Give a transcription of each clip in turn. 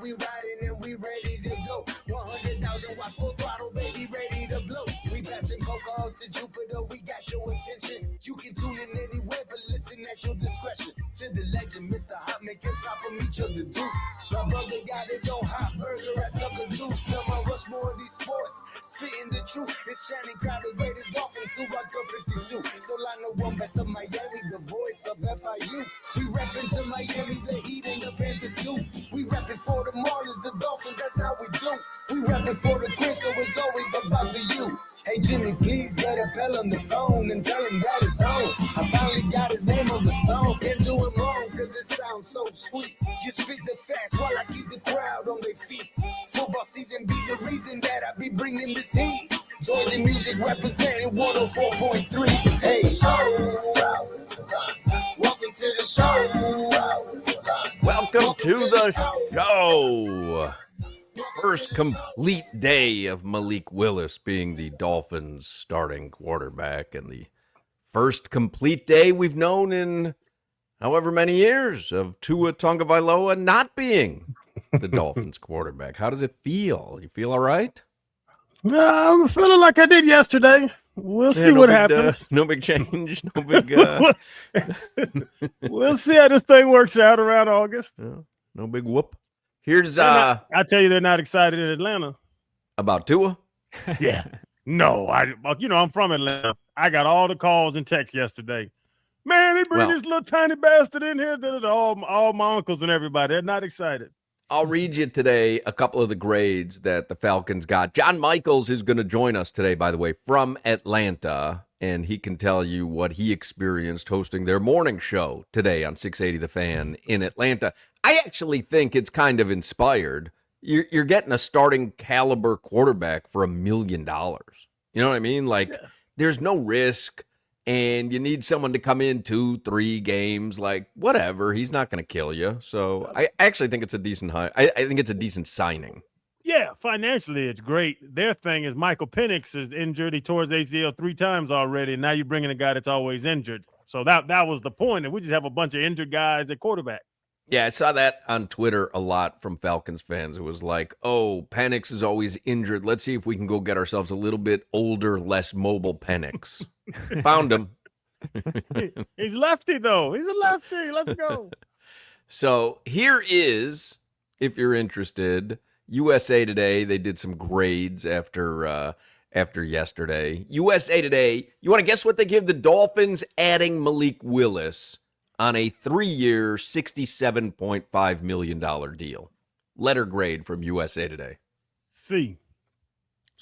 we riding and we ready to go. 100,000 watts full throttle, baby, ready to blow. We passing Coca to Jupiter, we got your attention. You can tune in anywhere, but listen at your discretion. To the legend, Mr. Hot Man can't stop from each of the deuce. My brother got his own hot burger at Tucker Deuce. Now my rush more of these sports, spitting the truth. It's Channing Crowder, greatest Dolphins, who rock the 52. Solana, one best of Miami, the voice of FIU. We reppin' to Miami, the Heat and the Panthers too. We reppin' for the Marlins, the Dolphins, that's how we do. We reppin' for the Crips, so it's always about the you. Hey Jimmy, please get a Pell on the phone and tell him that it's home. I finally got his name on the song. Can't do it wrong, cause it sounds so sweet. You spit the facts while I keep the crowd on their feet. Football season be the reason that I be bringing this heat. Georgia music representing 104.3. Hey, welcome to the show. Welcome to the show. First complete day of Malik Willis being the Dolphins' starting quarterback, and the first complete day we've known in however many years of Tua Tagovailoa not being the Dolphins' quarterback. How does it feel? You feel all right? I'm feeling like I did yesterday. We'll see what happens. No big change. No big. We'll see how this thing works out around August. No big whoop. Here's I tell you, they're not excited in Atlanta about Tua. Yeah, no, I'm from Atlanta. I got all the calls and texts yesterday. Man, they bring this little tiny bastard in here. All my uncles and everybody. They're not excited. I'll read you today a couple of the grades that the Falcons got. John Michaels is going to join us today, by the way, from Atlanta, and he can tell you what he experienced hosting their morning show today on 680 The Fan in Atlanta. I actually think it's kind of inspired. You're getting a starting caliber quarterback for $1 million. You know what I mean? There's no risk. And you need someone to come in 2-3 games, whatever. He's not going to kill you. So I actually think it's a decent hire. I think it's a decent signing. Yeah, financially it's great. Their thing is Michael Penix is injured. He tore his ACL 3 times already, and now you're bringing a guy that's always injured. So that was the point. And we just have a bunch of injured guys at quarterback. Yeah, I saw that on Twitter a lot from Falcons fans. It was like, oh, Penix is always injured. Let's see if we can go get ourselves a little bit older, less mobile Penix. Found him. He's lefty, though. He's a lefty. Let's go. So here is, if you're interested, USA Today. They did some grades after yesterday. USA Today, you want to guess what they give the Dolphins adding Malik Willis on a 3-year, $67.5 million deal? Letter grade from USA Today. C.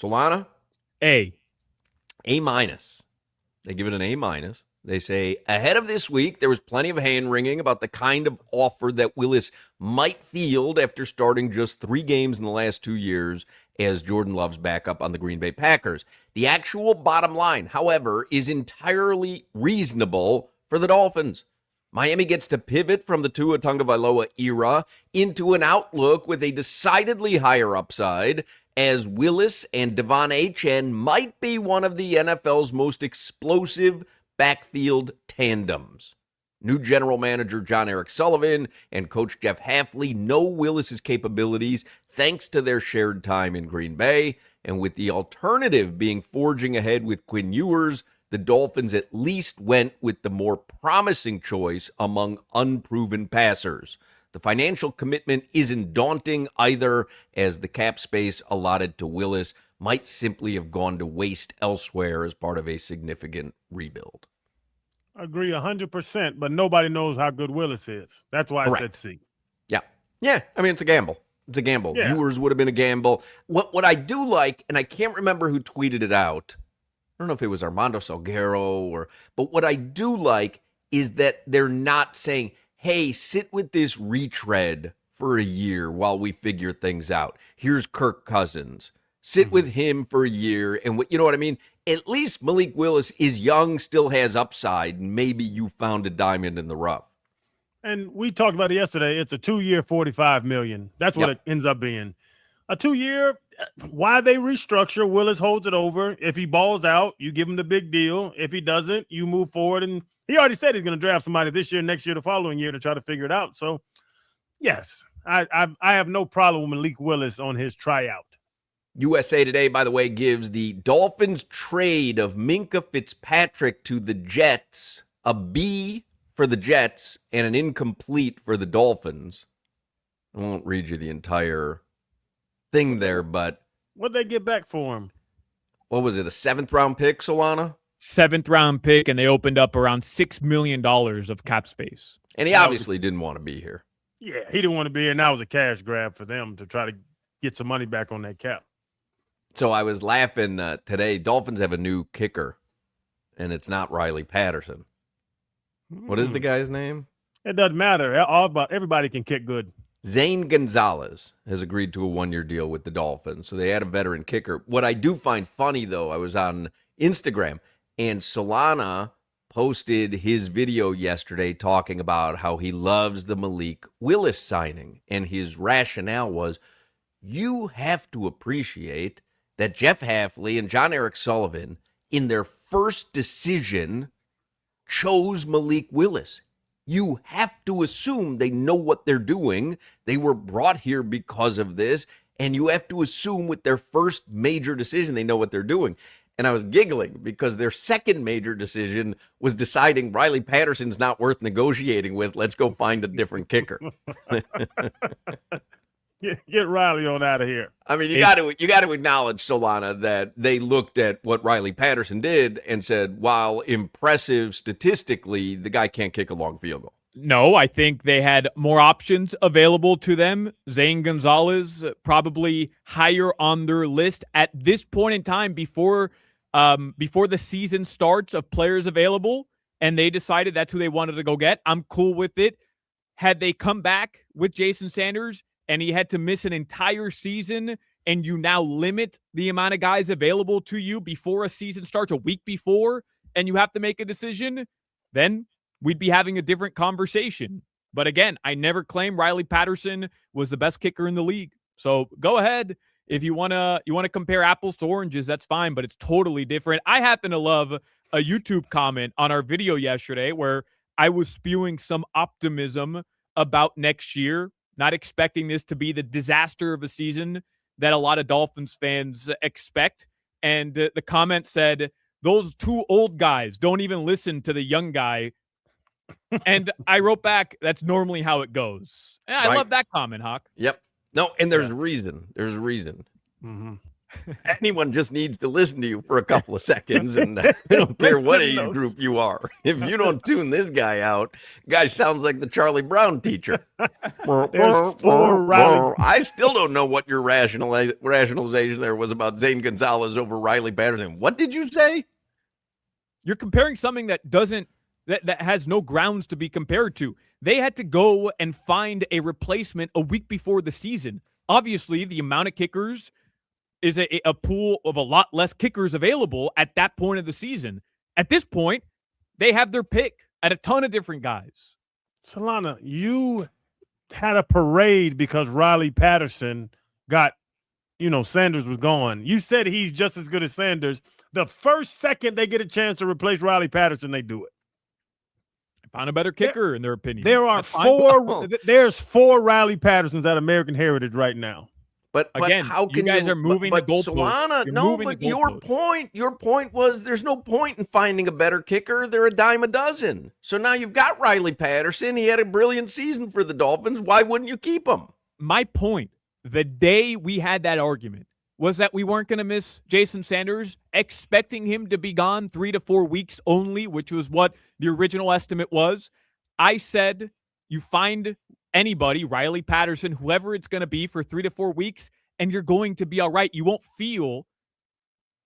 Solana? A. A-. They give it an A-. They say, ahead of this week, there was plenty of hand-wringing about the kind of offer that Willis might field after starting just 3 games in the last 2 years as Jordan Love's backup on the Green Bay Packers. The actual bottom line, however, is entirely reasonable for the Dolphins. Miami gets to pivot from the Tua Tagovailoa era into an outlook with a decidedly higher upside, as Willis and Devon Achane might be one of the NFL's most explosive backfield tandems. New general manager John Eric Sullivan and coach Jeff Hafley know Willis's capabilities thanks to their shared time in Green Bay, and with the alternative being forging ahead with Quinn Ewers, the Dolphins at least went with the more promising choice among unproven passers. The financial commitment isn't daunting either, as the cap space allotted to Willis might simply have gone to waste elsewhere as part of a significant rebuild. I agree 100%, but nobody knows how good Willis is. That's why Correct. I said C. Yeah. I mean, it's a gamble. It's a gamble. Yeah. Ewers would have been a gamble. What I do like, and I can't remember who tweeted it out, I don't know if it was Armando Salguero but what I do like is that they're not saying, hey, sit with this retread for a year while we figure things out. Here's Kirk Cousins. Sit with him for a year. And you know what I mean? At least Malik Willis is young, still has upside. And maybe you found a diamond in the rough. And we talked about it yesterday. It's a 2-year, $45 million. That's what it ends up being. A 2-year, why they restructure, Willis holds it over. If he balls out, you give him the big deal. If he doesn't, you move forward. And he already said he's going to draft somebody this year, next year, the following year to try to figure it out. So, yes, I have no problem with Malik Willis on his tryout. USA Today, by the way, gives the Dolphins trade of Minkah Fitzpatrick to the Jets a B for the Jets and an incomplete for the Dolphins. I won't read you the entire thing there, but what'd they get back for him? What was it, a 7th-round pick, Solana? 7th-round pick, and they opened up around $6 million of cap space. And he obviously didn't want to be here. Yeah, he didn't want to be here, and that was a cash grab for them to try to get some money back on that cap. So I was laughing today. Dolphins have a new kicker, and it's not Riley Patterson. What is the guy's name? It doesn't matter. Everybody can kick good. Zane Gonzalez has agreed to a 1-year deal with the Dolphins, so they had a veteran kicker. What I do find funny, though, I was on Instagram, and Solana posted his video yesterday talking about how he loves the Malik Willis signing, and his rationale was, you have to appreciate that Jeff Hafley and John Eric Sullivan, in their first decision, chose Malik Willis. You have to assume they know what they're doing. They were brought here because of this, and you have to assume with their first major decision they know what they're doing. And I was giggling because their second major decision was deciding Riley Patterson's not worth negotiating with. Let's go find a different kicker. Get Riley on out of here. I mean, you got to acknowledge, Solana, that they looked at what Riley Patterson did and said, while impressive statistically, the guy can't kick a long field goal. No, I think they had more options available to them. Zane Gonzalez probably higher on their list at this point in time before the season starts of players available, and they decided that's who they wanted to go get. I'm cool with it. Had they come back with Jason Sanders and he had to miss an entire season, and you now limit the amount of guys available to you before a season starts, a week before, and you have to make a decision, then we'd be having a different conversation. But again, I never claimed Riley Patterson was the best kicker in the league. So go ahead. If you want to compare apples to oranges, that's fine, but it's totally different. I happen to love a YouTube comment on our video yesterday where I was spewing some optimism about next year, not expecting this to be the disaster of a season that a lot of Dolphins fans expect. And the comment said, those two old guys don't even listen to the young guy. And I wrote back, that's normally how it goes. And I love that comment, Hoch. Yep. No, and there's a reason. There's a reason. Mm-hmm. Anyone just needs to listen to you for a couple of seconds, and I don't care what age group you are. If you don't tune this guy out, guy sounds like the Charlie Brown teacher. There's 4 Riley. I still don't know what your rationalization there was about Zane Gonzalez over Riley Patterson. What did you say? You're comparing something that has no grounds to be compared to. They had to go and find a replacement a week before the season. Obviously, the amount of kickers is a pool of a lot less kickers available at that point of the season. At this point, they have their pick at a ton of different guys. Solana, you had a parade because Riley Patterson got, Sanders was gone. You said he's just as good as Sanders. The first second they get a chance to replace Riley Patterson, they do it. Found a better kicker in their opinion. There are there's 4 Riley Pattersons at American Heritage right now. But again, how can you guys are moving the goalposts? Solana, no, but your point was there's no point in finding a better kicker. They're a dime a dozen. So now you've got Riley Patterson. He had a brilliant season for the Dolphins. Why wouldn't you keep him? My point, the day we had that argument, was that we weren't going to miss Jason Sanders, expecting him to be gone 3 to 4 weeks only, which was what the original estimate was. I said you find anybody, Riley Patterson, whoever it's going to be, for 3 to 4 weeks, and you're going to be all right. You won't feel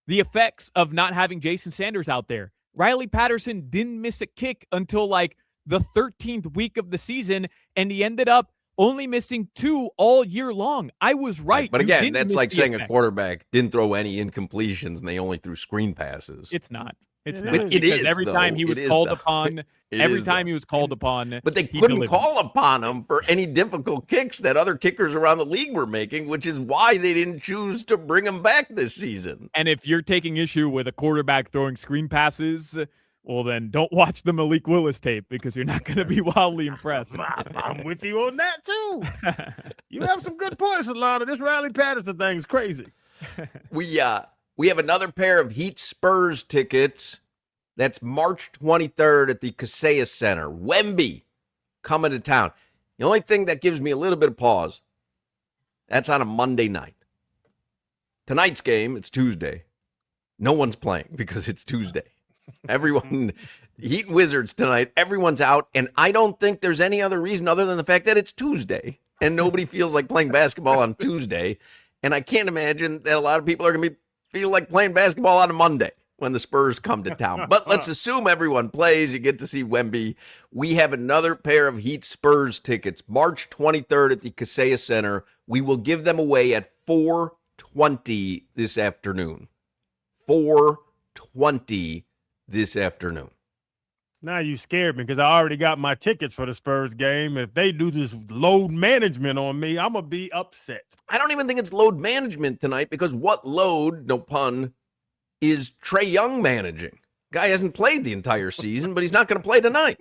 the effects of not having Jason Sanders out there. Riley Patterson didn't miss a kick until like the 13th week of the season, and he ended up only missing 2 all year long. I was right. But again, that's like saying a quarterback didn't throw any incompletions and they only threw screen passes. It's not. It's It not. is. Because It every is, time though. he was It is, called though. upon, It every is, time though. he was called upon, But they he couldn't delivered. call upon him for any difficult kicks that other kickers around the league were making, which is why they didn't choose to bring him back this season. And if you're taking issue with a quarterback throwing screen passes Well, then don't watch the Malik Willis tape because you're not going to be wildly impressed. I'm with you on that, too. You have some good points, Solana. This Riley Patterson thing's crazy. We have another pair of Heat Spurs tickets. That's March 23rd at the Kaseya Center. Wemby coming to town. The only thing that gives me a little bit of pause, that's on a Monday night. Tonight's game, it's Tuesday. No one's playing because it's Tuesday. Everyone, Heat and Wizards tonight, everyone's out, and I don't think there's any other reason other than the fact that it's Tuesday, and nobody feels like playing basketball on Tuesday, and I can't imagine that a lot of people are going to feel like playing basketball on a Monday when the Spurs come to town. But let's assume everyone plays. You get to see Wemby. We have another pair of Heat Spurs tickets, March 23rd at the Kaseya Center. We will give them away at 4:20 this afternoon. 4:20 this afternoon. Now you scared me because I already got my tickets for the Spurs game. If they do this load management on me, I'm going to be upset. I don't even think it's load management tonight because what load, no pun, is Trae Young managing? Guy hasn't played the entire season, but he's not going to play tonight.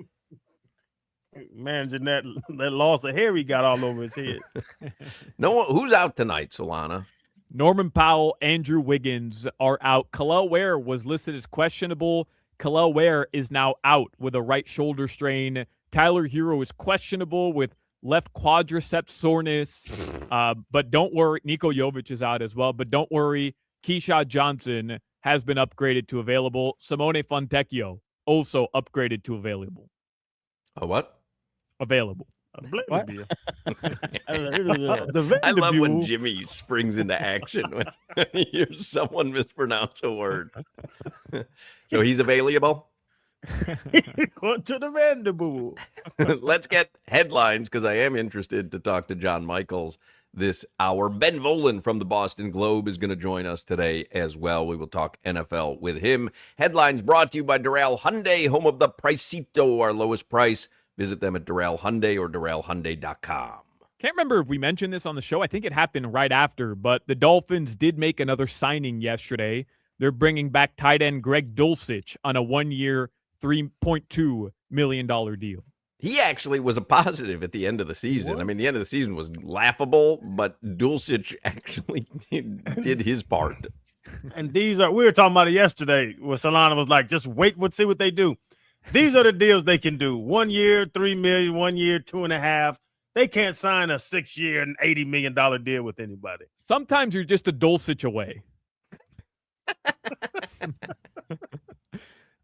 Managing that loss of hair he got all over his head. No, who's out tonight, Solana? Norman Powell, Andrew Wiggins are out. Khalil Ware was listed as questionable. Khalil Ware is now out with a right shoulder strain. Tyler Hero is questionable with left quadriceps soreness. But don't worry. Niko Jovic is out as well. But don't worry. Keyshawn Johnson has been upgraded to available. Simone Fontecchio also upgraded to available. A what? Available. What? I love when Jimmy springs into action when he hears someone mispronounce a word. So he's available? Going to the Vanderbilt. Let's get headlines because I am interested to talk to John Michaels this hour. Ben Volen from the Boston Globe is going to join us today as well. We will talk NFL with him. Headlines brought to you by Doral Hyundai, home of the Pricito, our lowest price. Visit them at Doral Hyundai or DoralHyundai.com. Can't remember if we mentioned this on the show. I think it happened right after, but the Dolphins did make another signing yesterday. They're bringing back tight end Greg Dulcich on a 1-year, $3.2 million deal. He actually was a positive at the end of the season. What? I mean, the end of the season was laughable, but Dulcich actually did his part. And we were talking about it yesterday where Solana was like, just wait, see what they do. These are the deals they can do. 1 year, $3 million, 1 year, $2.5 million. They can't sign a 6-year and $80 million deal with anybody. Sometimes you're just a Dulcich away.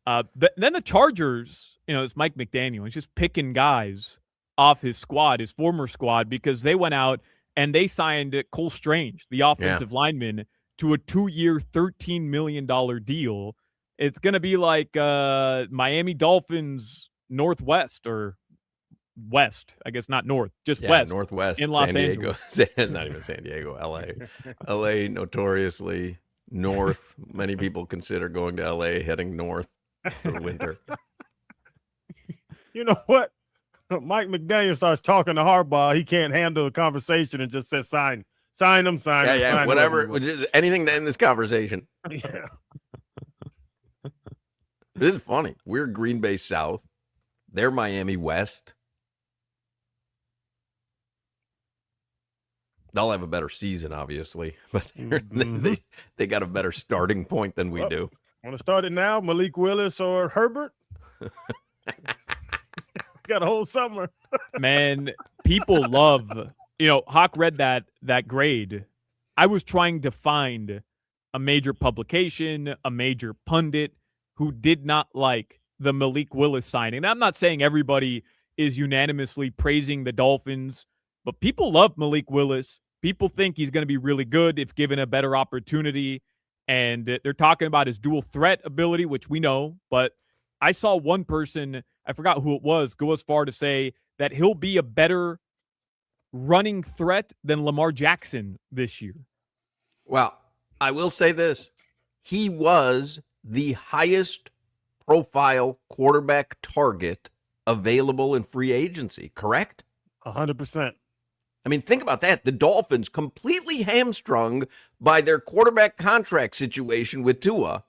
Then the Chargers, it's Mike McDaniel. He's just picking guys off his squad, his former squad, because they went out and they signed Cole Strange, the offensive lineman, to a 2-year, $13 million deal. It's going to be like Miami Dolphins Northwest or West. I guess not North, just West. Northwest. In Los Angeles. Not even San Diego, L.A. L.A. notoriously north. Many people consider going to L.A. heading north for winter. You know what? Mike McDaniel starts talking to Harbaugh. He can't handle the conversation and just says, sign him, sign him. Yeah, whatever. Anything to end this conversation. Yeah. This is funny. We're Green Bay South. They're Miami West. They'll have a better season, obviously, but they got a better starting point than we do. Want to start it now? Malik Willis or Herbert? Got a whole summer. Man, people love, Hoch read that grade. I was trying to find a major publication, a major pundit who did not like the Malik Willis signing. I'm not saying everybody is unanimously praising the Dolphins, but people love Malik Willis. People think he's going to be really good if given a better opportunity. And they're talking about his dual threat ability, which we know. But I saw one person, I forgot who it was, go as far to say that he'll be a better running threat than Lamar Jackson this year. Well, I will say this. He was the highest profile quarterback target available in free agency, correct? 100%. I mean, think about that. The Dolphins completely hamstrung by their quarterback contract situation with Tua.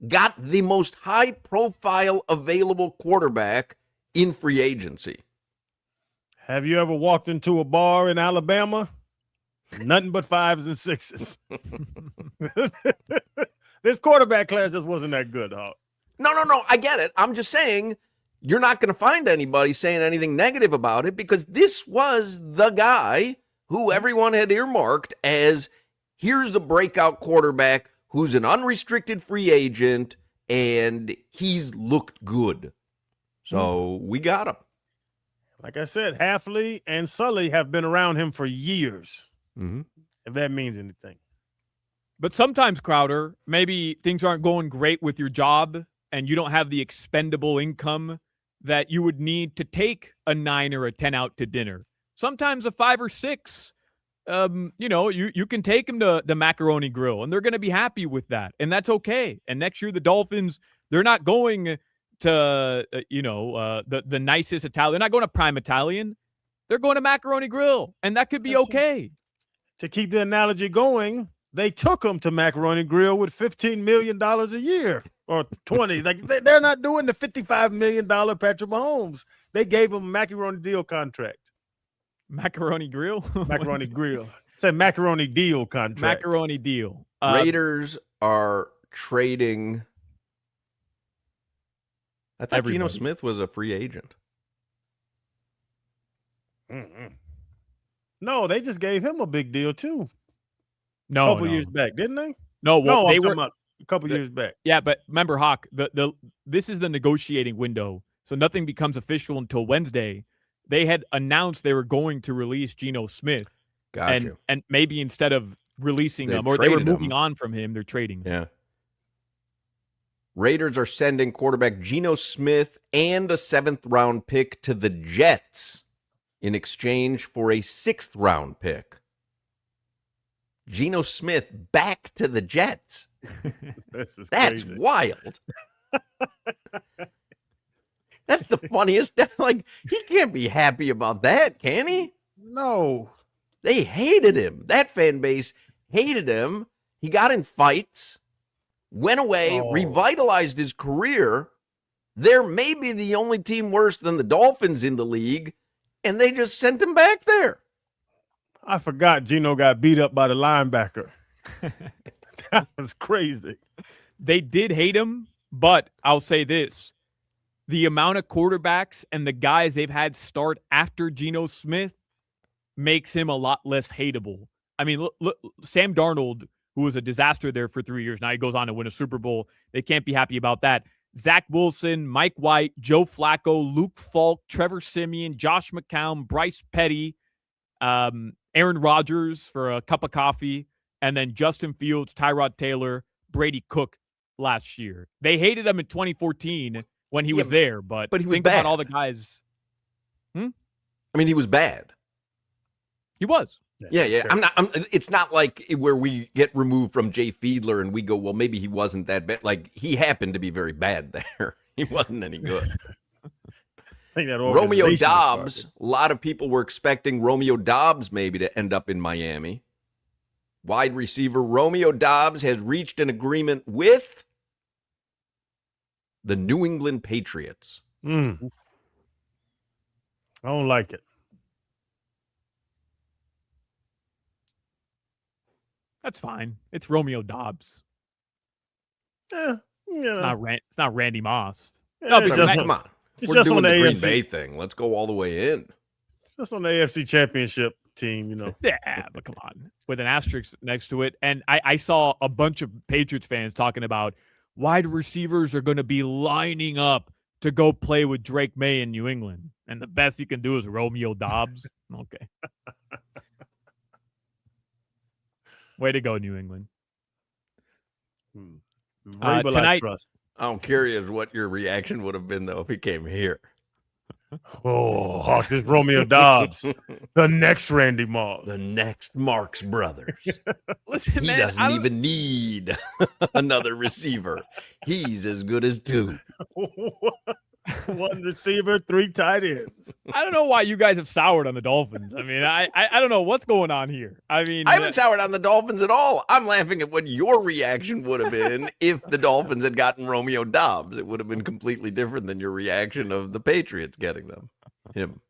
got the most high-profile available quarterback in free agency. Have you ever walked into a bar in Alabama? Nothing but 5s and 6s. This quarterback class just wasn't that good, Hawk. No. I get it. I'm just saying you're not going to find anybody saying anything negative about it because this was the guy who everyone had earmarked as here's a breakout quarterback who's an unrestricted free agent, and he's looked good. So we got him. Like I said, Halfley and Sully have been around him for years, if that means anything. But sometimes, Crowder, maybe things aren't going great with your job and you don't have the expendable income that you would need to take a 9 or a 10 out to dinner. Sometimes a 5 or 6, you can take them to the Macaroni Grill, and they're going to be happy with that, and that's okay. And next year, the Dolphins, they're not going to, the nicest Italian. They're not going to Prime Italian. They're going to Macaroni Grill, and that could be okay. To keep the analogy going, they took him to Macaroni Grill with $15 million a year or 20. Like they're not doing the $55 million Patrick Mahomes. They gave him a macaroni deal contract. Macaroni Grill? Macaroni Grill. Said macaroni deal contract. Macaroni deal. Raiders are trading. I thought Geno Smith was a free agent. No, they just gave him a big deal too. No, a couple years back, didn't they? No, well, they were a couple years back. Yeah, but remember, Hawk, this is the negotiating window, so nothing becomes official until Wednesday. They had announced they were going to release Geno Smith, and maybe instead of releasing him, or they were moving on from him, they're trading him. Yeah. Raiders are sending quarterback Geno Smith and a 7th-round pick to the Jets in exchange for a 6th-round pick. Geno Smith back to the Jets. That's crazy. Wild. That's the funniest. Like, he can't be happy about that, can he? No. They hated him. That fan base hated him. He got in fights, went away, revitalized his career. They're maybe the only team worse than the Dolphins in the league, and they just sent him back there. I forgot Geno got beat up by the linebacker. That was crazy. They did hate him, but I'll say this. The amount of quarterbacks and the guys they've had start after Geno Smith makes him a lot less hateable. I mean, look, Sam Darnold, who was a disaster there for 3 years, now he goes on to win a Super Bowl. They can't be happy about that. Zach Wilson, Mike White, Joe Flacco, Luke Falk, Trevor Siemian, Josh McCown, Bryce Petty, Aaron Rodgers for a cup of coffee, and then Justin Fields, Tyrod Taylor, Brady Cook last year. They hated him in 2014 when he was there, but he was think bad. about all the guys. I mean, he was bad. He was. Yeah. Sure. It's not like where we get removed from Jay Fiedler and we go, well, maybe he wasn't that bad. Like, he happened to be very bad there. He wasn't any good. Romeo Dobbs, a lot of people were expecting Romeo Dobbs maybe to end up in Miami. Wide receiver Romeo Dobbs has reached an agreement with the New England Patriots. I don't like it. That's fine. It's Romeo Dobbs. Yeah, It's not Randy Moss. Yeah, Come on. It's We're just doing on the the Green AFC. Bay thing. Let's go all the way in. Just on the AFC Championship team, you know. Yeah, but come on. With an asterisk next to it. And I saw a bunch of Patriots fans talking about wide receivers are going to be lining up to go play with Drake May in New England. And the best you can do is Romeo Dobbs. Okay. Way to go, New England. Tonight, I'm curious what your reaction would have been, though, if he came here. Oh, Hawk, this Romeo Dobbs, the next Randy Moss, The next Marx Brothers. listen, He man, doesn't even need another receiver. He's as good as two. 1 receiver, 3 tight ends. I don't know why you guys have soured on the Dolphins. I mean, I don't know what's going on here. I mean, I haven't soured on the Dolphins at all. I'm laughing at what your reaction would have been if the Dolphins had gotten Romeo Dobbs. It would have been completely different than your reaction of the Patriots getting him.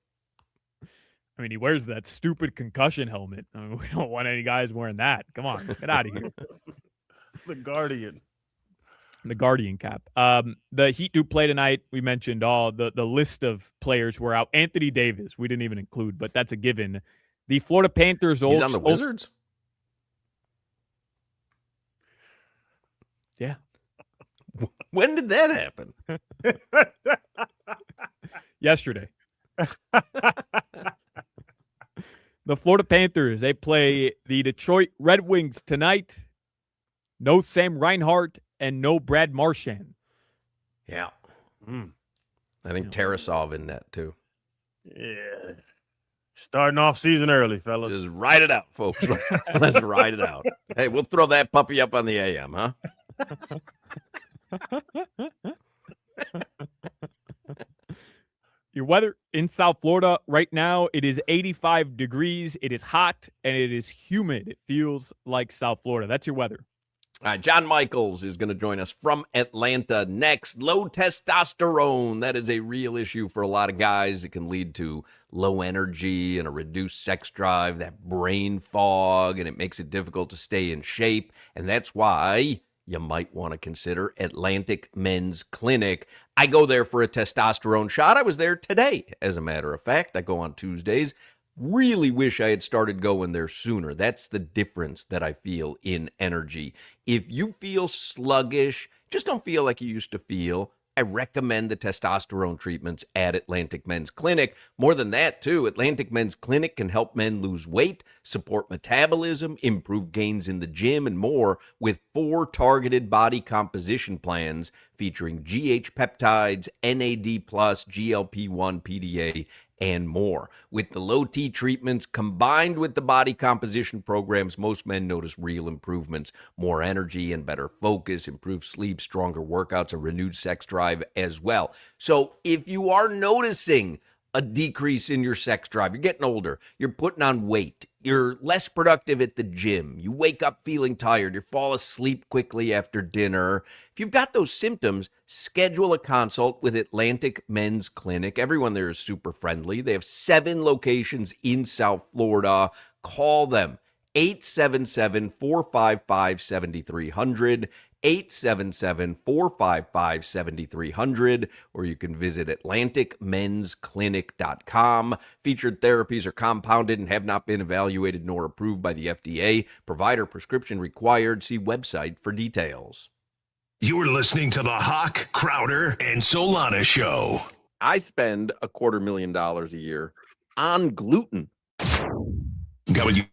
I mean, he wears that stupid concussion helmet. I mean, we don't want any guys wearing that. Come on, get out of here. The Guardian. The Guardian cap. The Heat do play tonight. We mentioned all the list of players were out. Anthony Davis, we didn't even include, but that's a given. The Florida Panthers. He's on the Wizards? Yeah. When did that happen? Yesterday. The Florida Panthers, they play the Detroit Red Wings tonight. No Sam Reinhart and no Brad Marchand. Yeah. I think Tarasov in net, too. Yeah. Starting off season early, fellas. Just ride it out, folks. Let's ride it out. Hey, we'll throw that puppy up on the AM, huh? Your weather in South Florida right now, it is 85 degrees. It is hot and it is humid. It feels like South Florida. That's your weather. All right, John Michaels is going to join us from Atlanta next. Low testosterone. That is a real issue for a lot of guys. It can lead to low energy and a reduced sex drive, that brain fog, and it makes it difficult to stay in shape. And that's why you might want to consider Atlantic Men's Clinic. I go there for a testosterone shot. I was there today, as a matter of fact. I go on Tuesdays. Really wish I had started going there sooner. That's the difference that I feel in energy. If you feel sluggish, just don't feel like you used to feel, I recommend the testosterone treatments at Atlantic Men's Clinic. More than that, too, Atlantic Men's Clinic can help men lose weight, support metabolism, improve gains in the gym, and more with 4 targeted body composition plans featuring GH peptides, NAD+, GLP-1, PDA, and more. With the low T treatments combined with the body composition programs, most men notice real improvements, more energy and better focus, improved sleep, stronger workouts, a renewed sex drive as well. So if you are noticing a decrease in your sex drive, you're getting older, you're putting on weight, you're less productive at the gym, you wake up feeling tired, you fall asleep quickly after dinner. If you've got those symptoms, schedule a consult with Atlantic Men's Clinic. Everyone there is super friendly. They have 7 locations in South Florida. Call them 877-455-7300, 877-455-7300, or you can visit atlanticmensclinic.com. Featured therapies are compounded and have not been evaluated nor approved by the FDA. Provider prescription required. See website for details. You're listening to the Hoch, Crowder, and Solana Show. I spend $250,000 a year on gluten. Got what you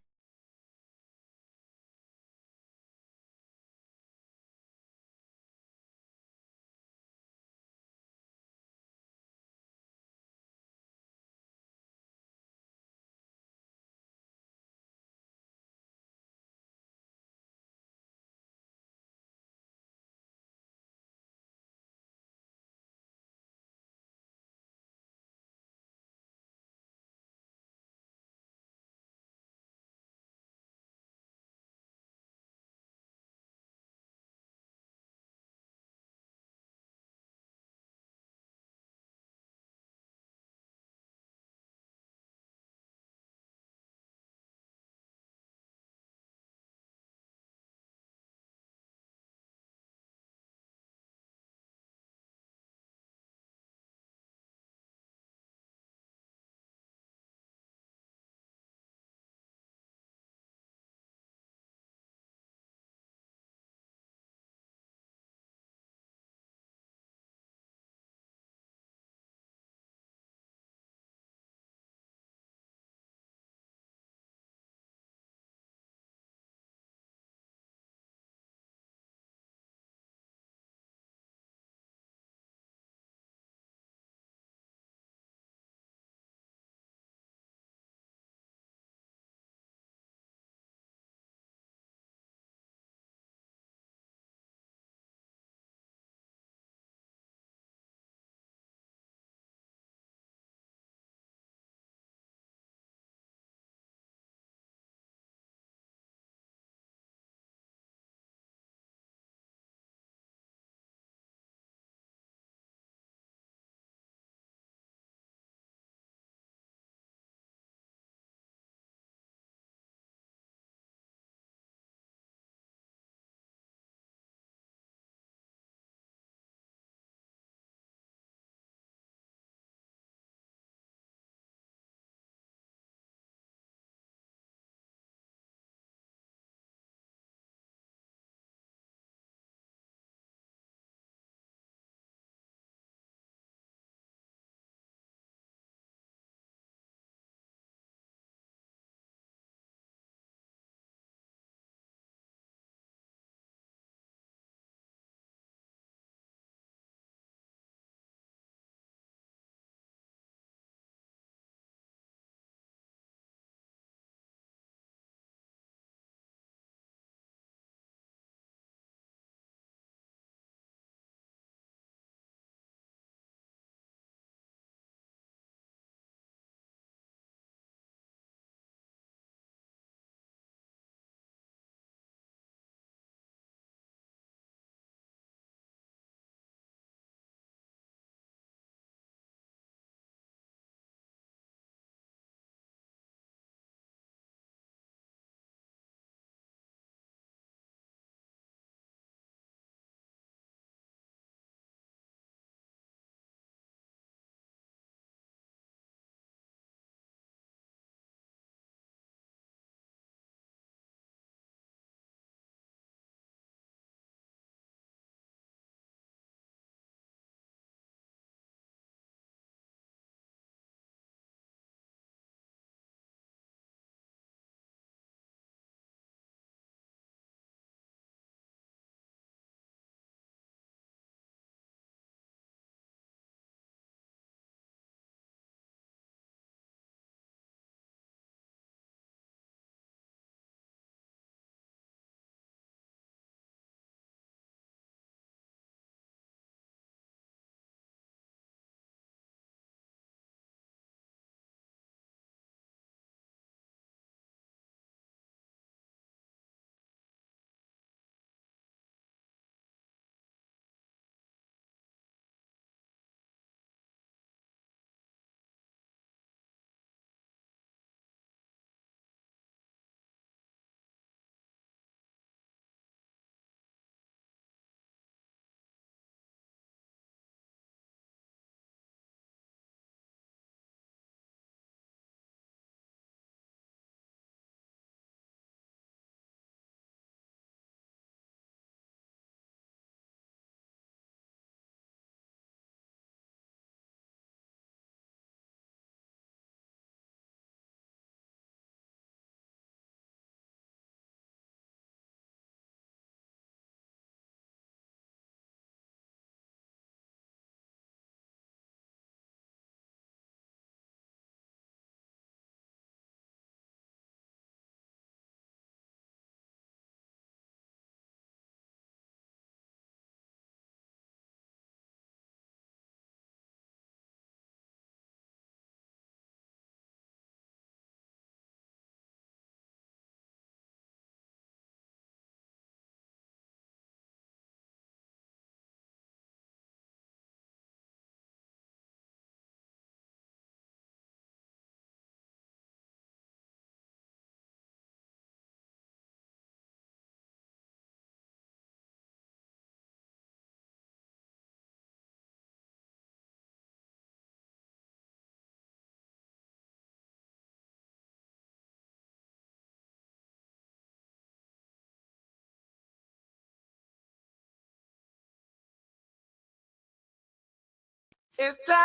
It's time.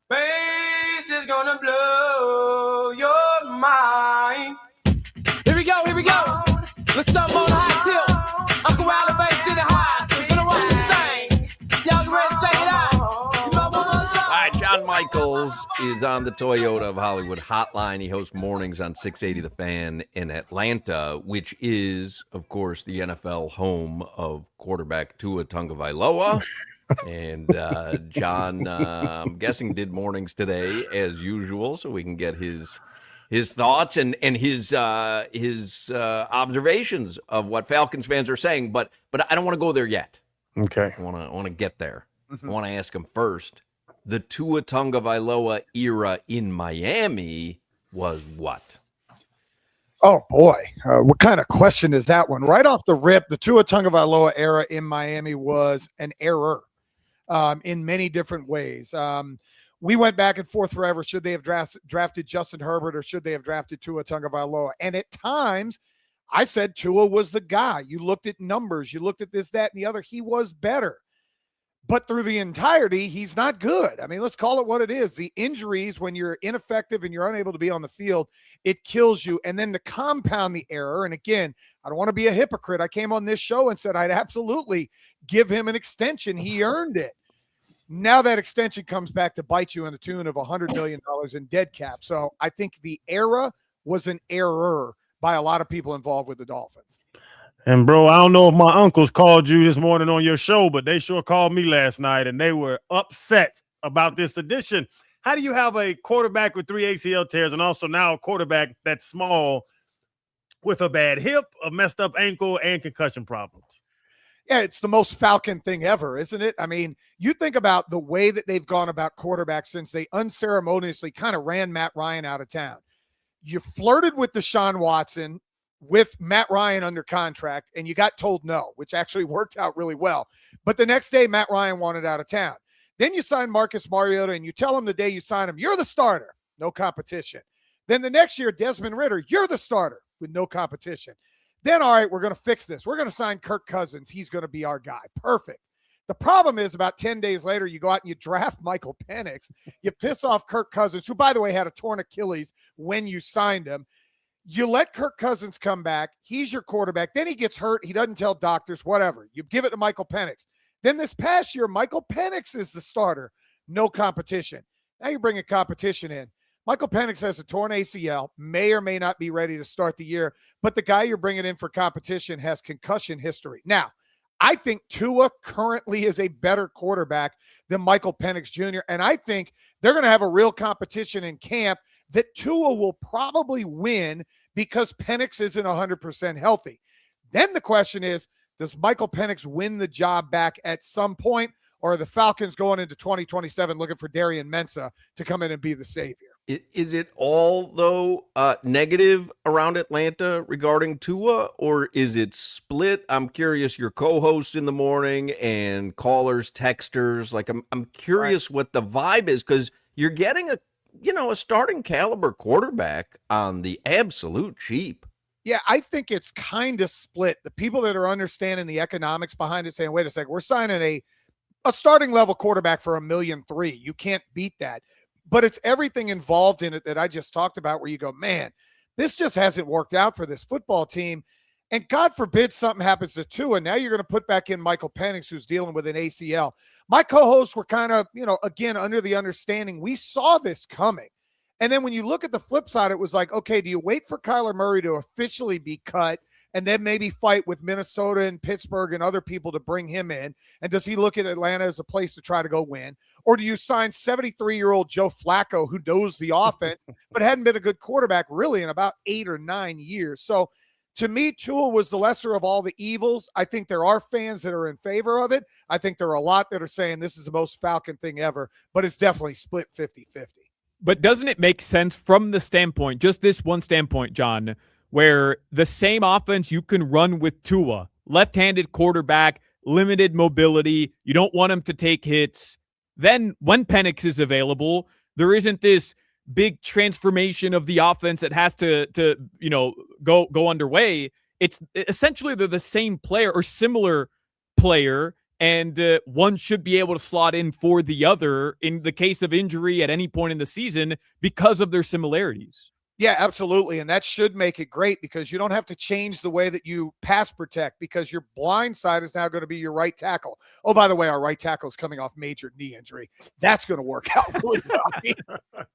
Bass is gonna blow your mind. Here we go, here we go. Let's up on the high tilt. Uncle Allen Bass in the high. So we're gonna rock this thing. So y'all get ready to check it out. You know what I'm All right, John Michaels is on the Toyota of Hollywood hotline. He hosts mornings on 680 The Fan in Atlanta, which is, of course, the NFL home of quarterback Tua Tagovailoa. And John, I'm guessing, did mornings today as usual, so we can get his thoughts and his observations of what Falcons fans are saying. But I don't want to go there yet. Okay. I want to get there. I want to ask him first. The Tua Tagovailoa era in Miami was what? Oh, boy. What kind of question is that one? Right off the rip, the Tua Tagovailoa era in Miami was an error in many different ways. We went back and forth forever. Should they have drafted Justin Herbert or should they have drafted Tua Tagovailoa? And at times, I said Tua was the guy. You looked at numbers. You looked at this, that, and the other. He was better. But through the entirety, he's not good. I mean, let's call it what it is. The injuries, when you're ineffective and you're unable to be on the field, it kills you. And then to compound the error, and again, I don't want to be a hypocrite. I came on this show and said I'd absolutely give him an extension. He earned it. Now that extension comes back to bite you in the tune of $100 million in dead cap. So I think the era was an error by a lot of people involved with the Dolphins. And, bro, I don't know if my uncles called you this morning on your show, but they sure called me last night, and they were upset about this addition. How do you have a quarterback with 3 ACL tears and also now a quarterback that's small with a bad hip, a messed up ankle, and concussion problems? Yeah, it's the most Falcon thing ever, isn't it? I mean, you think about the way that they've gone about quarterbacks since they unceremoniously kind of ran Matt Ryan out of town. You flirted with Deshaun Watson with Matt Ryan under contract, and you got told no, which actually worked out really well. But the next day, Matt Ryan wanted out of town. Then you sign Marcus Mariota, and you tell him the day you sign him, you're the starter, no competition. Then the next year, Desmond Ridder, you're the starter with no competition. Then, all right, we're going to fix this. We're going to sign Kirk Cousins. He's going to be our guy. Perfect. The problem is about 10 days later, you go out and you draft Michael Penix. You piss off Kirk Cousins, who, by the way, had a torn Achilles when you signed him. You let Kirk Cousins come back. He's your quarterback. Then he gets hurt. He doesn't tell doctors, whatever. You give it to Michael Penix. Then this past year, Michael Penix is the starter. No competition. Now you bring a competition in. Michael Penix has a torn ACL, may or may not be ready to start the year, but the guy you're bringing in for competition has concussion history. Now, I think Tua currently is a better quarterback than Michael Penix Jr., and I think they're going to have a real competition in camp that Tua will probably win because Penix isn't 100% healthy. Then the question is, does Michael Penix win the job back at some point, or are the Falcons going into 2027 looking for Darian Mensah to come in and be the savior? Is it all, though, negative around Atlanta regarding Tua, or is it split? I'm curious, your co-hosts in the morning and callers, texters, like I'm curious what the vibe is, because you're getting a starting caliber quarterback on the absolute cheap. Yeah, I think it's kind of split. The people that are understanding the economics behind it saying, wait a second, we're signing a starting level quarterback for $1.3 million. You can't beat that. But it's everything involved in it that I just talked about where you go, man, this just hasn't worked out for this football team. And God forbid something happens to Tua. Now you're going to put back in Michael Penix, who's dealing with an ACL. My co-hosts were kind of, again, under the understanding we saw this coming. And then when you look at the flip side, it was like, okay, do you wait for Kyler Murray to officially be cut and then maybe fight with Minnesota and Pittsburgh and other people to bring him in? And does he look at Atlanta as a place to try to go win? Or do you sign 73-year-old Joe Flacco, who knows the offense, but hadn't been a good quarterback really in about 8 or 9 years? So to me, Tua was the lesser of all the evils. I think there are fans that are in favor of it. I think there are a lot that are saying this is the most Falcon thing ever, but it's definitely split 50-50. But doesn't it make sense from the standpoint, just this one standpoint, John, where the same offense you can run with Tua, left-handed quarterback, limited mobility, you don't want him to take hits. Then when Penix is available, there isn't this big transformation of the offense that has to go underway. It's essentially they're the same player or similar player, and one should be able to slot in for the other in the case of injury at any point in the season because of their similarities. Yeah, absolutely. And that should make it great because you don't have to change the way that you pass protect because your blind side is now going to be your right tackle. Oh, by the way, our right tackle is coming off major knee injury. That's going to work out really well. I mean,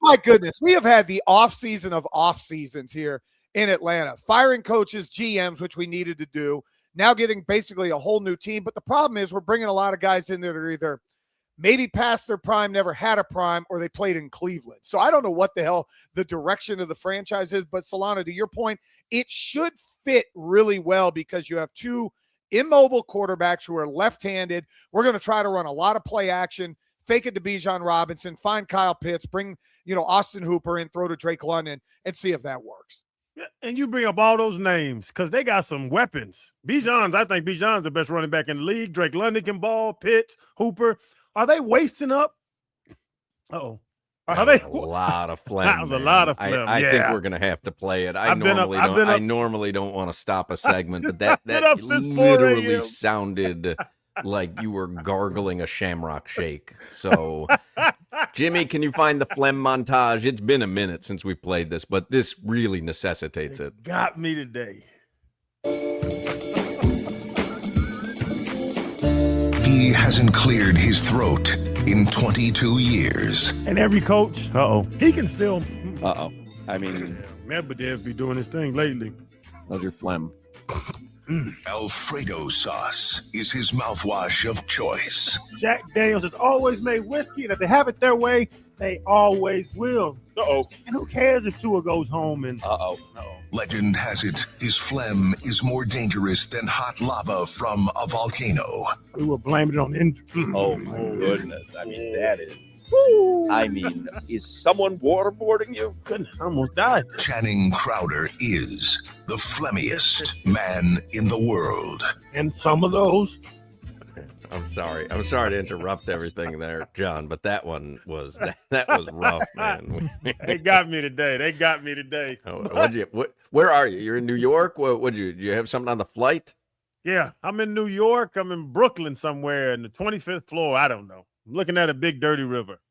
my goodness, we have had the off season of off seasons here in Atlanta, firing coaches, GMs, which we needed to do, now getting basically a whole new team. But the problem is we're bringing a lot of guys in that are either maybe past their prime, never had a prime, or they played in Cleveland. So I don't know what the hell the direction of the franchise is, but Solana, to your point, it should fit really well because you have two immobile quarterbacks who are left-handed. We're going to try to run a lot of play action, fake it to Bijan Robinson, find Kyle Pitts, bring, Austin Hooper in, throw to Drake London, and see if that works. Yeah, and you bring up all those names because they got some weapons. I think Bijan's the best running back in the league. Drake London can ball, Pitts, Hooper. Are they wasting up? Uh-oh. Are they? A lot of phlegm. That was a lot of phlegm. I think we're going to have to play it. I normally don't want to stop a segment, but that literally sounded like you were gargling a Shamrock Shake. So, Jimmy, can you find the phlegm montage? It's been a minute since we played this, but this really necessitates it. Got me today. He hasn't cleared his throat in 22 years. And every coach, he can still. I mean, Medvedev's be doing his thing lately. Love your phlegm. Alfredo sauce is his mouthwash of choice. Jack Daniels has always made whiskey, and if they have it their way, they always will. And who cares if Tua goes home and Legend has it, his phlegm is more dangerous than hot lava from a volcano. We were blaming it on injury. Oh my goodness. I mean, that is. I mean, is someone waterboarding you? Goodness, I almost died. Channing Crowder is the phlegmiest man in the world. And some of those. I'm sorry to interrupt everything there, John, but that one was that was rough, man. They got me today. Where are you? You're in New York? Do you have something on the flight? Yeah, I'm in New York. I'm in Brooklyn somewhere in the 25th floor. I don't know. I'm looking at a big dirty river.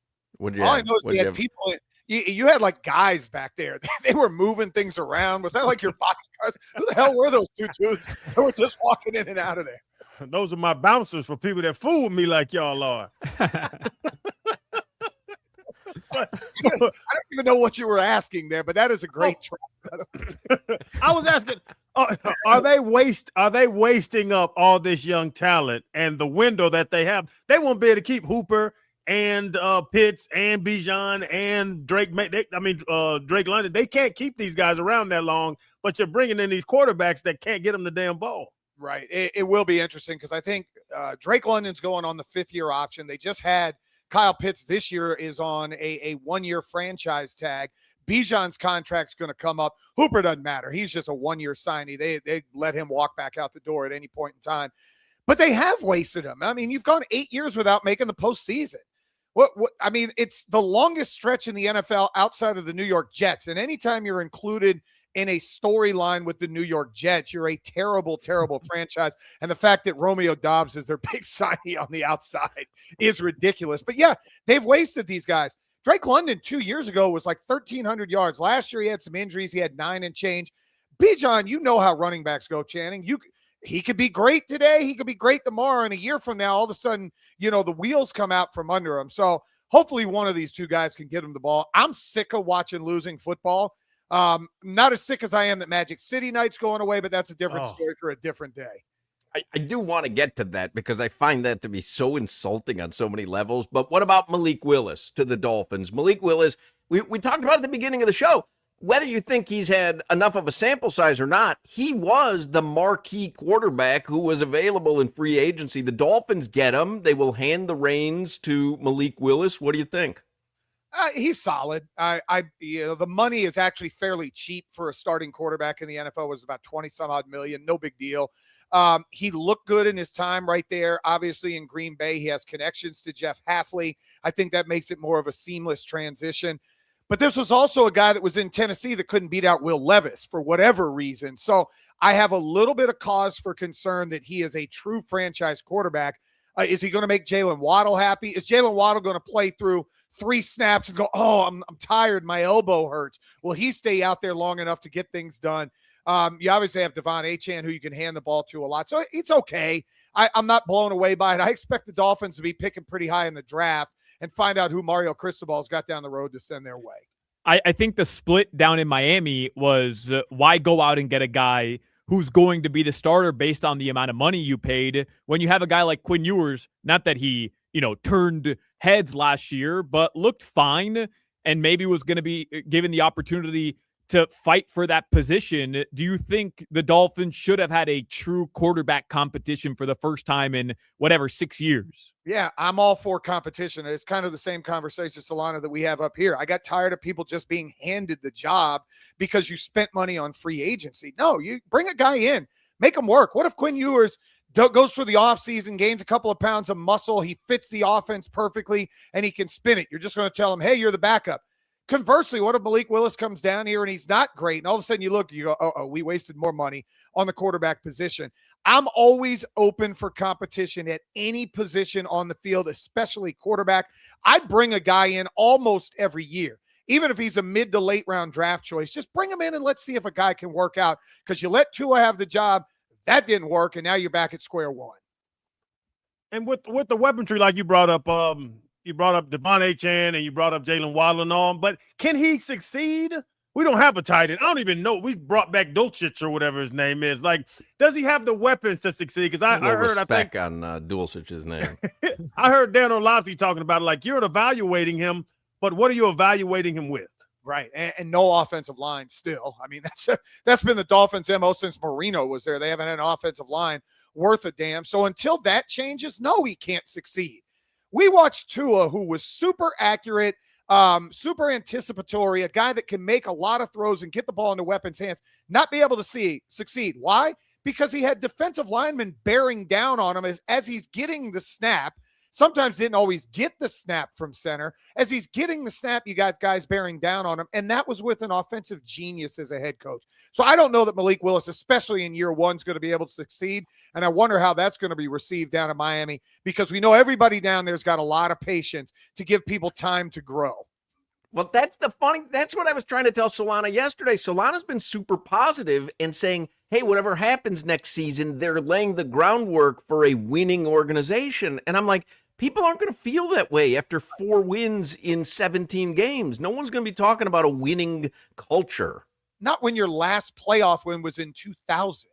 All I know is you had people. You had like guys back there. They were moving things around. Was that like your boxcars? Who the hell were those two dudes that were just walking in and out of there? Those are my bouncers for people that fool with me like y'all are. I don't even know what you were asking there, but that is a great try. I was asking, are they wasting up all this young talent and the window that they have? They won't be able to keep Hooper and Pitts and Bijan and Drake. Drake London. They can't keep these guys around that long, but you're bringing in these quarterbacks that can't get them the damn ball. Right. It will be interesting because I think Drake London's going on the 5th-year option. They just had Kyle Pitts this year is on a 1-year franchise tag. Bijan's contract's going to come up. Hooper doesn't matter. He's just a 1-year signee. They let him walk back out the door at any point in time. But they have wasted him. I mean, you've gone 8 years without making the postseason. I mean, it's the longest stretch in the NFL outside of the New York Jets. And anytime you're included in a storyline with the New York Jets, you're a terrible, terrible franchise. And the fact that Romeo Doubs is their big signee on the outside is ridiculous. But yeah, they've wasted these guys. Drake London 2 years ago was like 1,300 yards. Last year he had some injuries. He had 9 and change. Bijan, you know how running backs go, Channing. He could be great today. He could be great tomorrow. And a year from now, all of a sudden, the wheels come out from under him. So hopefully one of these two guys can get him the ball. I'm sick of watching losing football. Not as sick as I am that Magic City Night's going away, but that's a different story for a different day. I do want to get to that because I find that to be so insulting on so many levels. But what about Malik Willis to the Dolphins? Malik Willis, we talked about at the beginning of the show, whether you think he's had enough of a sample size or not, he was the marquee quarterback who was available in free agency. The Dolphins get him. They will hand the reins to Malik Willis. What do you think? He's solid. The money is actually fairly cheap for a starting quarterback in the NFL. It was about 20 some odd million. No big deal. He looked good in his time right there. Obviously in Green Bay, he has connections to Jeff Hafley. I think that makes it more of a seamless transition. But this was also a guy that was in Tennessee that couldn't beat out Will Levis for whatever reason. So I have a little bit of cause for concern that he is a true franchise quarterback. Is he going to make Jalen Waddle happy? Is Jalen Waddle going to play through 3 snaps and go, oh, I'm tired, my elbow hurts? Will he stay out there long enough to get things done? You obviously have Devon Achane, who you can hand the ball to a lot. So it's okay. I'm not blown away by it. I expect the Dolphins to be picking pretty high in the draft and find out who Mario Cristobal's got down the road to send their way. I think the split down in Miami was why go out and get a guy who's going to be the starter based on the amount of money you paid when you have a guy like Quinn Ewers, not that he, turned heads last year, but looked fine and maybe was going to be given the opportunity to fight for that position. Do you think the Dolphins should have had a true quarterback competition for the first time in 6 years? Yeah, I'm all for competition. It's kind of the same conversation, Solana, that we have up here. I got tired of people just being handed the job because you spent money on free agency. No, you bring a guy in, make him work. What if Quinn Ewers goes through the offseason, gains a couple of pounds of muscle, he fits the offense perfectly, and he can spin it? You're just going to tell him, hey, you're the backup. Conversely, what if Malik Willis comes down here and he's not great, and all of a sudden you go, oh, we wasted more money on the quarterback position? I'm always open for competition at any position on the field, especially quarterback. I'd bring a guy in almost every year, even if he's a mid to late round draft choice. Just bring him in and let's see if a guy can work out, because you let Tua have the job. That didn't work, and now you're back at square one. And with the weaponry, like you brought up Devon Achane and you brought up Jalen Waddle and all, but can he succeed? We don't have a tight end. I don't even know. We brought back Dulcich or whatever his name is. Like, does he have the weapons to succeed? Because I heard, I think on Dulcich's name. I heard Dan Orlovsky talking about it. Like, you're evaluating him, but what are you evaluating him with? Right, and no offensive line still. I mean, that's been the Dolphins' MO since Marino was there. They haven't had an offensive line worth a damn. So until that changes, no, he can't succeed. We watched Tua, who was super accurate, super anticipatory, a guy that can make a lot of throws and get the ball into weapons' hands, not be able to succeed. Why? Because he had defensive linemen bearing down on him as he's getting the snap. Sometimes didn't always get the snap from center. As he's getting the snap, you got guys bearing down on him, and that was with an offensive genius as a head coach. So I don't know that Malik Willis, especially in year one, is going to be able to succeed, and I wonder how that's going to be received down in Miami, because we know everybody down there's got a lot of patience to give people time to grow. Well, that's what I was trying to tell Solana yesterday. Solana's been super positive and saying, hey, whatever happens next season, they're laying the groundwork for a winning organization. And I'm like, people aren't going to feel that way after 4 wins in 17 games. No one's going to be talking about a winning culture. Not when your last playoff win was in 2000.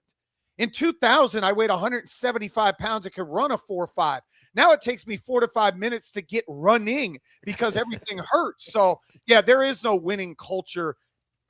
In 2000, I weighed 175 pounds and could run a 4.5. Now it takes me 4 to 5 minutes to get running because everything hurts. So, yeah, there is no winning culture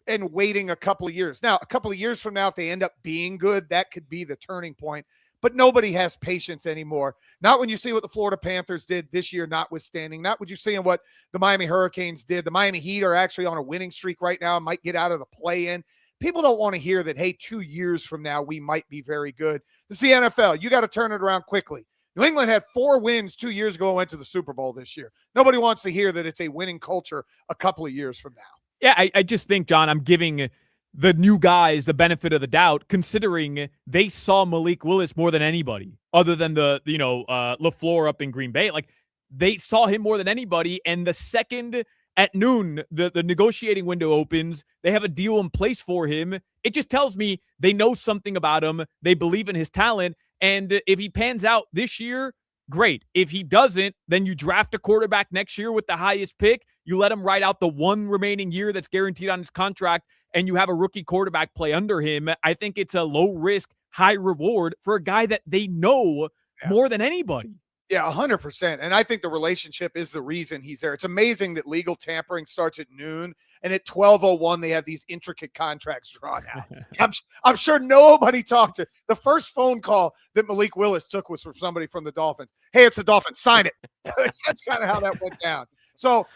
and waiting a couple of years. Now, a couple of years from now, if they end up being good, that could be the turning point. But nobody has patience anymore. Not when you see what the Florida Panthers did this year, notwithstanding. Not what you see in what the Miami Hurricanes did. The Miami Heat are actually on a winning streak right now and might get out of the play-in. People don't want to hear that, hey, 2 years from now, we might be very good. This is the NFL. You got to turn it around quickly. New England had 4 wins 2 years ago and went to the Super Bowl this year. Nobody wants to hear that it's a winning culture a couple of years from now. Yeah, I just think, John, I'm giving the new guys the benefit of the doubt, considering they saw Malik Willis more than anybody, other than the LaFleur up in Green Bay. Like, they saw him more than anybody, and the second at noon, the negotiating window opens, they have a deal in place for him. It just tells me they know something about him. They believe in his talent. And if he pans out this year, great. If he doesn't, then you draft a quarterback next year with the highest pick. You let him ride out the 1 remaining year that's guaranteed on his contract, and you have a rookie quarterback play under him. I think it's a low risk, high reward for a guy that they know more than anybody. Yeah, 100%. And I think the relationship is the reason he's there. It's amazing that legal tampering starts at noon, and at 12:01 they have these intricate contracts drawn out. I'm sure nobody talked to. The first phone call that Malik Willis took was from somebody from the Dolphins. Hey, it's the Dolphins. Sign it. That's kind of how that went down. So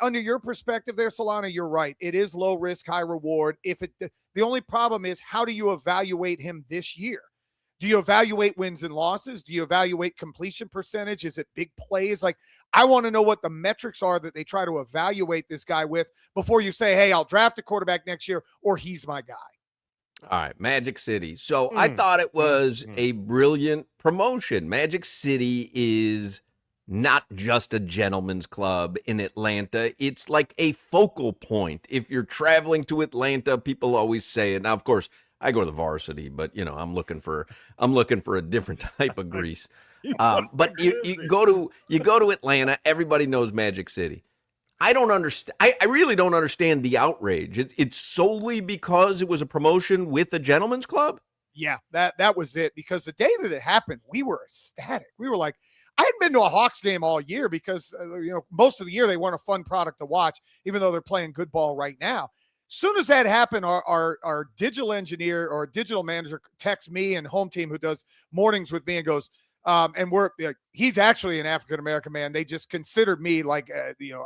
under your perspective there, Solana, you're right. It is low risk, high reward. The only problem is, how do you evaluate him this year? Do you evaluate wins and losses? Do you evaluate completion percentage? Is it big plays? Like, I want to know what the metrics are that they try to evaluate this guy with before you say, hey, I'll draft a quarterback next year, or he's my guy. All right, Magic City. So I thought it was a brilliant promotion. Magic City is not just a gentleman's club in Atlanta. It's like a focal point. If you're traveling to Atlanta, people always say it. Now, of course, I go to the Varsity, but I'm looking for a different type of grease. But you go to Atlanta, everybody knows Magic City. I don't understand. I really don't understand the outrage. It's solely because it was a promotion with a gentleman's club. Yeah, that was it. Because the day that it happened, we were ecstatic. We were like, I hadn't been to a Hawks game all year because most of the year they weren't a fun product to watch, even though they're playing good ball right now. Soon as that happened, our digital engineer or digital manager texts me and home team, who does mornings with me, and goes, and he's actually an African-American man. They just considered me like,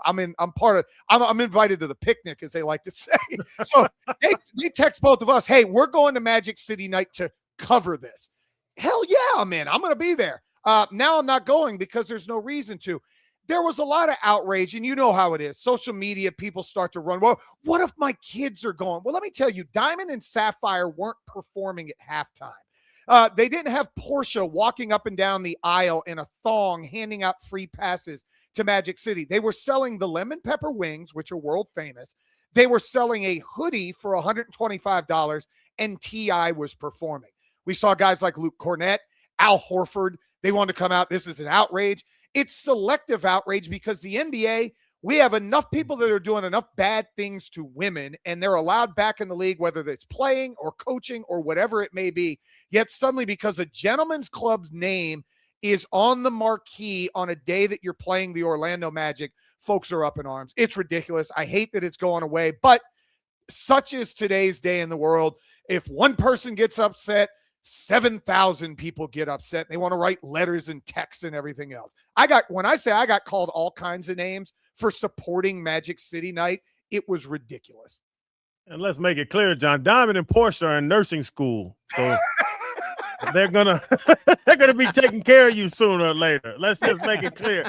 I'm invited to the picnic, as they like to say. So they text both of us, hey, we're going to Magic City night to cover this. Hell yeah, man. I'm going to be there. Now I'm not going because there's no reason to. There was a lot of outrage, and you know how it is. Social media, people start to run. Well, what if my kids are going? Well, let me tell you, Diamond and Sapphire weren't performing at halftime. They didn't have Portia walking up and down the aisle in a thong, handing out free passes to Magic City. They were selling the lemon pepper wings, which are world famous. They were selling a hoodie for $125, and T.I. was performing. We saw guys like Luke Cornett, Al Horford. They wanted to come out. This is an outrage. It's selective outrage because the NBA, we have enough people that are doing enough bad things to women, and they're allowed back in the league, whether it's playing or coaching or whatever it may be. Yet suddenly, because a gentleman's club's name is on the marquee on a day that you're playing the Orlando Magic, folks are up in arms. It's ridiculous. I hate that it's going away, but such is today's day in the world. If one person gets upset, 7,000 people get upset. They want to write letters and texts and everything else. When I say I got called all kinds of names for supporting Magic City night, it was ridiculous. And let's make it clear, John, Diamond and Portia are in nursing school. So they're gonna be taking care of you sooner or later. Let's just make it clear.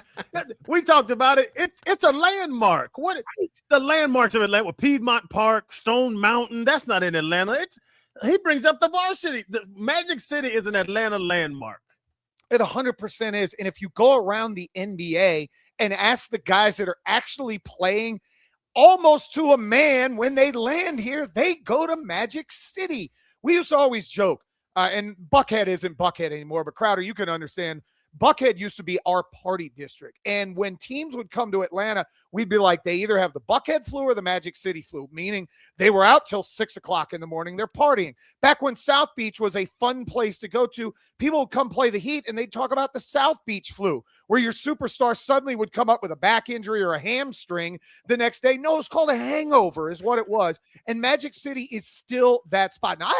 We talked about it. It's a landmark. What the landmarks of Atlanta? Piedmont Park, Stone Mountain. That's not in Atlanta. He brings up the Varsity. The Magic City is an Atlanta landmark. It 100% is. And if you go around the NBA and ask the guys that are actually playing, almost to a man, when they land here, they go to Magic City. We used to always joke, and Buckhead isn't Buckhead anymore, but Crowder, you can understand. Buckhead used to be our party district. And when teams would come to Atlanta, we'd be like, they either have the Buckhead flu or the Magic City flu, meaning they were out till 6 o'clock in the morning. They're partying. Back when South Beach was a fun place to go to, people would come play the Heat and they'd talk about the South Beach flu, where your superstar suddenly would come up with a back injury or a hamstring the next day. No, it's called a hangover is what it was. And Magic City is still that spot. Now,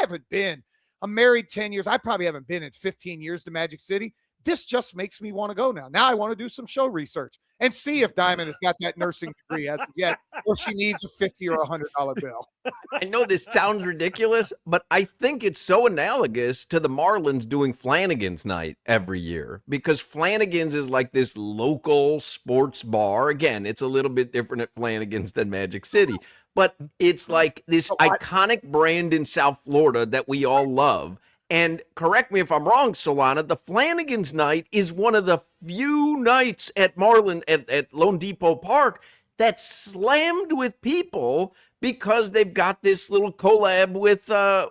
I'm married 10 years. I probably haven't been in 15 years to Magic City. This just makes me want to go now. Now I want to do some show research and see if Diamond has got that nursing degree as of yet, or she needs a $50 or $100 bill. I know this sounds ridiculous, but I think it's so analogous to the Marlins doing Flanagan's night every year, because Flanagan's is like this local sports bar. Again, it's a little bit different at Flanagan's than Magic City, but it's like this iconic brand in South Florida that we all love. And correct me if I'm wrong, Solana, the Flanagan's night is one of the few nights at Lone Depot Park that's slammed with people because they've got this little collab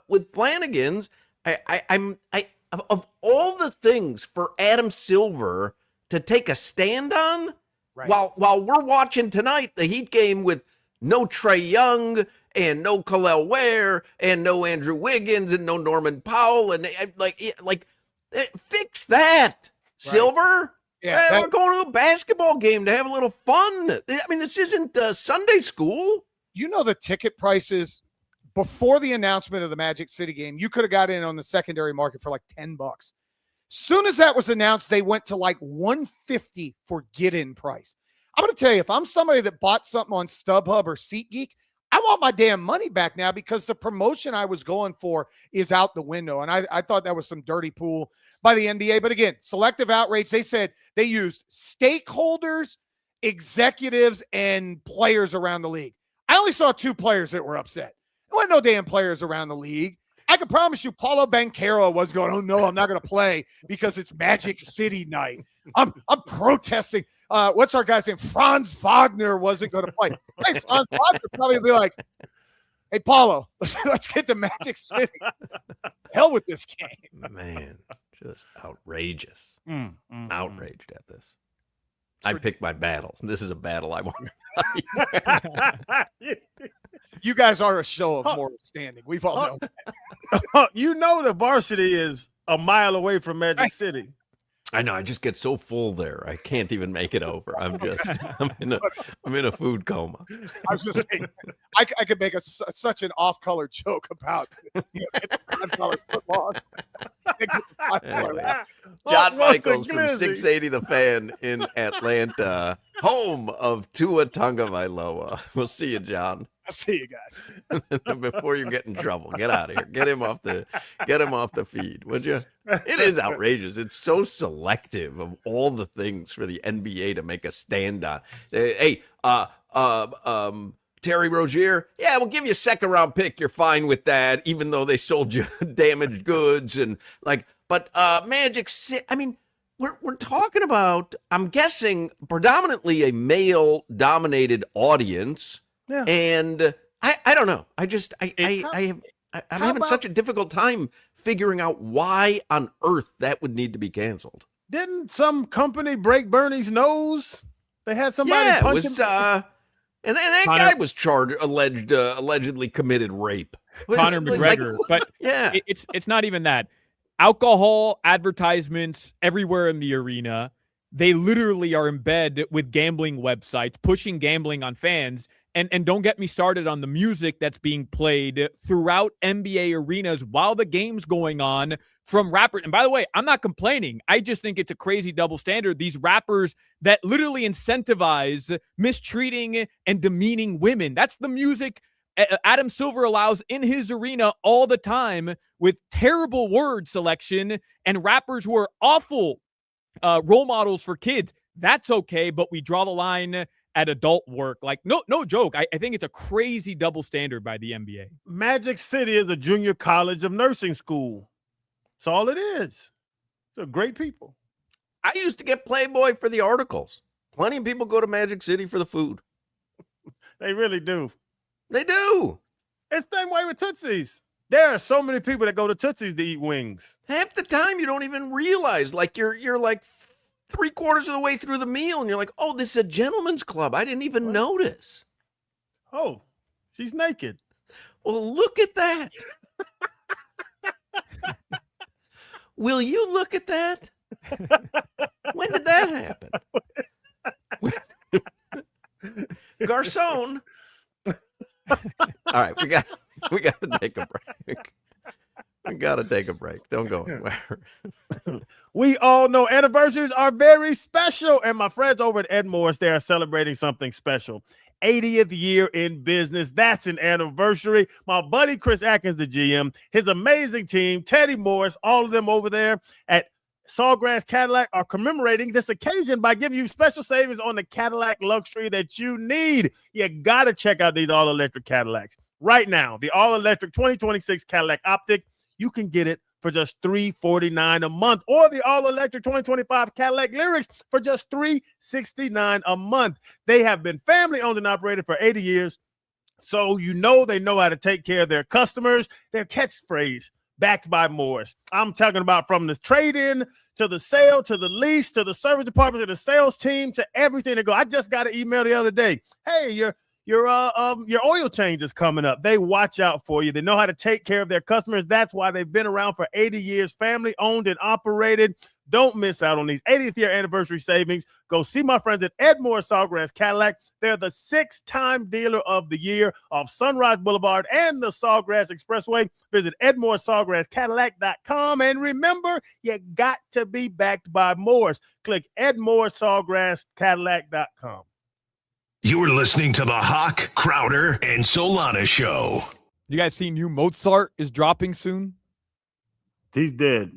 with Flanagan's. Of all the things for Adam Silver to take a stand on, right, while we're watching tonight the Heat game with no Trae Young and no Khalil Ware and no Andrew Wiggins and no Norman Powell, and fix that, right, Silver. Yeah, we're going to a basketball game to have a little fun. I mean, this isn't Sunday school. You know, the ticket prices before the announcement of the Magic City game, you could have got in on the secondary market for like $10. Soon as that was announced, they went to like $150 for get-in price. I'm going to tell you, if I'm somebody that bought something on StubHub or SeatGeek, I want my damn money back now because the promotion I was going for is out the window. And I thought that was some dirty pool by the NBA. But again, selective outrage. They said they used stakeholders, executives, and players around the league. I only saw 2 players that were upset. There weren't no damn players around the league. I can promise you Paulo Banchero was going, oh, no, I'm not going to play because it's Magic City night. I'm protesting. What's our guy's name? Franz Wagner wasn't going to play. Hey, Franz Wagner probably be like, hey, Paulo, let's get to Magic City. Hell with this game. Man, just outrageous. Outraged at this. It's I picked my battle. This is a battle I want to fight. You guys are a show of moral standing. We've all known that. You know the varsity is a mile away from Magic City. I know. I just get so full there. I can't even make it over. I'm in a food coma. I was just saying, I could make such an off-color joke about $5 footlong. Anyway, John Michaels from 680 The Fan in Atlanta, home of Tua Tagovailoa. We'll see you, John. I'll see you guys. Before you get in trouble, get out of here. Get him off the feed, would you? It is outrageous. It's so selective of all the things for the NBA to make a stand on. Hey, Terry Rozier, yeah, we'll give you a 2nd round pick. You're fine with that, even though they sold you damaged goods and but Magic City. I mean, we're talking about, I'm guessing, predominantly a male dominated audience. Yeah. And I don't know. I'm having such a difficult time figuring out why on earth that would need to be canceled. Didn't some company break Bernie's nose? They had somebody punch him. And then that guy was allegedly committed rape. Conor McGregor. But yeah, it's not even that. Alcohol advertisements everywhere in the arena. They literally are in bed with gambling websites, pushing gambling on fans. And don't get me started on the music that's being played throughout NBA arenas while the game's going on from rappers. And by the way, I'm not complaining. I just think it's a crazy double standard. These rappers that literally incentivize mistreating and demeaning women. That's the music Adam Silver allows in his arena all the time with terrible word selection and rappers who are awful role models for kids. That's okay, but we draw the line at adult work. Like, no joke. I think it's a crazy double standard by the NBA. Magic City is a junior college of nursing school. That's all it is. So great people. I used to get Playboy for the articles. Plenty of people go to Magic City for the food. They really do. They do. It's the same way with Tootsie's. There are so many people that go to Tootsie's to eat wings. Half the time you don't even realize, like you're like 3/4 of the way through the meal and you're like, oh, this is a gentleman's club. I didn't even notice. Oh, she's naked. Well, look at that. Will you look at that? When did that happen? Garcon. All right, we got to take a break. We got to take a break. Don't go anywhere. We all know anniversaries are very special, and my friends over at Ed Morris, they are celebrating something special. 80th year in business. That's an anniversary. My buddy Chris Atkins, the GM, his amazing team, Teddy Morris, all of them over there at Sawgrass Cadillac are commemorating this occasion by giving you special savings on the Cadillac luxury that you need. You got to check out these all-electric Cadillacs. Right now, the all-electric 2026 Cadillac Optic, you can get it for just $349 a month, or the all-electric 2025 Cadillac Lyrics for just $369 a month. They have been family-owned and operated for 80 years, so you know they know how to take care of their customers. Their catchphrase, backed by Morris. I'm talking about from the trade-in to the sale to the lease to the service department to the sales team to everything that go. I just got an email the other day. Hey, your oil change is coming up. They watch out for you. They know how to take care of their customers. That's why they've been around for 80 years, family owned and operated. Don't miss out on these 80th year anniversary savings. Go see my friends at Ed Morris Sawgrass Cadillac. They're the 6-time dealer of the year off Sunrise Boulevard and the Sawgrass Expressway. Visit EdMorrisSawgrassCadillac.com. And remember, you got to be backed by Morris. Click EdMorrisSawgrassCadillac.com. You're listening to the Hoch, Crowder, and Solana Show. You guys see new Mozart is dropping soon? He's dead.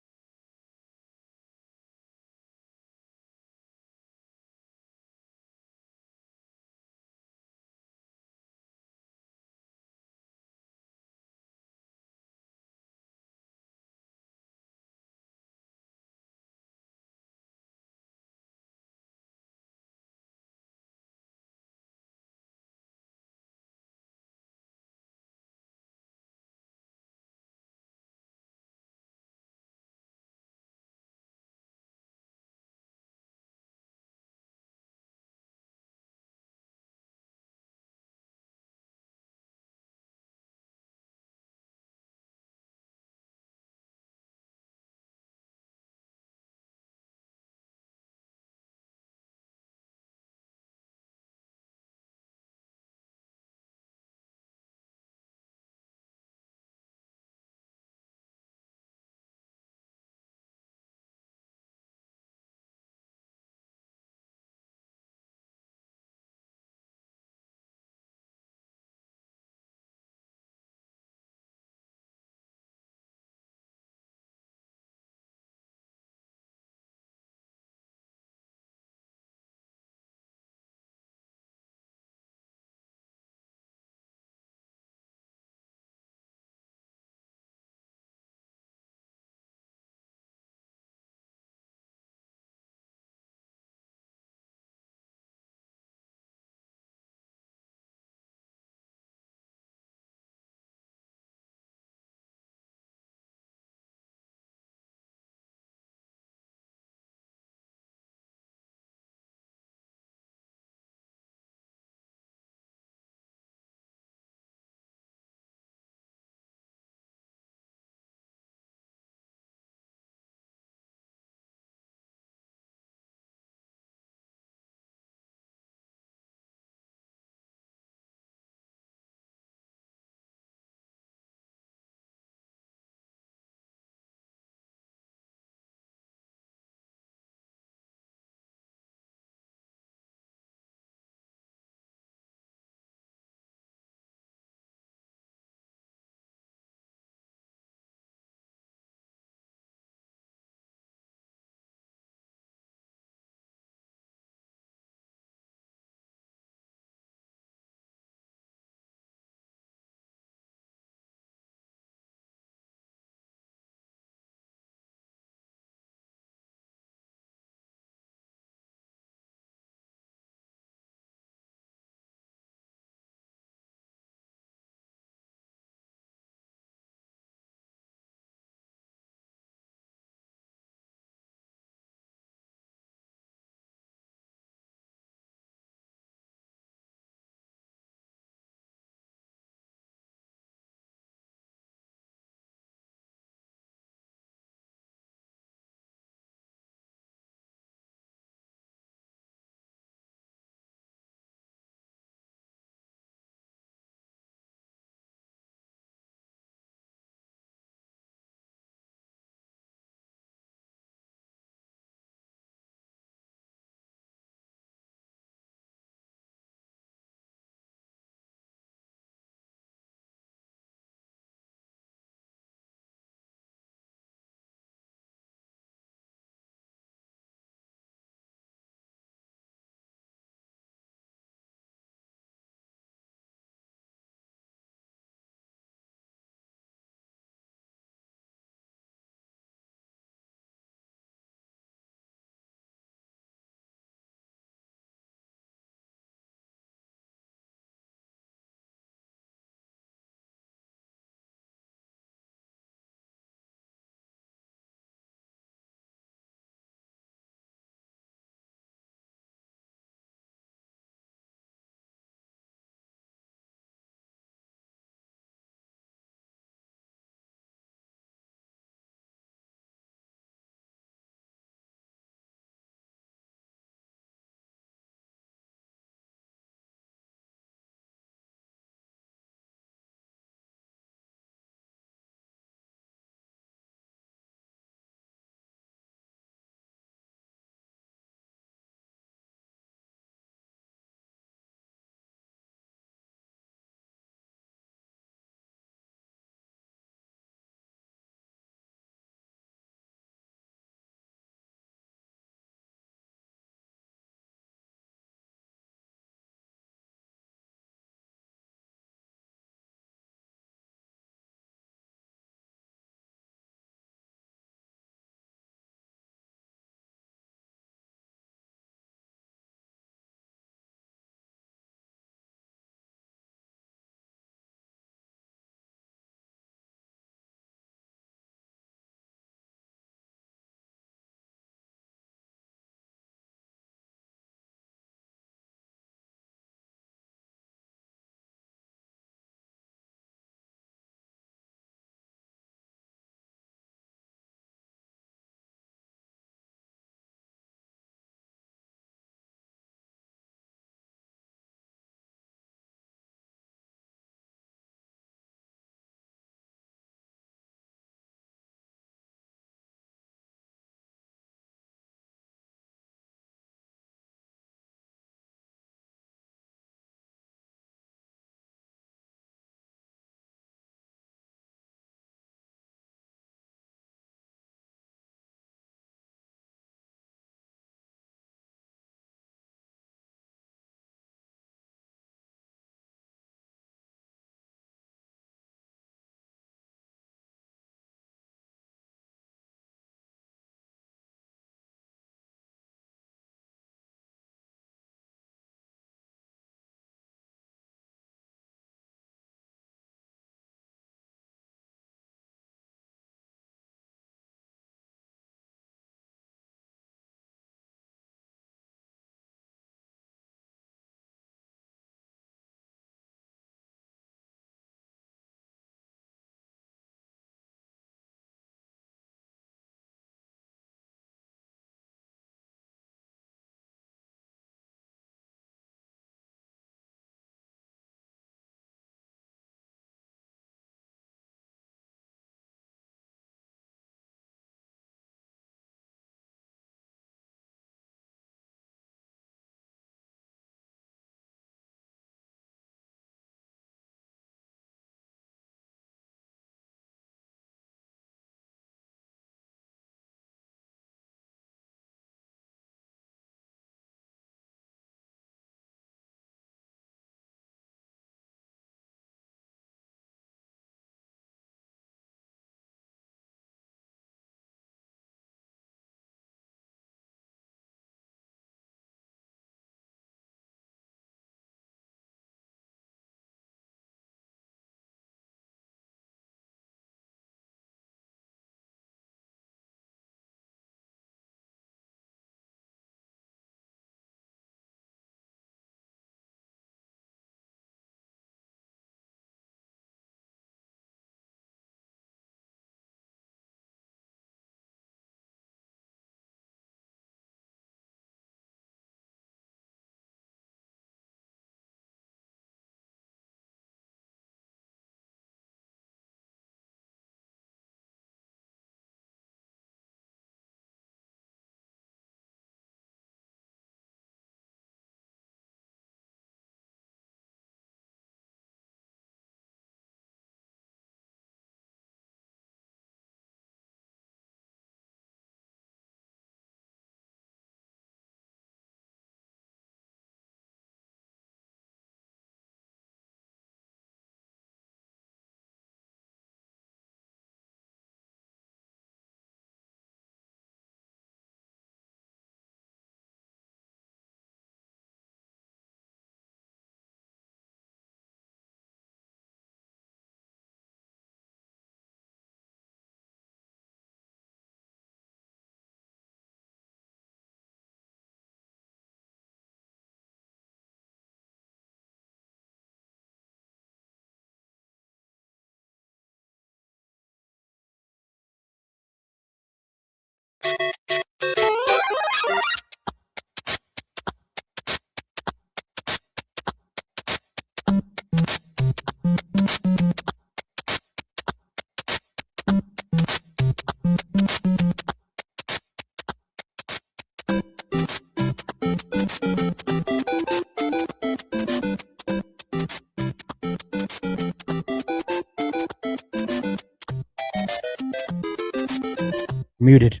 Muted.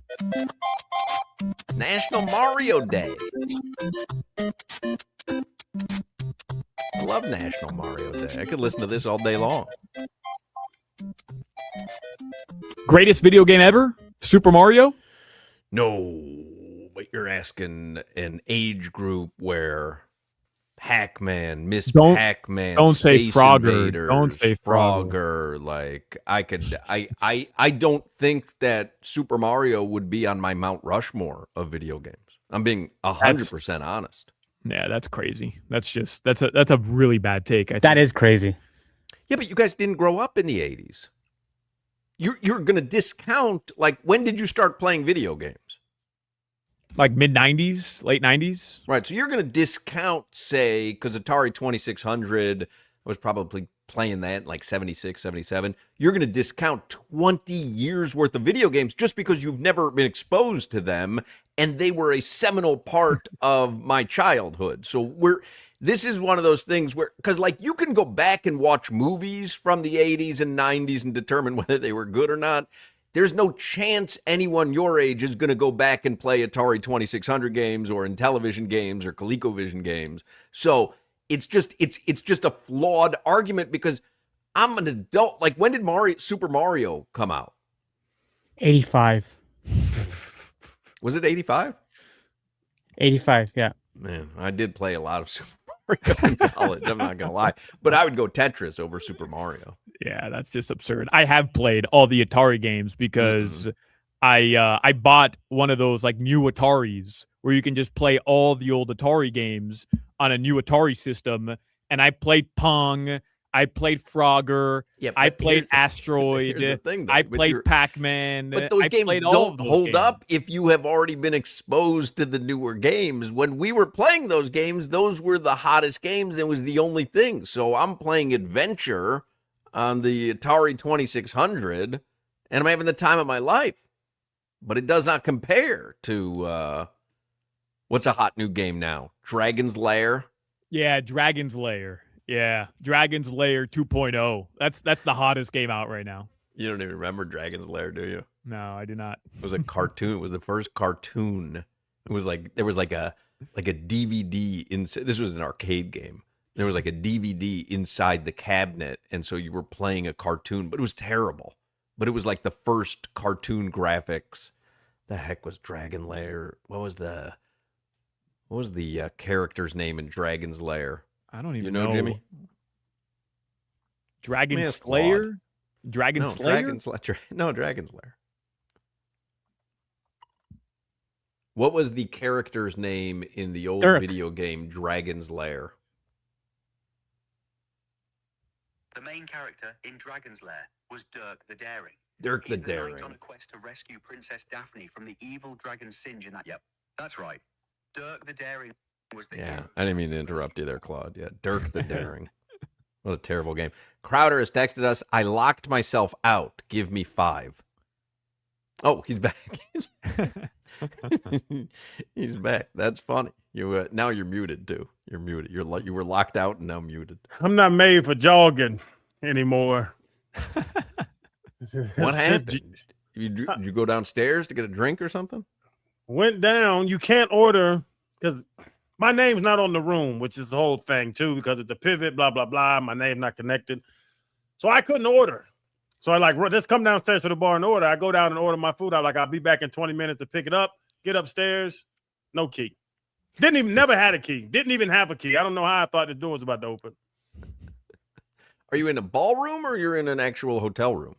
National Mario Day. I love National Mario Day. I could listen to this all day long. Greatest video game ever? Super Mario? No, but you're asking an age group where Pac-Man, Miss Don't- Pac-Man, don't say Space Frogger. Invaders, Don't say Frogger. Like I don't think that Super Mario would be on my Mount Rushmore of video games. I'm being 100% honest. Yeah, that's crazy. That's a really bad take. I think. That is crazy. Yeah, but you guys didn't grow up in the 80s. You're going to discount, like, when did you start playing video games? Like mid-90s, late 90s? Right, so you're going to discount, say, because Atari 2600, I was probably playing that in like 76, 77. You're going to discount 20 years worth of video games just because you've never been exposed to them, and they were a seminal part of my childhood. So this is one of those things where, because like you can go back and watch movies from the 80s and 90s and determine whether they were good or not. There's no chance anyone your age is going to go back and play Atari 2600 games or Intellivision games or ColecoVision games. So it's just a flawed argument because I'm an adult. Like, when did Super Mario come out? 85. Was it 85? 85, yeah. Man, I did play a lot of Super Mario in college. I'm not gonna lie, but I would go Tetris over Super Mario. Yeah, that's just absurd. I have played all the Atari games because I bought one of those like new Ataris where you can just play all the old Atari games on a new Atari system. And I played Pong, I played Frogger, Yeah, I but played here's the Asteroid, thing, though, I with played your- Pac-Man. But those I games played all don't of those hold games. up if you have already been exposed to the newer games. When we were playing those games, those were the hottest games and was the only thing. So I'm playing Adventure on the Atari 2600, and I'm having the time of my life. But it does not compare to what's a hot new game now? Dragon's Lair. Yeah, Dragon's Lair. Yeah, Dragon's Lair 2.0. That's the hottest game out right now. You don't even remember Dragon's Lair, do you? No, I do not. It was a cartoon. It was the first cartoon. It was like there was like a DVD inside. This was an arcade game. There was like a DVD inside the cabinet, and so you were playing a cartoon, but it was terrible. But it was like the first cartoon graphics. The heck was Dragon Lair? What was the character's name in Dragon's Lair? I don't even You know, Jimmy? Dragon Let me ask Slayer? Claude. Dragon No, Slayer? Dragon's Lair. What was the character's name in the old Dirk. video game Dragon's Lair? The main character in Dragon's Lair was Dirk the Daring. Dirk the He's the knight Daring. on a quest to rescue Princess Daphne from the evil dragon Singe in that. Yep, that's right. Dirk the Daring was the Yeah, hero. I didn't mean to interrupt you there, Claude. Yeah, Dirk the Daring. What a terrible game. Crowder has texted us, I locked myself out. Give me 5. Oh, he's back. He's back. That's funny. You now you're muted too. You're muted. You were locked out and now muted. I'm not made for jogging anymore. What happened? Did you go downstairs to get a drink or something? Went down. You can't order because my name's not on the room, which is the whole thing too, because it's a pivot, blah, blah, blah. My name's not connected. So I couldn't order. So I like, just come downstairs to the bar and order. I go down and order my food. I'll be back in 20 minutes to pick it up, get upstairs. No key. Never had a key. Didn't even have a key. I don't know how I thought the door was about to open. Are you in a ballroom or you're in an actual hotel room?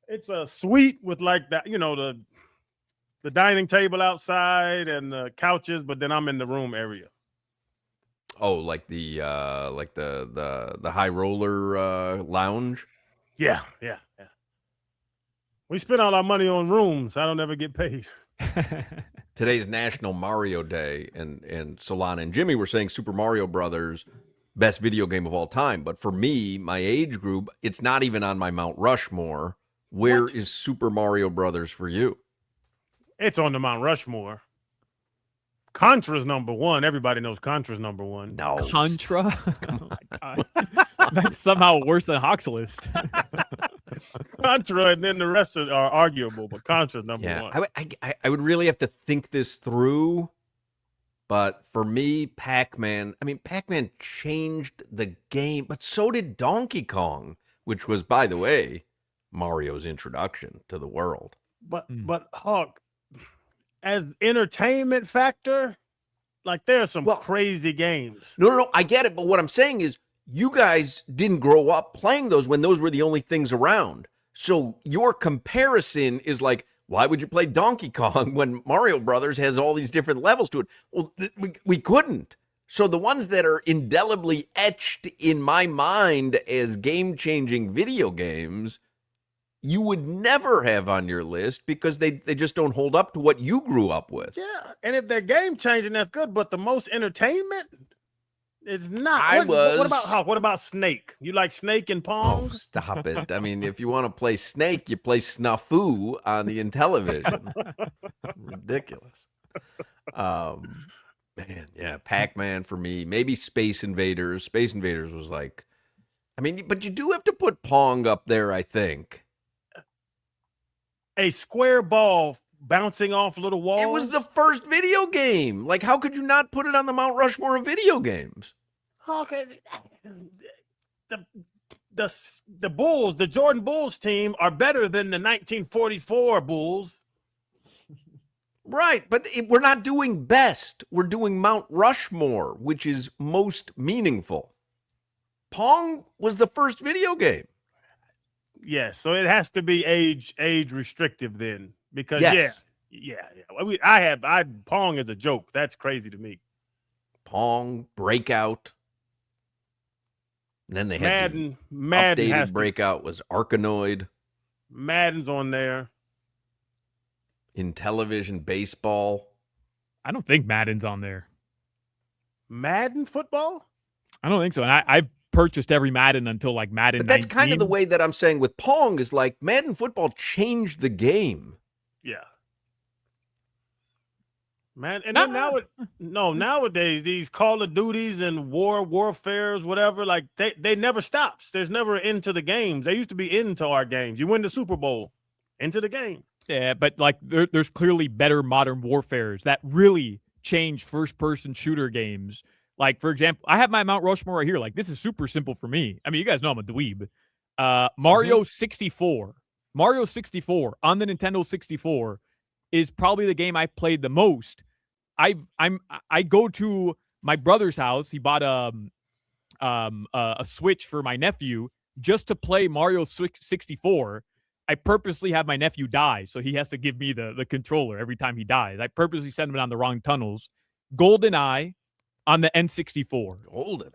It's a suite with like that, the dining table outside and the couches, but then I'm in the room area. Oh, like the high roller lounge? Yeah. We spend all our money on rooms. I don't ever get paid. Today's National Mario Day, and Solana and Jimmy were saying Super Mario Brothers, best video game of all time. But for me, my age group, it's not even on my Mount Rushmore. Where is Super Mario Brothers for you? It's on the Mount Rushmore. Contra's number one. Everybody knows Contra's number one. No. Contra? Oh my God. That's somehow worse than Hoch's list. Contra, and then the rest are arguable, but Contra's number Yeah, one. I would really have to think this through. But for me, Pac-Man, Pac-Man changed the game, but so did Donkey Kong, which was, by the way, Mario's introduction to the world. But Hawk, as entertainment factor, like there are some crazy games. No, I get it. But what I'm saying is you guys didn't grow up playing those when those were the only things around. So your comparison is like, why would you play Donkey Kong when Mario Brothers has all these different levels to it? Well, we couldn't. So the ones that are indelibly etched in my mind as game-changing video games, you would never have on your list because they just don't hold up to what you grew up with. Yeah, and if they're game-changing, that's good. But the most entertainment is not. What about Hawk? What about Snake? You like Snake and Pong? Oh, stop it. If you want to play Snake, you play Snafu on the Intellivision. Ridiculous. Man, yeah, Pac-Man for me. Maybe Space Invaders. Space Invaders was like, but you do have to put Pong up there, I think. A square ball bouncing off little walls. It was the first video game. Like, how could you not put it on the Mount Rushmore of video games? Okay, the Bulls, the Jordan Bulls team are better than the 1944 Bulls. Right, but we're not doing best. We're doing Mount Rushmore, which is most meaningful. Pong was the first video game. Yes, so it has to be age restrictive then, because yes. I had Pong as a joke. That's crazy to me. Pong, Breakout. And then they had Madden updated Breakout was Arkanoid. Madden's on there. Intellivision baseball. I don't think Madden's on there. Madden football? I don't think so. And I've purchased every Madden until like Madden. But that's 19. kind of the way that I'm saying with Pong is like Madden football changed the game. Yeah. Man, and then nowadays these Call of Duties and warfares, whatever, like they never stops. There's never an end to the games. They used to be into our games. You win the Super Bowl, into the game. Yeah, but like there's clearly better modern warfares that really change first-person shooter games. Like, for example, I have my Mount Rushmore right here. Like, this is super simple for me. You guys know I'm a dweeb. Mario 64. Mario 64 on the Nintendo 64 is probably the game I've played the most. I go to my brother's house. He bought a Switch for my nephew just to play Mario 64. I purposely have my nephew die, so he has to give me the controller every time he dies. I purposely send him down the wrong tunnels. GoldenEye on the N64.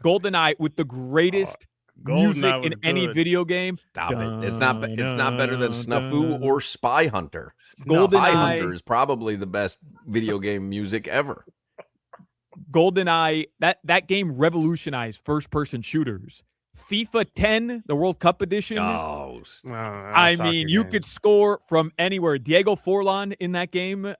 GoldenEye with the greatest music in any video game. Stop it. It's not better than Snafu or Spy Hunter. GoldenEye. Spy Hunter is probably the best video game music ever. GoldenEye, that game revolutionized first-person shooters. FIFA 10, the World Cup edition. You could score from anywhere. Diego Forlan in that game.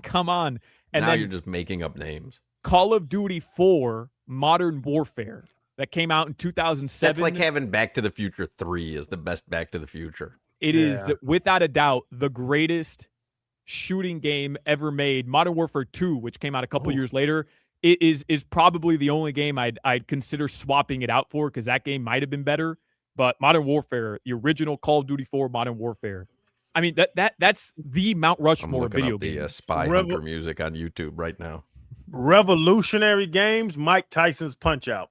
Come on. And now then you're just making up names. Call of Duty 4 Modern Warfare that came out in 2007. That's like having Back to the Future 3 is the best Back to the Future. It is, without a doubt, the greatest shooting game ever made. Modern Warfare 2, which came out a couple years later, it is probably the only game I'd consider swapping it out for because that game might have been better. But Modern Warfare, the original Call of Duty 4 Modern Warfare. That's the Mount Rushmore video game. The Spy Hunter music on YouTube right now. Revolutionary games, Mike Tyson's Punch-Out.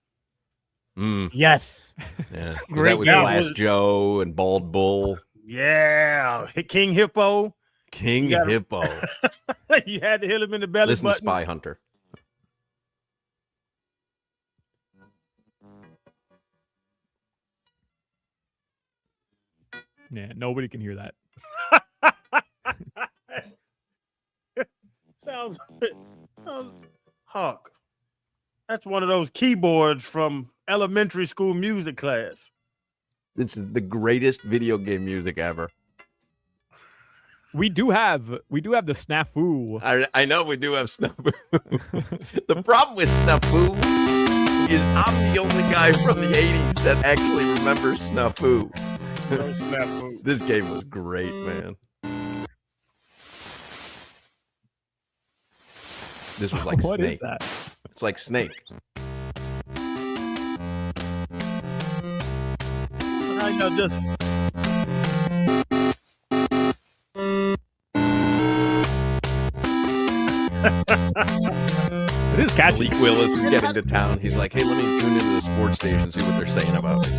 Yes. Yeah. Was that with Blast Joe and Bald Bull? Yeah. King Hippo. Hippo. You had to hit him in the belly Listen button. to Spy Hunter. Yeah, nobody can hear that. Sounds Hawk. That's one of those keyboards from elementary school music class. This is the greatest video game music ever. We do have the Snafu. I know we do have Snafu. The problem with Snafu is I'm the only guy from the 80s that actually remembers Snafu. No snafu. This game was great, man. This was like What Snake. is that? It's like Snake. I know just It is catchy. Malik Willis is getting to town. He's like, hey, let me tune into the sports station, see what they're saying about it.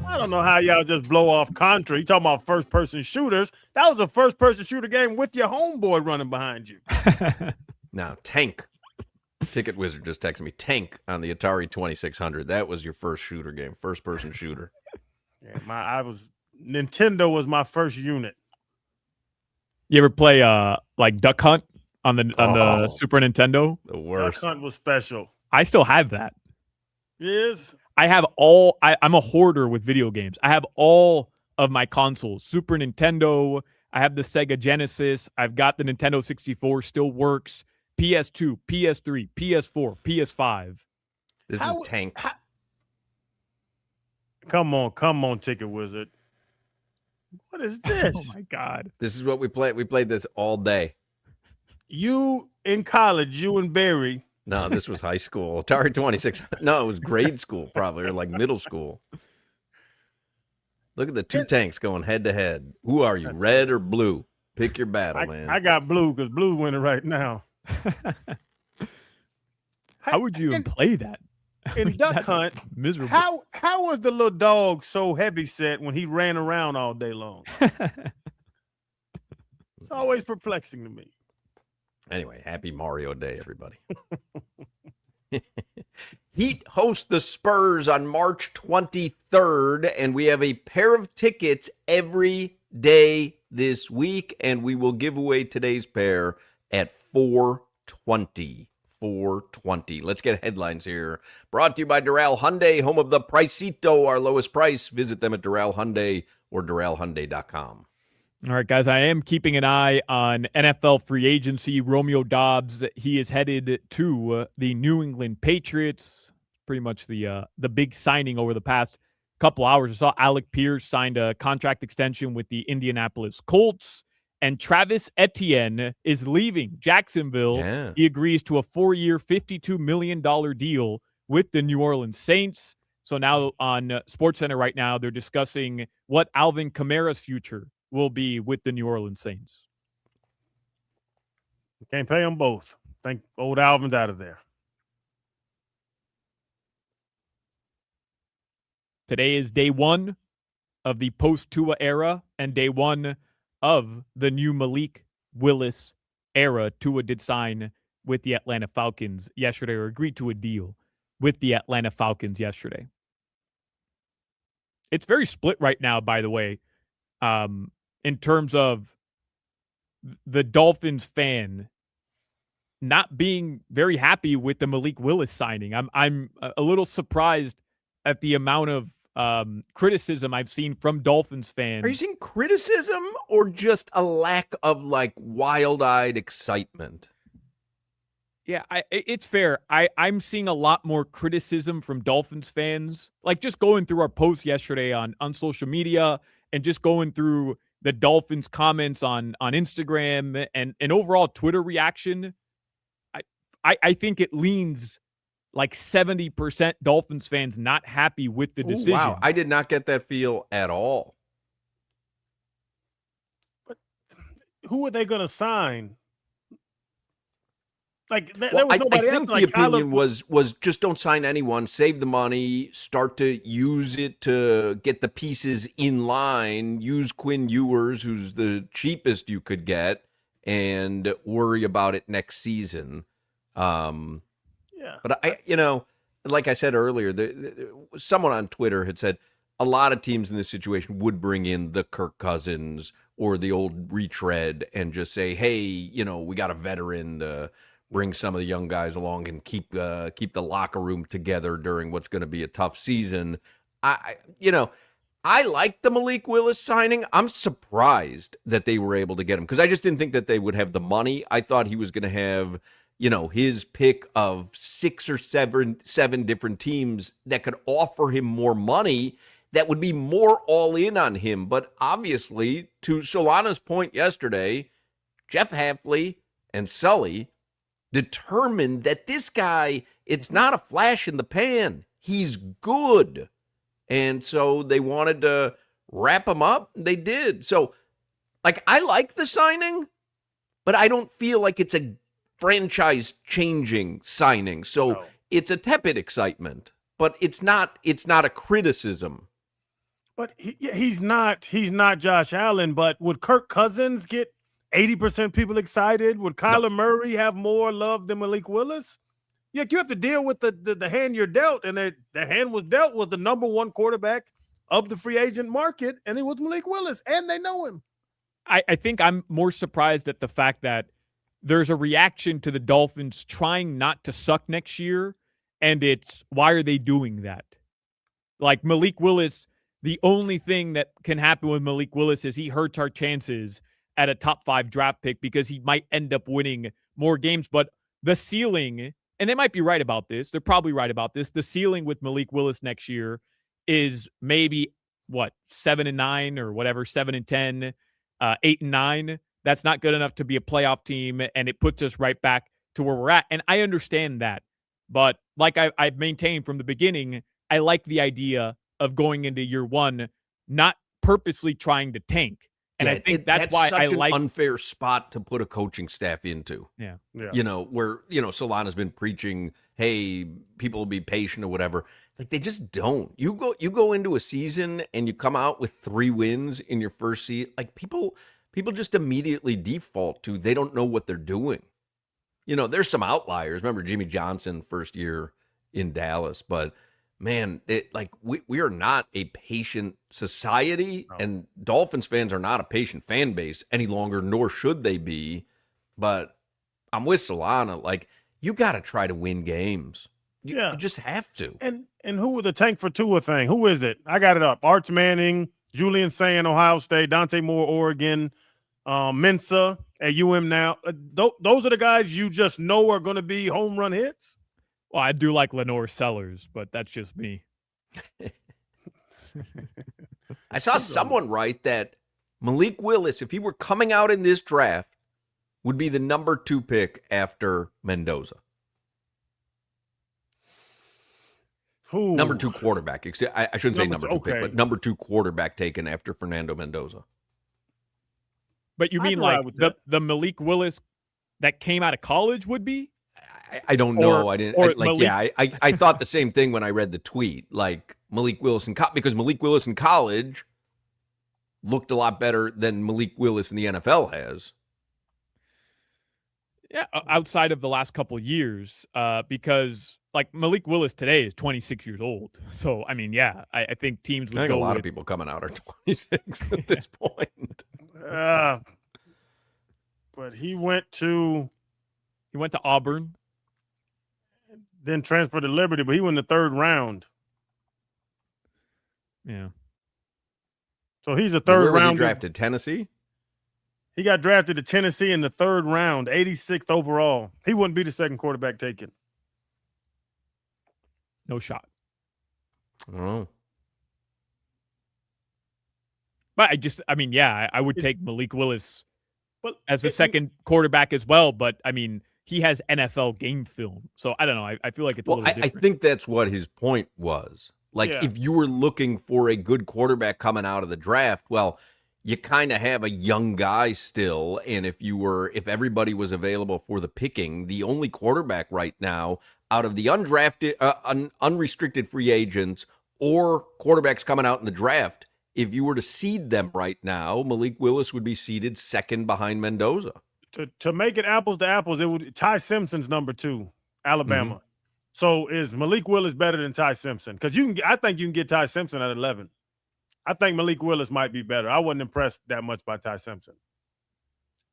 I don't know how y'all just blow off Contra. You talking about first-person shooters. That was a first-person shooter game with your homeboy running behind you. Now, Tank. Ticket Wizard just texted me. Tank on the Atari 2600. That was your first shooter game, first-person shooter. Yeah, Nintendo was my first unit. You ever play like Duck Hunt on the Super Nintendo? The worst. Duck Hunt was special. I still have that. Yes. I have I'm a hoarder with video games. I have all of my consoles. Super Nintendo. I have the Sega Genesis. I've got the Nintendo 64. Still works. PS2, PS3, PS4, PS5. This is Tank. Come on, Ticket Wizard. What is this? Oh my God. This is what we played. We played this all day. You in college, you and Barry. No, this was high school. Atari 26. No, it was grade school, probably, or like middle school. Look at the two tanks going head to head. Who are you, red or blue? Pick your battle, man. I got blue because blue winning right now. How would you even play that? In Duck Hunt, miserable. How was the little dog so heavy set when he ran around all day long? It's always perplexing to me. Anyway, happy Mario Day, everybody. Heat hosts the Spurs on March 23rd, and we have a pair of tickets every day this week, and we will give away today's pair at 4:20. 4:20. Let's get headlines here. Brought to you by Doral Hyundai, home of the Pricito, our lowest price. Visit them at Doral Hyundai or DoralHyundai.com. All right, guys, I am keeping an eye on NFL free agency. Romeo Doubs, he is headed to the New England Patriots. Pretty much the big signing over the past couple hours. I saw Alec Pierce signed a contract extension with the Indianapolis Colts. And Travis Etienne is leaving Jacksonville. Yeah. He agrees to a 4-year, $52 million deal with the New Orleans Saints. So now on SportsCenter right now, they're discussing what Alvin Kamara's future will be with the New Orleans Saints. Can't pay them both. Think old Alvin's out of there. Today is day one of the post-Tua era and day one of the new Malik Willis era. Tua did sign with the Atlanta Falcons yesterday, or agreed to a deal with the Atlanta Falcons yesterday. It's very split right now, by the way, in terms of the Dolphins fan not being very happy with the Malik Willis signing. I'm a little surprised at the amount of criticism I've seen from Dolphins fans. Are you seeing criticism or just a lack of like wild-eyed excitement? Yeah, it's fair. I'm seeing a lot more criticism from Dolphins fans. Like just going through our post yesterday on social media and just going through the Dolphins comments on Instagram and overall Twitter reaction. I think it leans like 70% Dolphins fans not happy with the decision. Wow, I did not get that feel at all. But who are they going to sign? Like there Well, was I nobody think else. the opinion was just don't sign anyone, save the money, start to use it to get the pieces in line, use Quinn Ewers, who's the cheapest you could get, and worry about it next season. Yeah. But like I said earlier, someone on Twitter had said a lot of teams in this situation would bring in the Kirk Cousins or the old retread and just say, hey, we got a veteran to bring some of the young guys along and keep the locker room together during what's going to be a tough season. I like the Malik Willis signing. I'm surprised that they were able to get him because I just didn't think that they would have the money. I thought he was going to have his pick of 6 or 7 different teams that could offer him more money. that would be more all in on him. But obviously, to Solana's point yesterday, Jeff Hafley and Sully determined that this guy, it's not a flash in the pan. He's good. And so they wanted to wrap him up. They did. So, like, I like the signing, but I don't feel like it's a franchise-changing signing. So it's a tepid excitement, but it's not a criticism. But he's not Josh Allen. But would Kirk Cousins get 80% people excited? Would Kyler Murray have more love than Malik Willis? Yeah, you have to deal with the hand you're dealt, and the hand was dealt with the number one quarterback of the free agent market, and it was Malik Willis, and they know him. I think I'm more surprised at the fact that there's a reaction to the Dolphins trying not to suck next year, and it's, why are they doing that? Like, Malik Willis, the only thing that can happen with Malik Willis is he hurts our chances at a top 5 draft pick because he might end up winning more games. But the ceiling, and they might be right about this, they're probably right about this, the ceiling with Malik Willis next year is maybe, 7-9 or whatever, 7-10, 8-9. That's not good enough to be a playoff team, and it puts us right back to where we're at. And I understand that. But like I've maintained from the beginning, I like the idea of going into year one, not purposely trying to tank. And I think that's why such I an like unfair spot to put a coaching staff into. Yeah. Where, Solana's been preaching, hey, people will be patient or whatever. Like, they just don't. You go into a season and you come out with 3 wins in your first season. Like, people just immediately default to they don't know what they're doing. There's some outliers. Remember Jimmy Johnson first year in Dallas, but man, we are not a patient society, and Dolphins fans are not a patient fan base any longer, nor should they be. But I'm with Solana. Like, you got to try to win games. You just have to. And who was the tank for Tua thing? Who is it? I got it up. Arch Manning, Julian Sayin, Ohio State, Dante Moore, Oregon, Mensa at now. Those are the guys you just know are going to be home run hits. Well, I do like Lenore Sellers, but that's just me. I saw someone write that Malik Willis, if he were coming out in this draft, would be the number 2 pick after Mendoza. Who? Number 2 quarterback. I shouldn't say number 2 pick, but number 2 quarterback taken after Fernando Mendoza. But you mean like the Malik Willis that came out of college would be? I don't know. I thought the same thing when I read the tweet. Like, Malik Willis because Malik Willis in college looked a lot better than Malik Willis in the NFL has. Yeah, outside of the last couple of years, because like Malik Willis today is 26 years old. So I mean, I think teams would I think go a lot of people coming out are 26 at this point. But he went to Auburn, then transferred to Liberty, but he went in the 3rd round. Yeah. So he's a 3rd round. Where was he drafted? Tennessee? He got drafted to Tennessee in the 3rd round, 86th overall. He wouldn't be the second quarterback taken. No shot. Oh. But I would take Malik Willis as the second quarterback as well. But I mean, he has NFL game film. So I don't know. I feel like it's a little different. I think that's what his point was. Like, if you were looking for a good quarterback coming out of the draft, well, you kind of have a young guy still. And if everybody was available for the picking, the only quarterback right now out of the undrafted, unrestricted free agents or quarterbacks coming out in the draft, if you were to seed them right now, Malik Willis would be seeded 2nd behind Mendoza. To make it apples to apples, it would Ty Simpson's number 2, Alabama. Mm-hmm. So is Malik Willis better than Ty Simpson? Because I think you can get Ty Simpson at 11. I think Malik Willis might be better. I wasn't impressed that much by Ty Simpson.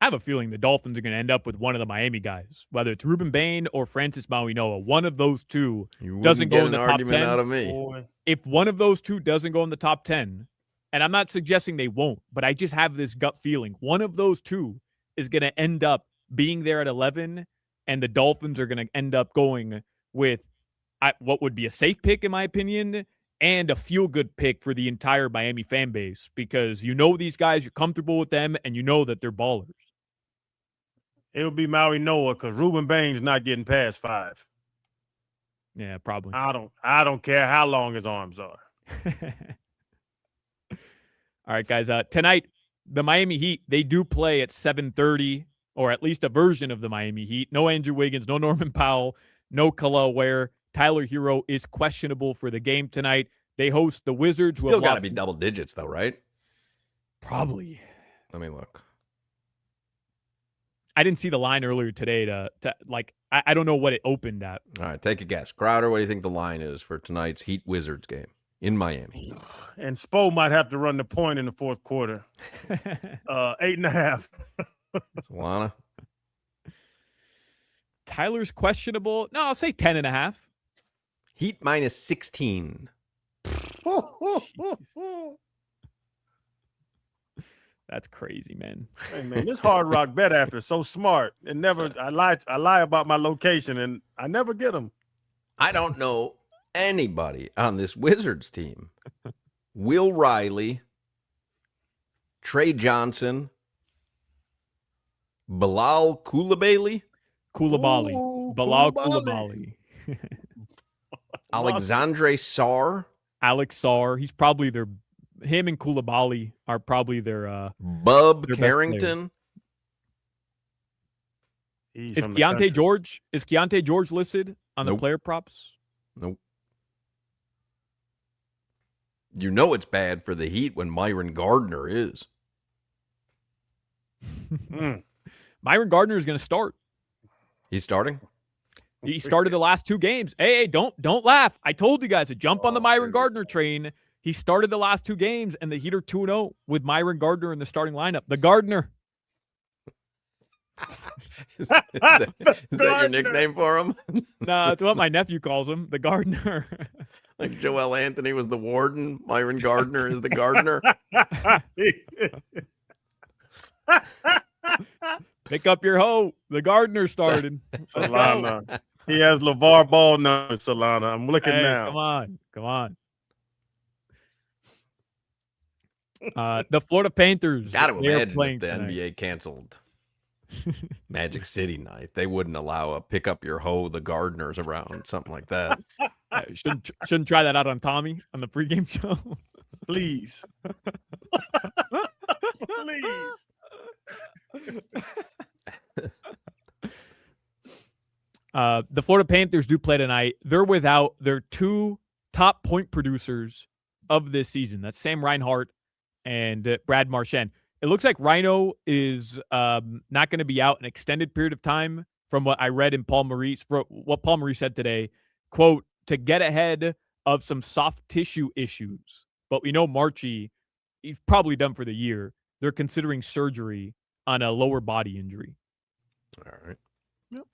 I have a feeling the Dolphins are going to end up with one of the Miami guys, whether it's Ruben Bain or Francis Mauigoa. One of those two doesn't go in the top 10. Out of me. If one of those two doesn't go in the top 10, and I'm not suggesting they won't, but I just have this gut feeling one of those two is going to end up being there at 11, and the Dolphins are going to end up going with what would be a safe pick, in my opinion, and a feel-good pick for the entire Miami fan base because you know these guys, you're comfortable with them, and you know that they're ballers. It'll be Maui Noah because Ruben Baines not getting past 5. Yeah, probably. I don't care how long his arms are. All right, guys. Tonight, the Miami Heat, they do play at 7:30, or at least a version of the Miami Heat. No Andrew Wiggins, no Norman Powell, no Khalil Ware. Tyler Hero is questionable for the game tonight. They host the Wizards. Still got to be double digits, though, right? Probably. Let me look. I didn't see the line earlier today I don't know what it opened at. All right, take a guess. Crowder, what do you think the line is for tonight's Heat Wizards game in Miami? And Spo might have to run the point in the fourth quarter. 8.5. Solana? Tyler's questionable. No, I'll say 10.5. Heat minus 16. That's crazy, man. Hey man, this Hard Rock Bet app is so smart. It never. I lie about my location, and I never get them. I don't know anybody on this Wizards team. Will Riley, Trey Johnson, Bilal Koulibaly, Bilal Koulibaly. Alexandre Sarr, Alex Sarr. He's probably him and Koulibaly are probably their Bub their Carrington. Is Keontae George listed on the player props? Nope. You know it's bad for the Heat when Myron Gardner is. Myron Gardner is going to start. He's starting? He started the last 2 games. Hey, don't laugh. I told you guys to jump on the Myron Gardner train. He started the last 2 games, and the Heat are 2-0 with Myron Gardner in the starting lineup. The Gardner. Is that your nickname for him? No, it's what my nephew calls him, the Gardner. Like Joel Anthony was the warden, Myron Gardner is the gardener. Pick up your hoe. The Gardner started. Solana. He has LeVar Ball now, Solana. I'm looking now. Come on. The Florida Panthers. Got to imagine if the tonight. NBA canceled Magic City night, they wouldn't allow a pick up your hoe, the gardeners around, something like that. Shouldn't try that out on Tommy on the pregame show. Please. Please. The Florida Panthers do play tonight. They're without their 2 top point producers of this season. That's Sam Reinhart and Brad Marchand. It looks like Rhino is not going to be out an extended period of time from what I read in what Paul Maurice said today. Quote, to get ahead of some soft tissue issues. But we know Marchie, he's probably done for the year. They're considering surgery on a lower body injury. All right. Yep.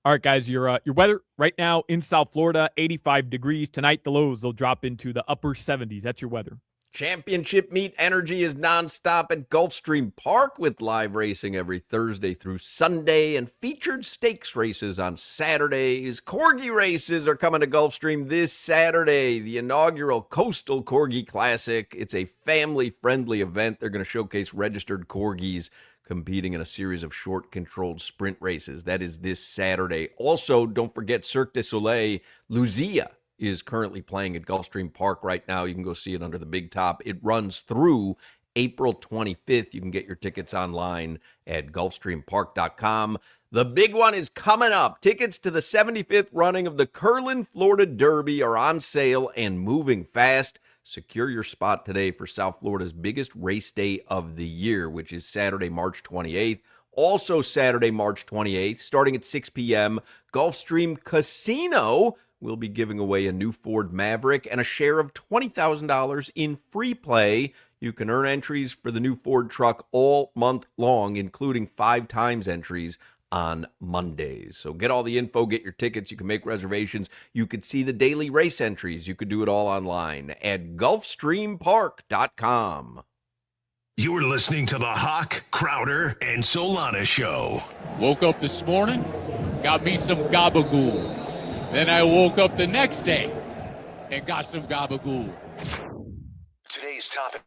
All right, guys, your weather right now in South Florida, 85 degrees. Tonight, the lows, they'll drop into the upper 70s. That's your weather. Championship Meet Energy is nonstop at Gulfstream Park with live racing every Thursday through Sunday and featured stakes races on Saturdays. Corgi races are coming to Gulfstream this Saturday, the inaugural Coastal Corgi Classic. It's a family-friendly event. They're going to showcase registered corgis competing in a series of short-controlled sprint races. That is this Saturday. Also, don't forget Cirque du Soleil, Lucia is currently playing at Gulfstream Park right now. You can go see it under the big top. It runs through April 25th. You can get your tickets online at gulfstreampark.com. The big one is coming up. Tickets to the 75th running of the Curlin Florida Derby are on sale and moving fast. Secure your spot today for South Florida's biggest race day of the year, which is Saturday, March 28th. Also Saturday, March 28th, starting at 6 p.m., Gulfstream Casino will be giving away a new Ford Maverick and a share of $20,000 in free play. You can earn entries for the new Ford truck all month long, including 5 times entries on Mondays. So get all the info, get your tickets. You can make reservations. You could see the daily race entries. You could do it all online at gulfstreampark.com. You're listening to the Hoch, Crowder, and Solana Show. Woke up this morning, got me some gabagool. Then I woke up the next day and got some gabagool. Today's topic.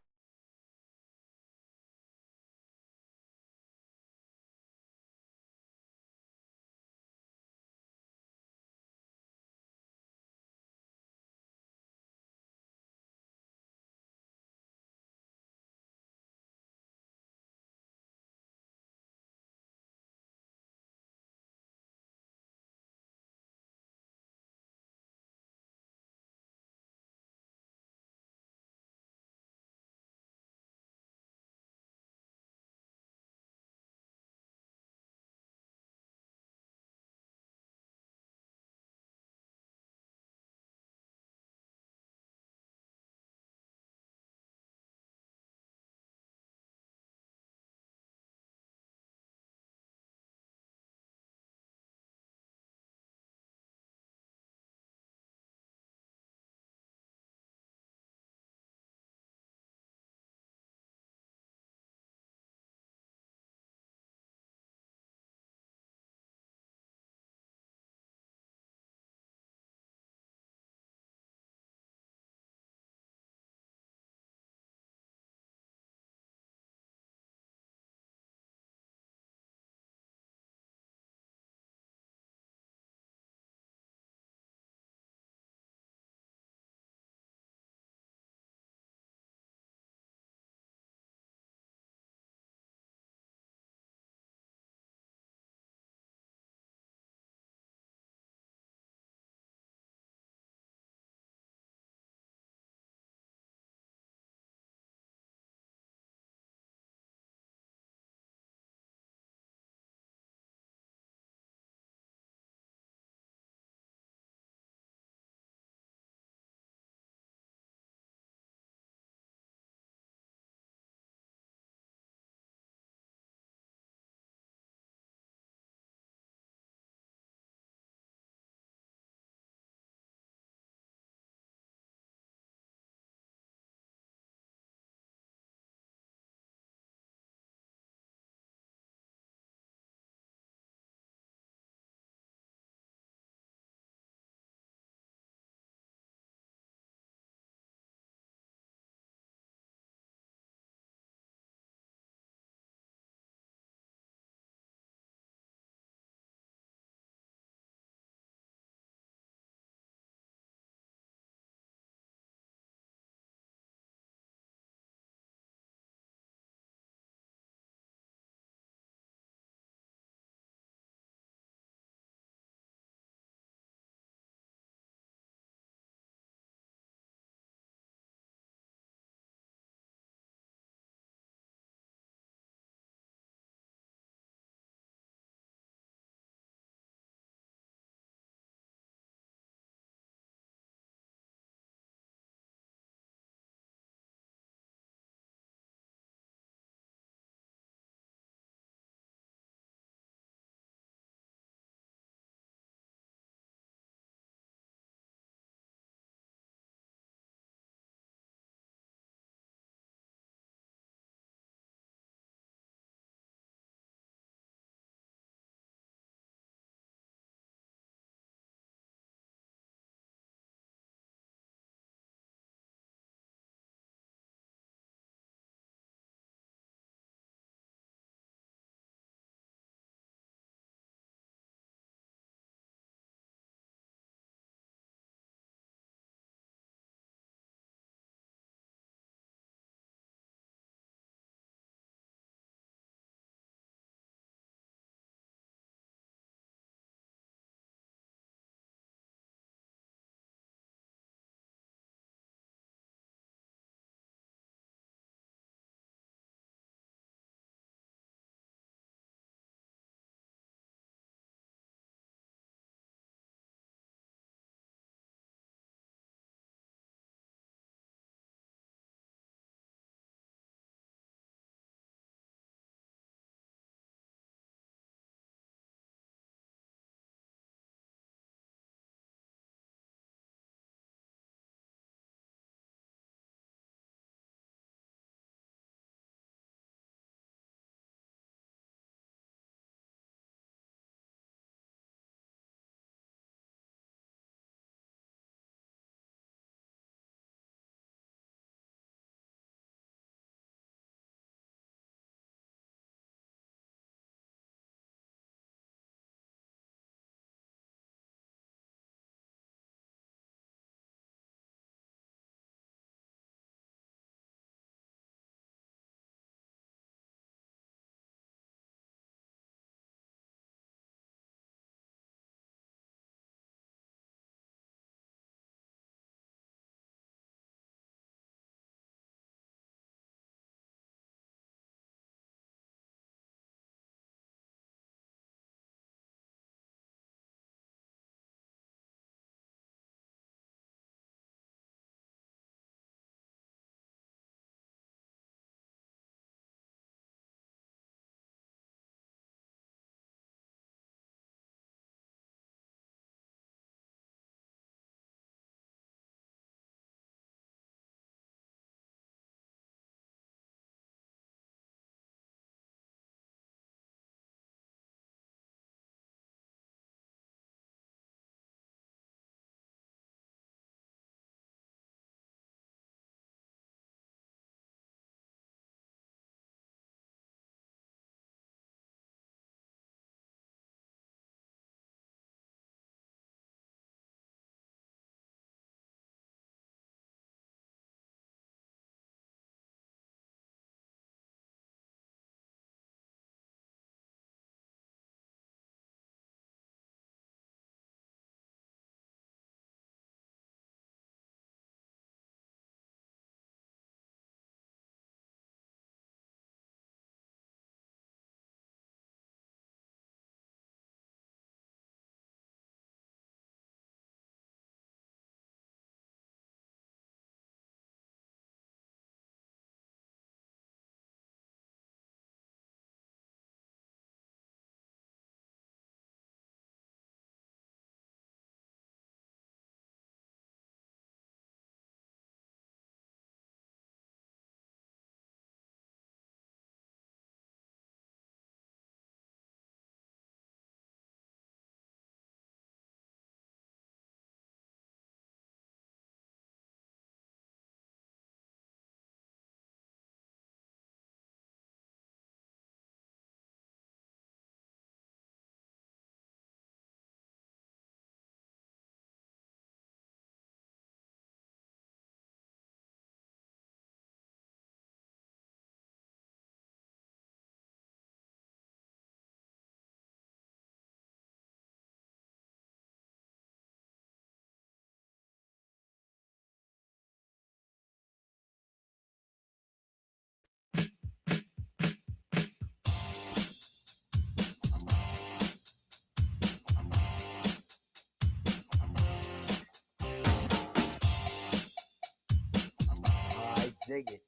Dig it.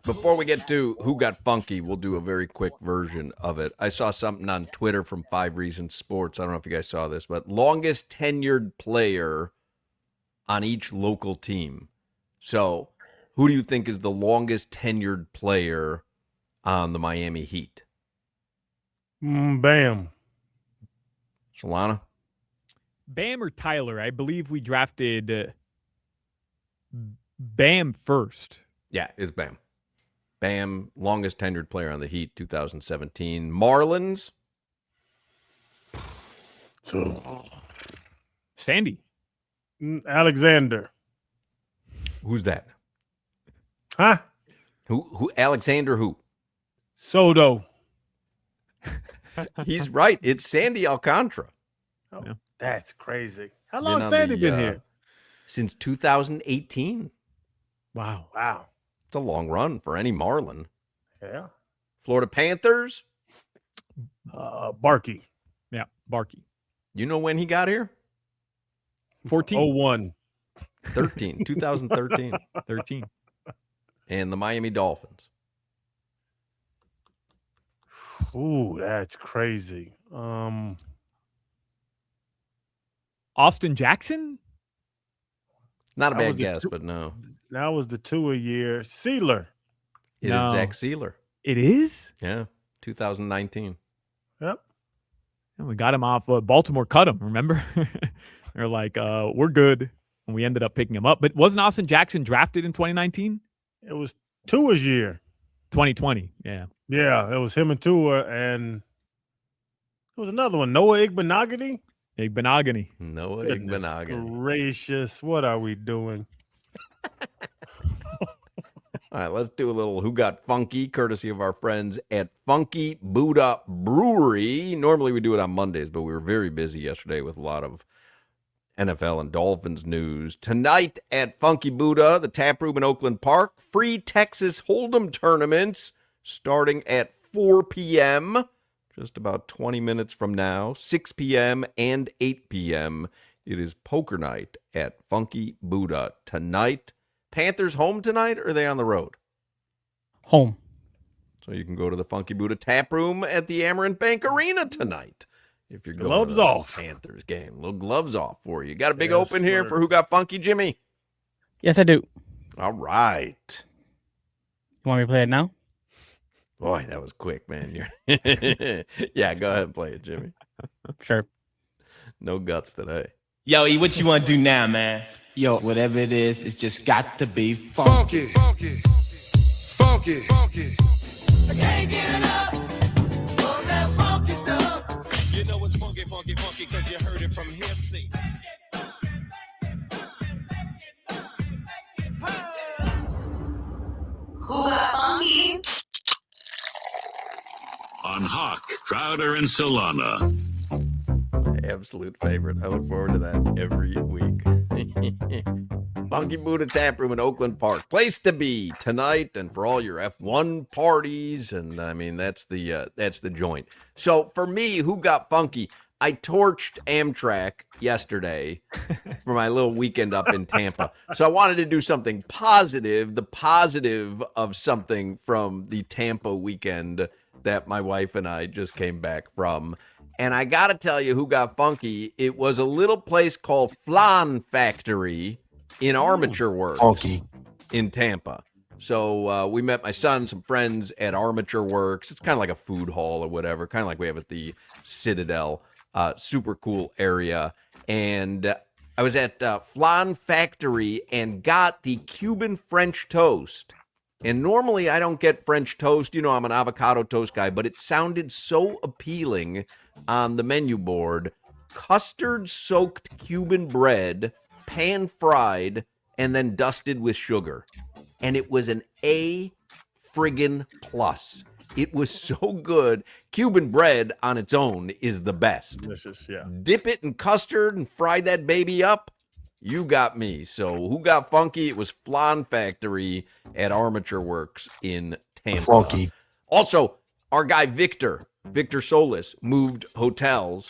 Before we get to Who Got Funky, we'll do a very quick version of it. I saw something on Twitter from 5 Reasons Sports. I don't know if you guys saw this, but longest tenured player on each local team. So, who do you think is the longest tenured player on the Miami Heat? Bam. Solana? Bam or Tyler? I believe we drafted Bam first. Yeah, it's Bam. Bam, longest tenured player on the Heat, 2017. Marlins? Sandy. Alexander. Who's that? Huh? Who? Alexander who? Soto. He's right. It's Sandy Alcantara. Oh, Yeah. That's crazy. How Been long on Sandy the, been here? Since 2018. Wow. Wow. It's a long run for any Marlin. Yeah. Florida Panthers? Barkey. Yeah. Barkey. You know when he got here? 14. 01. 13. 2013. 13. And the Miami Dolphins. Ooh, that's crazy. Austin Jackson? Not a That bad was the guess, two- but no. That was the 2 a year. Sealer. It is No. Zach Sealer. It is? Yeah. 2019. Yep. And we got him off. Baltimore cut him, remember? They're like, we're good. And we ended up picking him up. But wasn't Austin Jackson drafted in 2019? It was Tua's year. 2020. Yeah. Yeah, it was him and Tua, and there was another one, Noah Igbenogany. Igbenogany. Noah Goodness Igbenogany. gracious, what are we doing? All right, let's do a little Who Got Funky, courtesy of our friends at Funky Buddha Brewery. Normally we do it on Mondays, but we were very busy yesterday with a lot of NFL and Dolphins news. Tonight at Funky Buddha, the tap room in Oakland Park, free Texas Hold'em tournaments starting at 4 p.m., just about 20 minutes from now, 6 p.m. and 8 p.m. It is poker night at Funky Buddha tonight. Panthers home tonight, or are they on the road? Home. So you can go to the Funky Buddha tap room at the Amerant Bank Arena tonight. If you're going Gloves to the off. Panthers game. Little gloves off for you. Got a big Yes, open here sir. for Who Got Funky, Jimmy? Yes, I do. All right. You want me to play it now? Boy, that was quick, man. Yeah, go ahead and play it, Jimmy. Sure. No guts today. Yo, E, what you want to do now, man? Yo, whatever it is, it's just got to be funky. Funky, funky, funky. I can't get enough of that funky stuff. You know it's funky, funky, funky, because you heard it from here, see. Who got funky? On Hoch, Crowder, and Solana. Absolute favorite. I look forward to that every week. Funky Buddha Tap Room in Oakland Park. Place to be tonight and for all your F1 parties. And I mean, that's the joint. So for me, Who Got Funky? I torched Amtrak yesterday for my little weekend up in Tampa. So I wanted to do something positive, the positive of something from the Tampa weekend that my wife and I just came back from. And I got to tell you, Who Got Funky? It was a little place called Flan Factory in Armature Works in Tampa. So we met my son, some friends at Armature Works. It's kind of like a food hall or whatever, kind of like we have at the Citadel. Super cool area. And I was at Flan Factory and got the Cuban French toast. And normally I don't get French toast. You know, I'm an avocado toast guy, but it sounded so appealing on the menu board. Custard-soaked Cuban bread, pan-fried, and then dusted with sugar. And it was an A friggin' plus. It was so good. Cuban bread on its own is the best. Delicious, yeah. Dip it in custard and fry that baby up. You got me. So Who Got Funky? It was Flan Factory at Armature Works in Tampa. Funky. Also, our guy Victor Solis, moved hotels,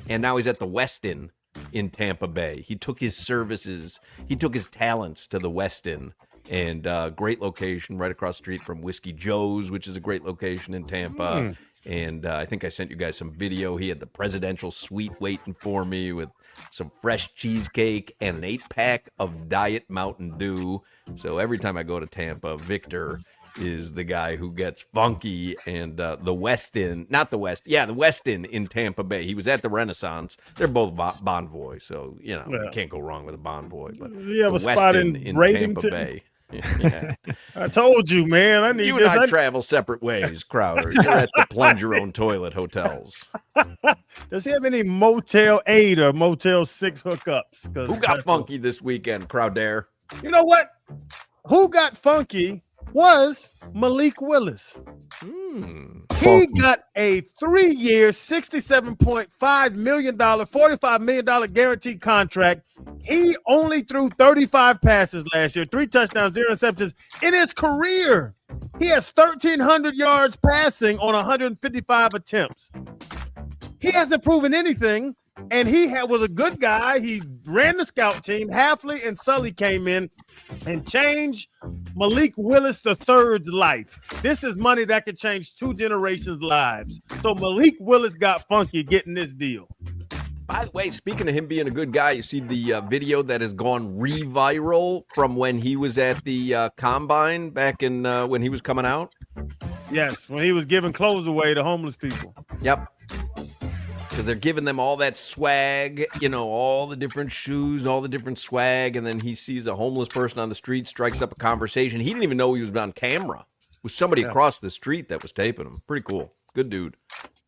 and now he's at the Westin in Tampa Bay. He took his services, he took his talents to the Westin, and great location right across the street from Whiskey Joe's, which is a great location in Tampa. And I think I sent you guys some video. He had the presidential suite waiting for me with some fresh cheesecake and an 8-pack of Diet Mountain Dew. So every time I go to Tampa, Victor is the guy who gets funky. And the Westin, not the Westin in Tampa Bay. He was at the Renaissance. They're both Bonvoy, so you can't go wrong with a Bonvoy. But you have the a spot in Tampa Bay. Yeah. I told you, man. I need you this. and I travel separate ways, Crowder. You're at the plunge your own toilet hotels. Does he have any Motel 8 or Motel 6 hookups? Who got funky this weekend, Crowder? You know what? Who got funky was Malik Willis. He got a 3-year, $67.5 million, $45 million guaranteed contract. He only threw 35 passes last year, 3 touchdowns, 0 interceptions in his career. He has 1,300 yards passing on 155 attempts. He hasn't proven anything, and was a good guy. He ran the scout team. Halfley and Sully came in and changed Malik Willis III's life. This is money that could change 2 generations' lives. So Malik Willis got funky getting this deal. By the way, speaking of him being a good guy, you see the video that has gone re-viral from when he was at the Combine back in when he was coming out? Yes, when he was giving clothes away to homeless people. Yep. Because they're giving them all that swag, all the different shoes, all the different swag, and then he sees a homeless person on the street, strikes up a conversation. He didn't even know he was on camera. It was somebody across the street that was taping him. Pretty cool. Good dude.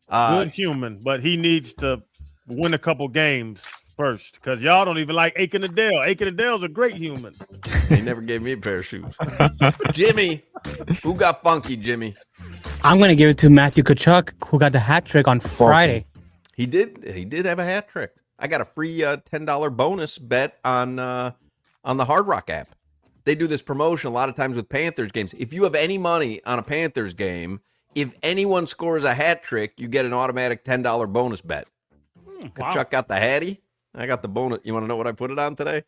Good human, but he needs to win a couple games first, because y'all don't even like Aiken Adele. Aiken Adele's a great human. He never gave me a pair of shoes. Jimmy, who got funky, Jimmy? I'm going to give it to Matthew Tkachuk, who got the hat trick on Friday. He did have a hat trick. I got a free $10 bonus bet on the Hard Rock app. They do this promotion a lot of times with Panthers games. If you have any money on a Panthers game, if anyone scores a hat trick, you get an automatic $10 bonus bet. Wow. Chuck got the hattie. I got the bonus. You want to know what I put it on today?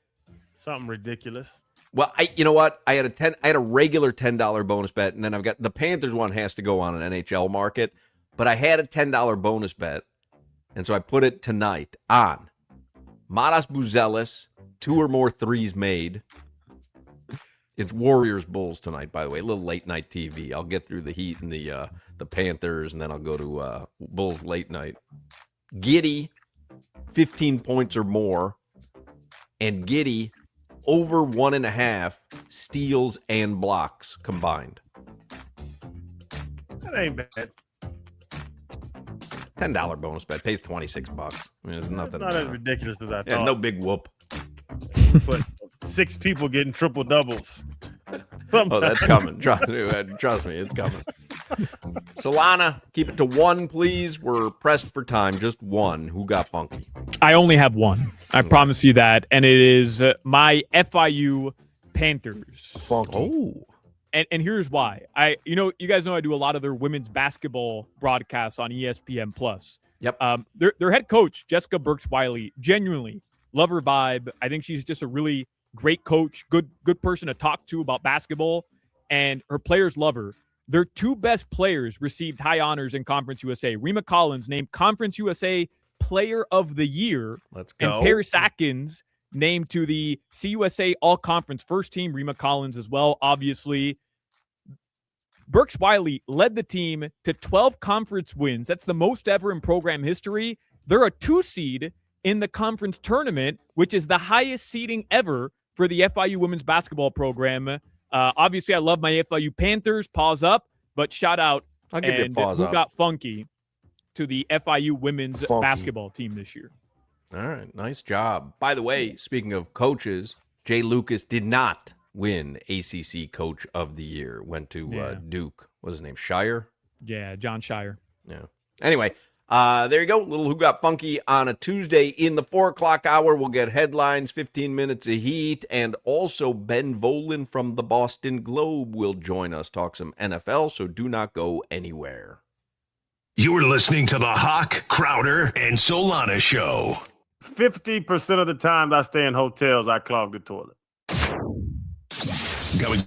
Something ridiculous. Well, you know what? I had a regular $10 bonus bet, and then I've got the Panthers one has to go on an NHL market, but I had a $10 bonus bet, and so I put it tonight on Matas Buzelis, 2 or more threes made. It's Warriors Bulls tonight, by the way. A little late night TV. I'll get through the Heat and the Panthers, and then I'll go to Bulls late night. Giddey, 15 points or more, and Giddey over 1.5 steals and blocks combined. That ain't bad. $10 bonus bet pays $26. I mean, it's nothing. It's not as ridiculous as I thought. Yeah, no big whoop. But 6 people getting triple doubles. Oh, that's coming. Trust me, it's coming. Solana, keep it to 1, please. We're pressed for time. Just 1. Who got funky? I only have 1. I promise you that. And it is my FIU Panthers. Funky. Oh. And here's why. You guys know I do a lot of their women's basketball broadcasts on ESPN Plus. Yep. Their head coach, Jessica Burks-Wiley, genuinely love her vibe. I think she's just a really great coach, good person to talk to about basketball, and her players love her. Their 2 best players received high honors in Conference USA. Rima Collins named Conference USA Player of the Year. Let's go. And Paris Atkins named to the CUSA All-Conference First Team. Rima Collins as well, obviously. Burks-Wiley led the team to 12 conference wins. That's the most ever in program history. They're a 2 seed in the conference tournament, which is the highest seeding ever for the FIU women's basketball program. Obviously, I love my FIU Panthers. Pause up, but shout out I'll give you a pause who up. got funky to the FIU women's basketball team this year. All right, nice job. By the way, speaking of coaches, Jay Lucas did not win ACC Coach of the Year. Went to Duke. What's his name? Shire? Yeah, John Shire. Yeah. Anyway, there you go. Little Who Got Funky on a Tuesday. In the 4 o'clock hour, we'll get headlines, 15 minutes of heat, and also Ben Volin from the Boston Globe will join us, talk some NFL, so do not go anywhere. You're listening to the Hoch, Crowder, and Solana Show. 50% of the times I stay in hotels, I clog the toilet. Coming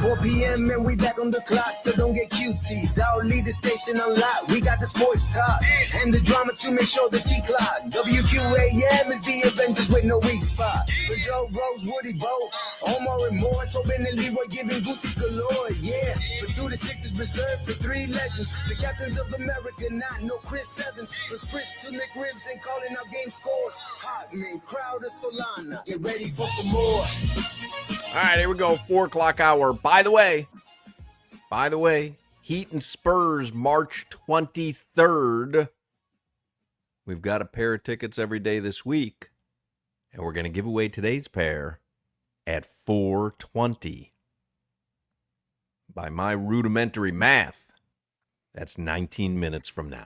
Four p.m. and we back on the clock, so don't get cutesy. Dial lead the station unlocked. We got the sports talk and the drama to make sure the T-clock. WQAM is the Avengers with no weak spot. For Joe Rose, Woody Bo, Omar and more, Tobin and Leroy giving gooses galore. Yeah, for 2 to 6 is reserved for 3 legends. The captains of America, not no Chris Evans. For Spritz to McRibs and calling out game scores. Hotman, Crowder, Solana, get ready for some more. All right, here we go. 4 o'clock hour. By the way, Heat and Spurs, March 23rd. We've got a pair of tickets every day this week, and we're going to give away today's pair at 4:20. By my rudimentary math, that's 19 minutes from now.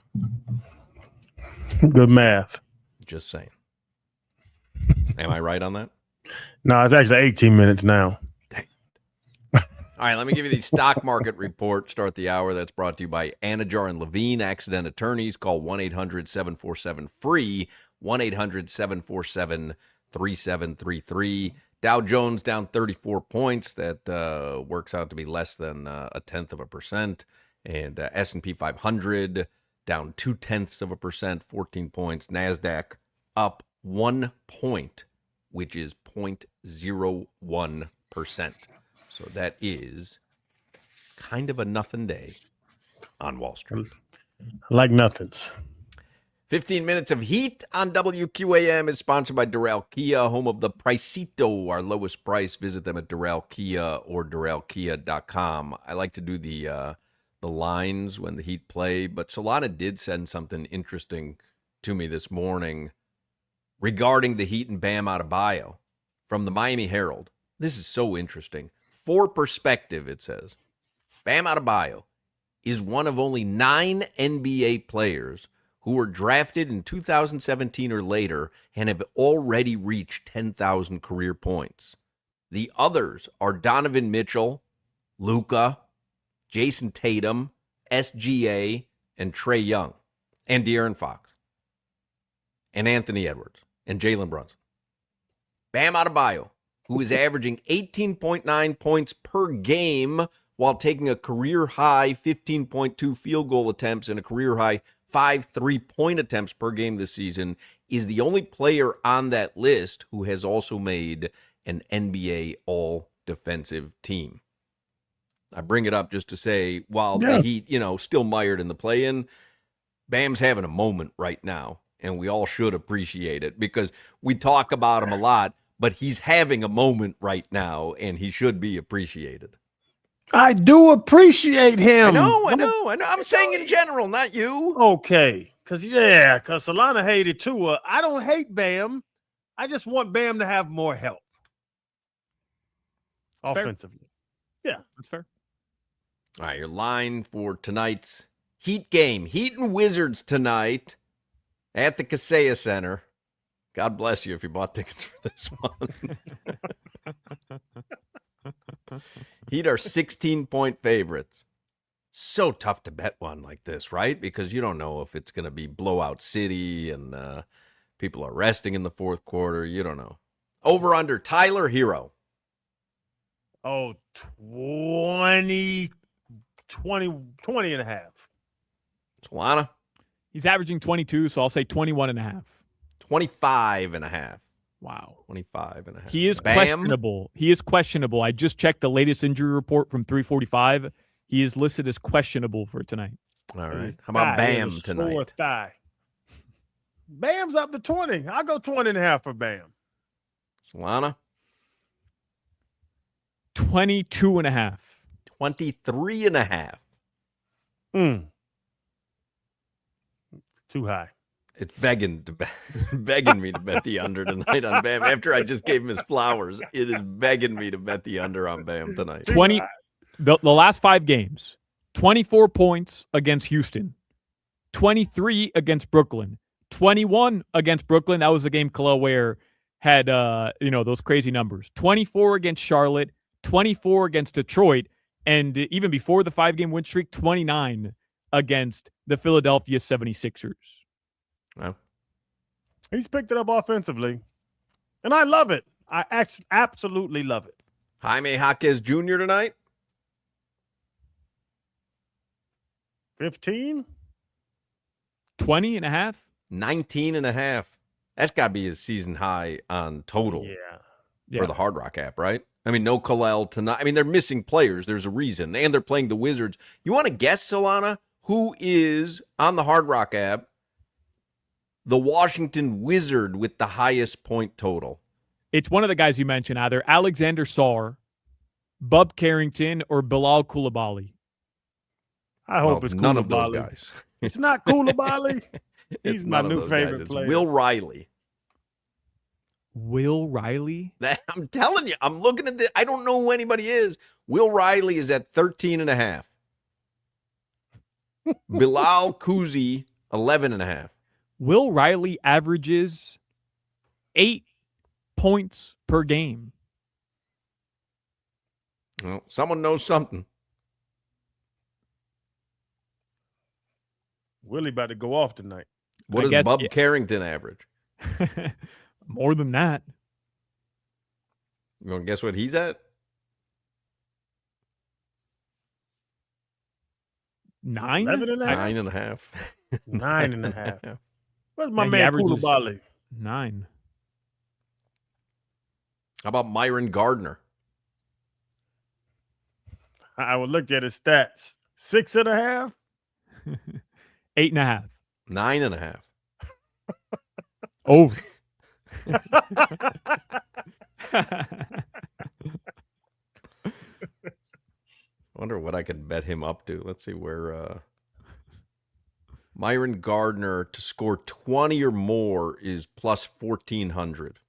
Good math. Just saying. Am I right on that? No, it's actually 18 minutes now. Dang. All right, let me give you the stock market report. Start the hour. That's brought to you by Anajar and Levine, Accident Attorneys. Call 1-800-747-FREE, 1-800-747-3733. Dow Jones down 34 points. That works out to be less than 0.1%. And S&P 500 down 0.2%, 14 points. NASDAQ up 1 point, which is 0.01%. So that is kind of a nothing day on Wall Street. Like nothings. 15 minutes of heat on WQAM is sponsored by Doral Kia, home of the Pricito, our lowest price. Visit them at Doral Kia or DoralKia.com. I like to do the lines when the Heat play, but Solana did send something interesting to me this morning regarding the Heat and Bam Adebayo from the Miami Herald. This is so interesting. For perspective, it says, Bam Adebayo is one of only 9 NBA players who were drafted in 2017 or later and have already reached 10,000 career points. The others are Donovan Mitchell, Luka, Jason Tatum, SGA, and Trae Young, and De'Aaron Fox, and Anthony Edwards, and Jalen Brunson. Bam Adebayo, who is averaging 18.9 points per game while taking a career-high 15.2 field goal attempts and a career-high 5 3-point attempts per game this season, is the only player on that list who has also made an NBA all-defensive team. I bring it up just to say, while the Heat, still mired in the play-in, Bam's having a moment right now, and we all should appreciate it because we talk about him a lot, but he's having a moment right now, and he should be appreciated. I do appreciate him. I know. I'm saying in general, not you. Okay. Because Solana hated too. I don't hate Bam. I just want Bam to have more help. That's offensively. Fair. Yeah, that's fair. All right, your line for tonight's Heat game. Heat and Wizards tonight at the Kaseya Center. God bless you if you bought tickets for this one. Heat are 16-point favorites. So tough to bet one like this, right? Because you don't know if it's going to be blowout city and people are resting in the fourth quarter. You don't know. Over under Tyler Hero. Oh, 20 and a half. Solana? He's averaging 22, so I'll say 21 and a half. 25 and a half. Wow. 25 and a half. He is Bam. questionable. I just checked the latest injury report from 345. He is listed as questionable for tonight. All right. How about Bam tonight? Thigh. Bam's up to 20. I'll go 20 and a half for Bam. Solana? 22 and a half. 23 and a half. Too high. It's begging me to bet the under tonight on Bam. After I just gave him his flowers, it is begging me to bet the under on Bam tonight. The last 5 games, 24 points against Houston, 23 against Brooklyn, 21 against Brooklyn. That was the game Khalil Ware had those crazy numbers. 24 against Charlotte, 24 against Detroit, And even before the 5-game win streak, 29 against the Philadelphia 76ers. Well, he's picked it up offensively, and I love it. I absolutely love it. Jaime Jaquez Jr. tonight. 15? 20 and a half? 19 and a half. That's got to be his season high on total for the Hard Rock app, right? I mean, no Kalel tonight. I mean, they're missing players. There's a reason. And they're playing the Wizards. You want to guess, Solana, who is on the Hard Rock app the Washington Wizard with the highest point total? It's one of the guys you mentioned, either Alexander Sarr, Bub Carrington, or Bilal Coulibaly. I hope it's none of those Coulibaly. guys. It's not Coulibaly. He's my new favorite It's player. Will Riley. Will Riley? I'm telling you, I'm looking at this. I don't know who anybody is. Will Riley is at 13 and a half. Bilal Kuzi, 11 and a half. Will Riley averages 8 points per game. Well, someone knows something. Willie about to go off tonight. What does Bub Carrington average? More than that. You want to guess what he's at? 9? 11 and a half? 9 and a half. 9 and a half. Where's my he man averages Coulibaly? 9. How about Myron Gardner? I would look at his stats. 6 and a half? 8 and a half. 9 and a half. Over. Wonder what I could bet him up to. Let's see where Myron Gardner to score 20 or more is plus 1,400.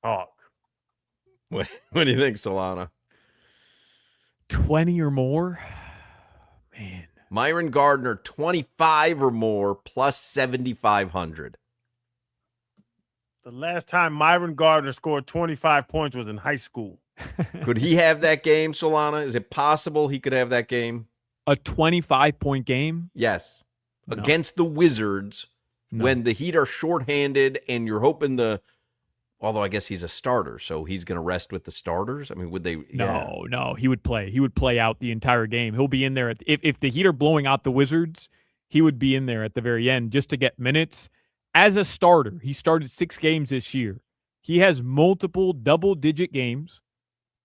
Hawk. What do you think, Solana? 20 or more? Man. Myron Gardner, 25 or more, plus 7,500. The last time Myron Gardner scored 25 points was in high school. Could he have that game, Solana? Is it possible he could have that game? A 25-point game? Yes. No. Against the Wizards when the Heat are shorthanded and you're hoping although I guess he's a starter, so he's going to rest with the starters. I mean, would they? No, he would play. He would play out the entire game. He'll be in there. If the Heat are blowing out the Wizards, he would be in there at the very end just to get minutes. As a starter, he started 6 games this year. He has multiple double-digit games,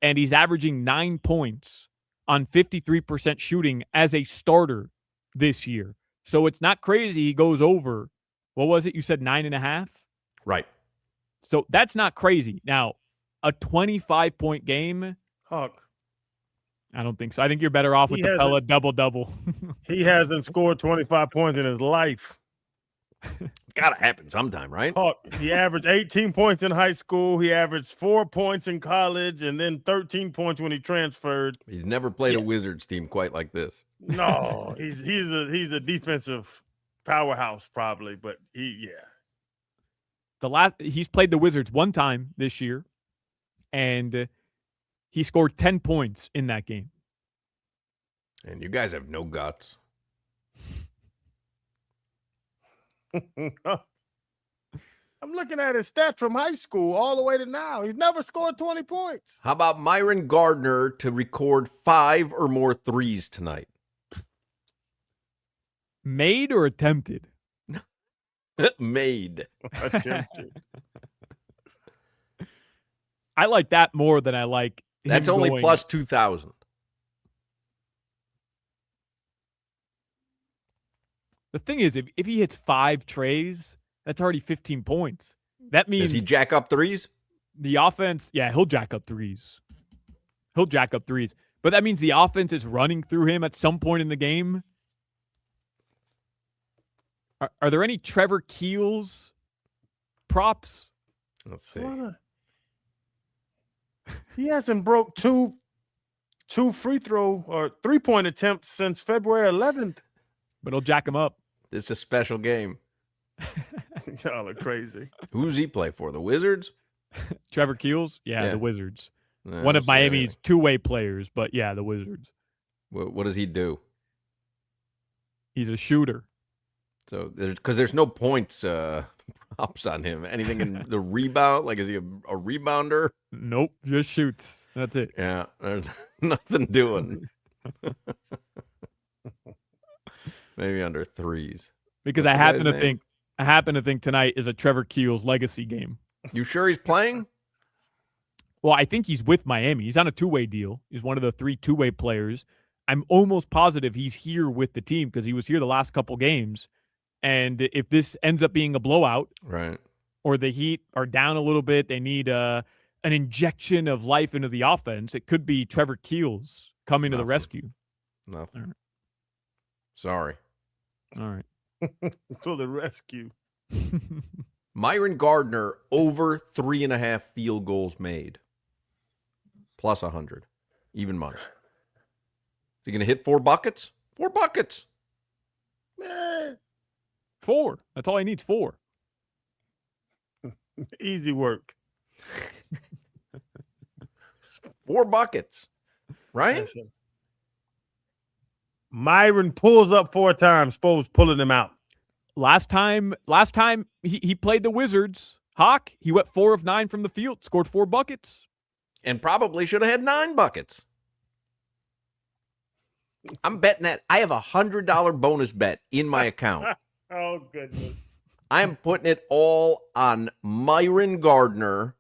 and he's averaging 9 points on 53% shooting as a starter this year. So it's not crazy he goes over, what was it? You said 9.5? Right. So that's not crazy. Now, a 25-point game, Hawk. I don't think so. I think you're better off with the Pella double-double. He hasn't scored 25 points in his life. Got to happen sometime, right? Hawk, he averaged 18 points in high school. He averaged 4 points in college and then 13 points when he transferred. He's never played a Wizards team quite like this. No, he's the defensive powerhouse probably, but He's played the Wizards one time this year, and he scored 10 points in that game. And you guys have no guts. I'm looking at his stats from high school all the way to now. He's never scored 20 points. How about Myron Gardner to record 5 or more threes tonight? Made or attempted? Made. Attempted. I like that more than I like him That's only going, plus 2,000. The thing is, if he hits 5 trays, that's already 15 points. That means Does he jack up threes? The offense, he'll jack up threes. But that means the offense is running through him at some point in the game. Are there any Trevor Keels props? Let's see. He hasn't broke two free throw or 3-point attempts since February 11th. But he'll jack him up. It's a special game. Y'all are crazy. Who's he play for? The Wizards? Trevor Keels? Yeah, the Wizards. one of Miami's two-way players. But yeah, the Wizards. What does he do? He's a shooter. So because there's no points props on him. Anything in the rebound? Like, is he a rebounder? Nope, just shoots. That's it. Yeah, there's nothing doing. Maybe under threes. Because I happen to think tonight is a Trevor Keels legacy game. You sure he's playing? Well, I think he's with Miami. He's on a two-way deal. He's one of the 3 two-way players. I'm almost positive he's here with the team because he was here the last couple games. And if this ends up being a blowout, right, or the Heat are down a little bit, they need an injection of life into the offense. It could be Trevor Keels coming to the rescue. Nothing. Right. Sorry. All right. To the rescue. Myron Gardner over 3.5 field goals made. Plus 100. Even money. Is he going to hit 4 buckets? 4 buckets. 4. That's all he needs, 4. Easy work. 4 buckets. Right? Myron pulls up 4 times, Spo's pulling him out. Last time he played the Wizards, Hoch, he went 4 of 9 from the field, scored 4 buckets. And probably should have had 9 buckets. I'm betting that. I have a $100 bonus bet in my account. Oh, goodness. I'm putting it all on Myron Gardner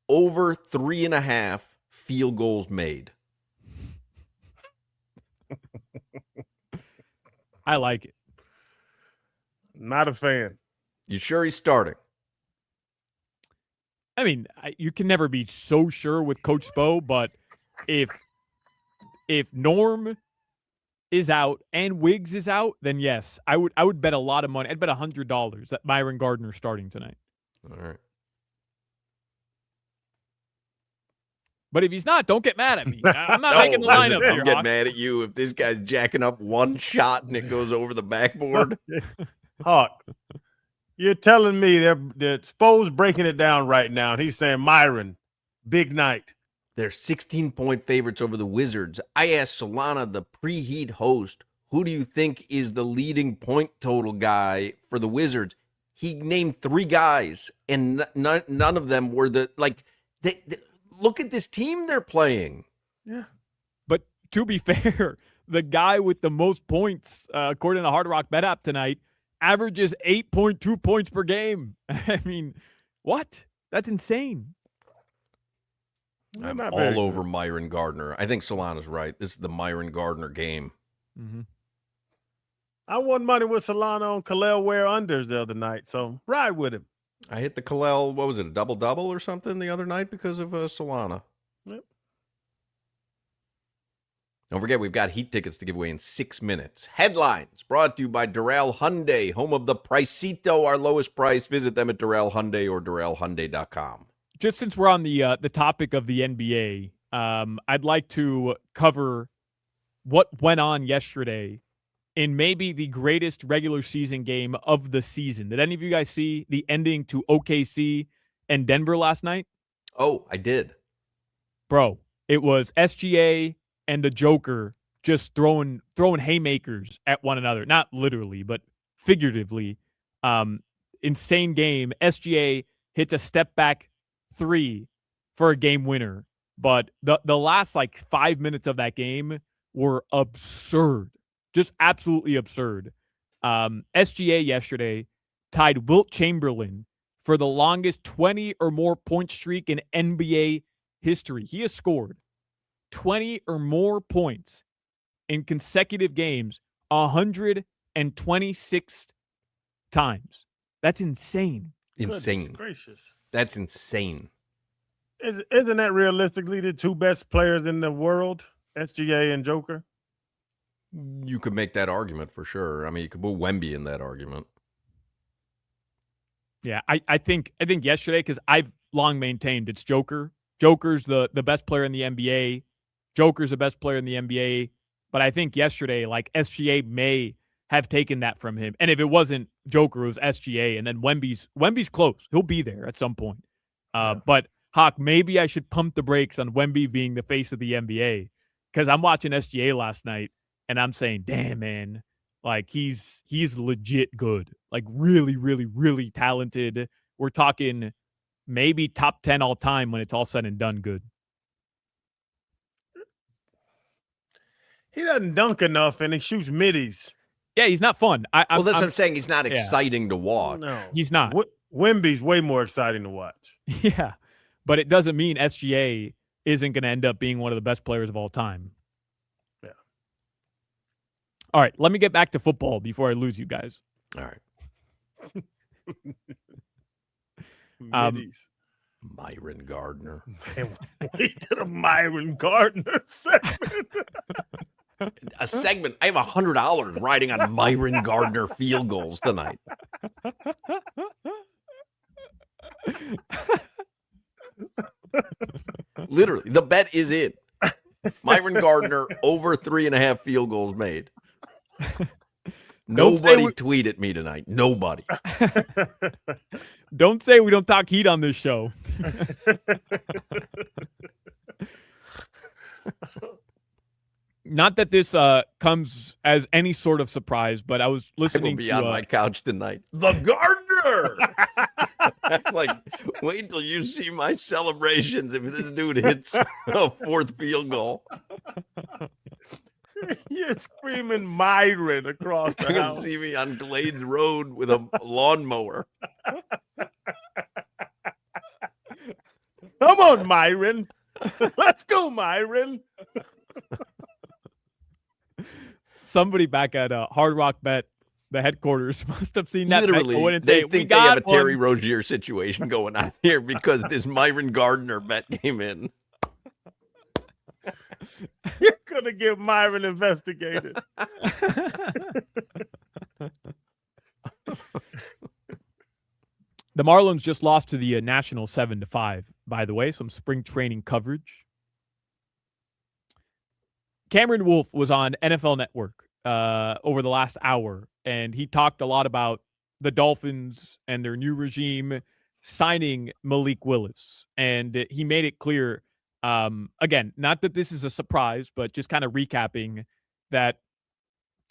over 3.5 field goals made. I like it. Not a fan. You sure he's starting? I mean, you can never be so sure with Coach Spo, but if Norm is out and Wiggs is out, then yes, I would bet a lot of money. I'd bet $100 that Myron Gardner starting tonight. All right. But if he's not, don't get mad at me. I'm not making the lineup here. I'm getting mad at you if this guy's jacking up one shot and it goes over the backboard. Hawk, you're telling me that Spo's breaking it down right now, and he's saying, Myron, big night. They're 16-point favorites over the Wizards. I asked Solana, the preheat host, who do you think is the leading point total guy for the Wizards? He named 3 guys, and none of them were look at this team they're playing. Yeah. But to be fair, the guy with the most points, according to Hard Rock Bet App tonight, averages 8.2 points per game. I mean, what? That's insane. I'm all over Myron Gardner. I think Solana's right. This is the Myron Gardner game. Mm-hmm. I won money with Solana on Kalel Ware unders the other night, so ride with him. I hit the Kalel, what was it, a double-double or something the other night because of Solana. Yep. Don't forget, we've got Heat tickets to give away in 6 minutes. Headlines brought to you by Doral Hyundai, home of the Pricito, our lowest price. Visit them at Doral Hyundai or DoralHyundai.com. Just since we're on the topic of the NBA, I'd like to cover what went on yesterday in maybe the greatest regular season game of the season. Did any of you guys see the ending to OKC and Denver last night? Oh, I did. Bro, it was SGA and the Joker just throwing haymakers at one another. Not literally, but figuratively. Insane game. SGA hits a step back 3 for a game winner. But the last 5 minutes of that game were absurd. Just absolutely absurd. SGA yesterday tied Wilt Chamberlain for the longest 20 or more point streak in NBA history. He has scored 20 or more points in consecutive games 126 times. That's insane. Insane. Goodness gracious. That's insane. Isn't that realistically the 2 best players in the world, SGA and Joker? You could make that argument for sure. I mean, you could put Wemby in that argument. Yeah, I think yesterday, because I've long maintained it's Joker. Joker's the best player in the NBA. Joker's the best player in the NBA. But I think yesterday, SGA may have taken that from him. And if it wasn't Joker, it was SGA. And then Wemby's close. He'll be there at some point. But Hawk, maybe I should pump the brakes on Wemby being the face of the NBA, because I'm watching SGA last night and I'm saying, damn, man, like he's legit good, like really, really, really talented. We're talking maybe top 10 all time when it's all said and done good. He doesn't dunk enough and he shoots middies. Yeah, he's not fun. That's what I'm saying. He's not exciting to watch. No, he's not. Wemby's way more exciting to watch. Yeah, but it doesn't mean SGA isn't going to end up being one of the best players of all time. Yeah. All right, let me get back to football before I lose you guys. All right. Middies. Myron Gardner. Man, we did a Myron Gardner segment. A segment. I have $100 riding on Myron Gardner field goals tonight. Literally, the bet is in. Myron Gardner over 3.5 field goals made. Nobody tweet at me tonight. Nobody. Don't say we don't talk heat on this show. Not that this comes as any sort of surprise, but I was listening to on my couch tonight. The Gardner. Like, wait till you see my celebrations if this dude hits a fourth field goal. You're screaming Myron across the You're house. gonna see me on Glades Road with a lawnmower. Come on, Myron. Let's go, Myron. Somebody back at Hard Rock Bet, the headquarters, must have seen that. Literally, bet go in and they say, think they have a Terry Rozier situation going on here because this Myron Gardner bet came in. You're gonna get Myron investigated. The Marlins just lost to the Nationals 7-5, by the way, some spring training coverage. Cameron Wolfe was on NFL Network over the last hour, and he talked a lot about the Dolphins and their new regime signing Malik Willis. And he made it clear, again, not that this is a surprise, but just kind of recapping that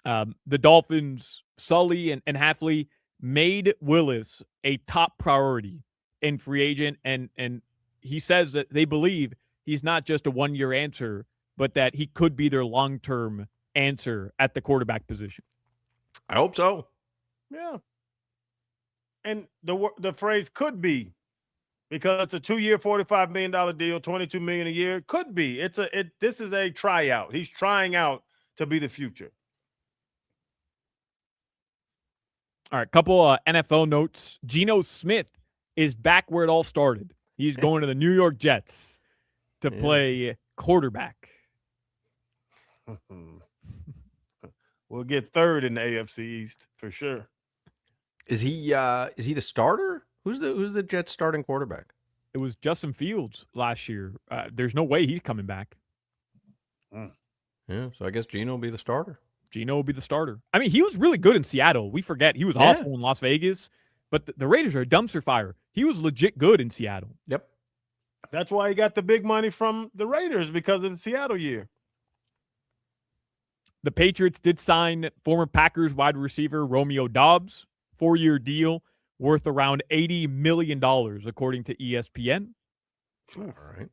the Dolphins, Sully and Hafley, made Willis a top priority in free agent. And he says that they believe he's not just a one-year answer, but that he could be their long-term answer at the quarterback position. I hope so. Yeah. And the phrase could be, because it's a 2-year, $45 million deal, $22 million a year. Could be. This is a tryout. He's trying out to be the future. All right, couple NFL notes. Geno Smith is back where it all started. He's going to the New York Jets to play quarterback. We'll get third in the AFC East for sure. Is he the starter? Who's the Jets starting quarterback? It was Justin Fields last year. There's no way he's coming back. Yeah, so I guess Geno will be the starter. Geno will be the starter. I mean, he was really good in Seattle. We forget he was awful in Las Vegas, but the Raiders are a dumpster fire. He was legit good in Seattle. Yep. That's why he got the big money from the Raiders, because of the Seattle year. The Patriots did sign former Packers wide receiver Romeo Doubs, 4-year deal worth around $80 million, according to ESPN. All right.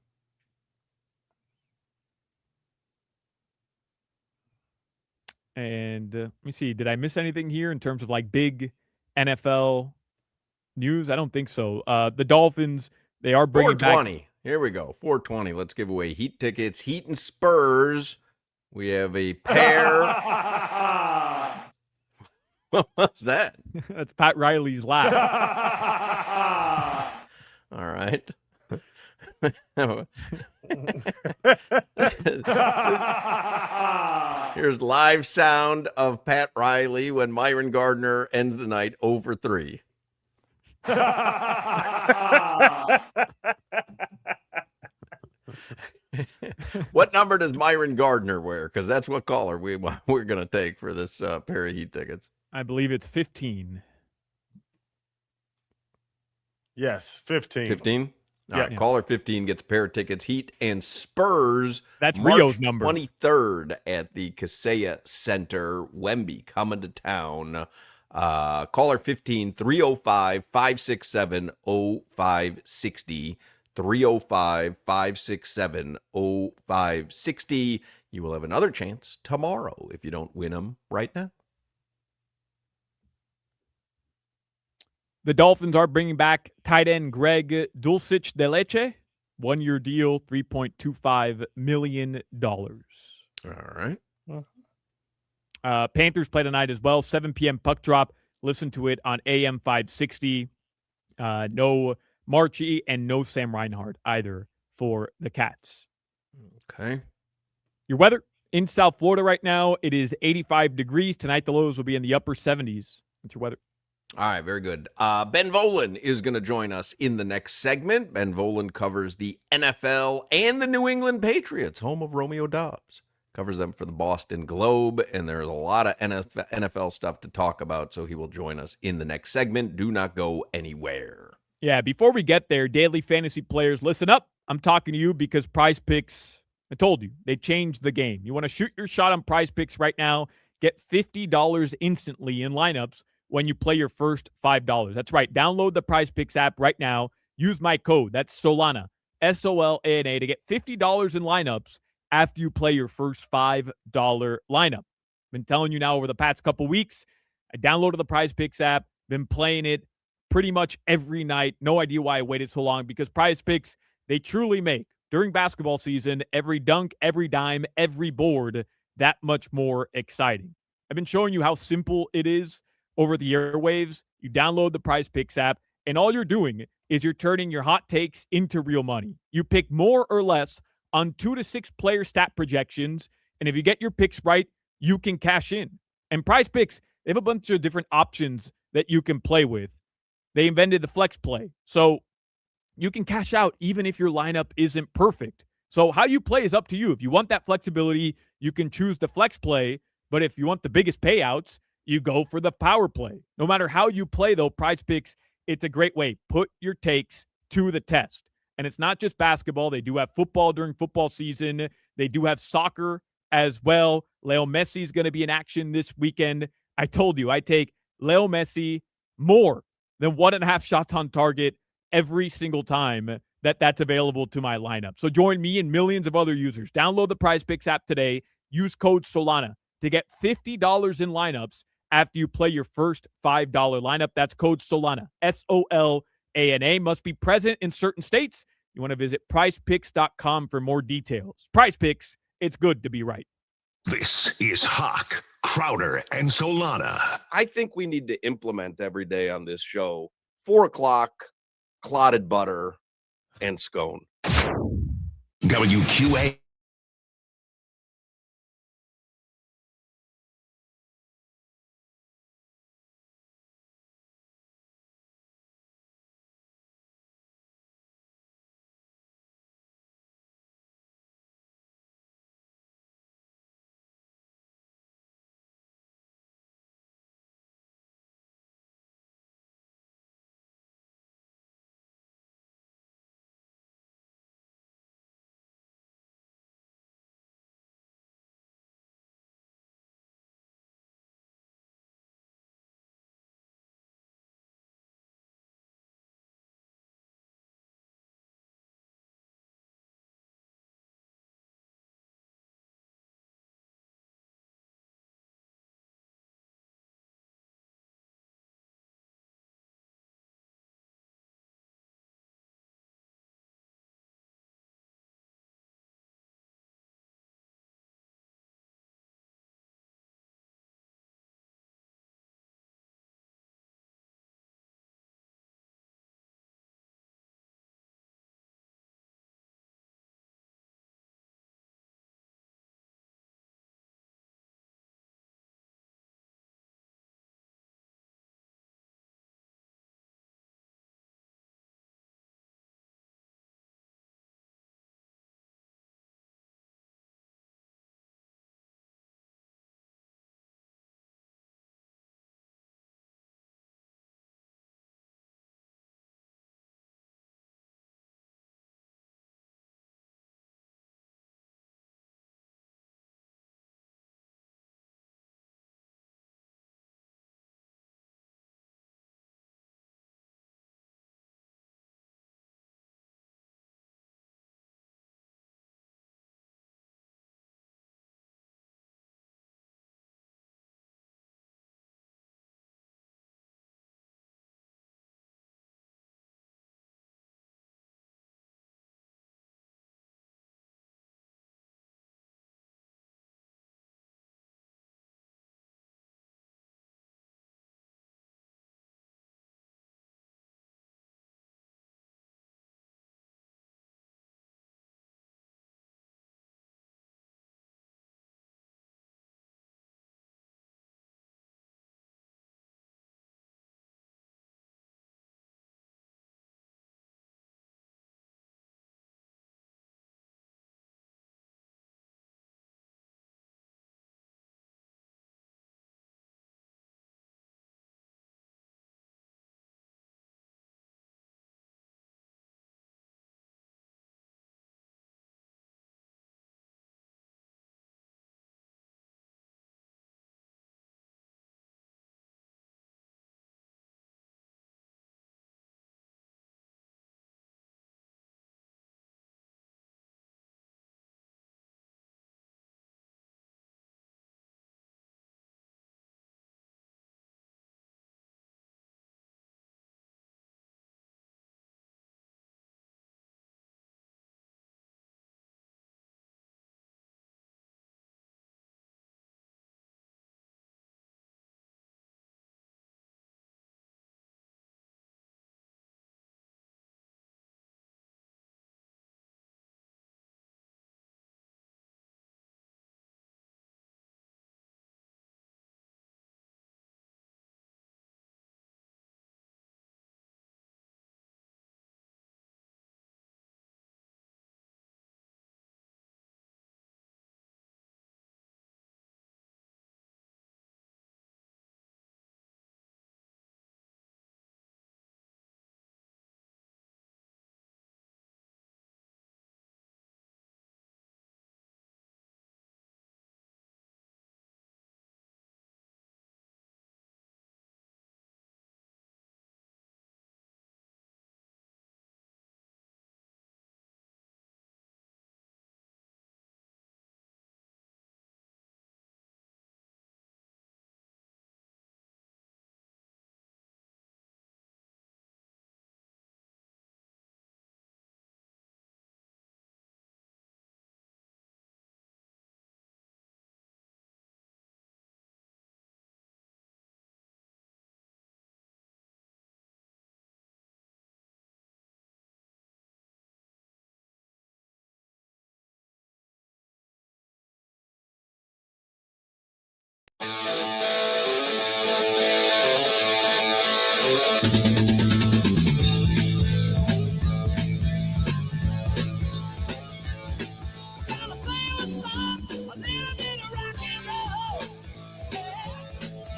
And let me see. Did I miss anything here in terms of like big NFL news? I don't think so. The Dolphins, they are bringing 420. back. Here we go. 420. Let's give away Heat tickets. Heat and Spurs. We have a pair. What was that? That's Pat Riley's laugh. All right. Here's live sound of Pat Riley when Myron Gardner ends the night 0-3. What number does Myron Gardner wear? Because that's what caller we're going to take for this pair of Heat tickets. I believe it's 15. Yes, 15. 15? All right, caller 15 gets a pair of tickets. Heat and Spurs. That's March Rio's number. 23rd at the Kaseya Center. Wemby coming to town. Caller 15, 305-567-0560. 305-567-0560. You will have another chance tomorrow if you don't win them right now. The Dolphins are bringing back tight end Greg Dulcich de Leche. 1-year deal, $3.25 million. All right. Panthers play tonight as well. 7 p.m. puck drop. Listen to it on AM 560. No Marchie and no Sam Reinhart either for the Cats. Okay. Your weather in South Florida right now, it is 85 degrees. Tonight, the lows will be in the upper 70s. That's your weather. All right, very good. Ben Volen is going to join us in the next segment. Ben Volen covers the NFL and the New England Patriots, home of Romeo Dobbs. Covers them for the Boston Globe, and there's a lot of NFL stuff to talk about, so he will join us in the next segment. Do not go anywhere. Yeah, before we get there, daily fantasy players, listen up. I'm talking to you because Prize Picks, I told you, they changed the game. You want to shoot your shot on Prize Picks right now, get $50 instantly in lineups when you play your first $5. That's right. Download the Prize Picks app right now. Use my code. That's Solana, Solana, to get $50 in lineups after you play your first $5 lineup. Been telling you now over the past couple weeks, I downloaded the Prize Picks app, been playing it pretty much every night. No idea why I waited so long because Prize Picks, they truly make, during basketball season, every dunk, every dime, every board that much more exciting. I've been showing you how simple it is over the airwaves. You download the Prize Picks app, and all you're doing is you're turning your hot takes into real money. You pick more or less on 2 to 6 player stat projections, and if you get your picks right, you can cash in. And Prize Picks, they have a bunch of different options that you can play with. They invented the flex play, so you can cash out even if your lineup isn't perfect. So how you play is up to you. If you want that flexibility, you can choose the flex play, but if you want the biggest payouts, you go for the power play. No matter how you play, though, Prize Picks, it's a great way. Put your takes to the test. And it's not just basketball. They do have football during football season. They do have soccer as well. Leo Messi is going to be in action this weekend. I told you, I take Leo Messi more than 1.5 shots on target every single time that's available to my lineup. So join me and millions of other users. Download the Prize Picks app today. Use code Solana to get $50 in lineups after you play your first $5 lineup. That's code Solana, Solana. Must be present in certain states. You want to visit prizepicks.com for more details. Prize Picks, it's good to be right. This is Hoch, Crowder, and Solana. I think we need to implement every day on this show 4 o'clock, clotted butter, and scone. WQA.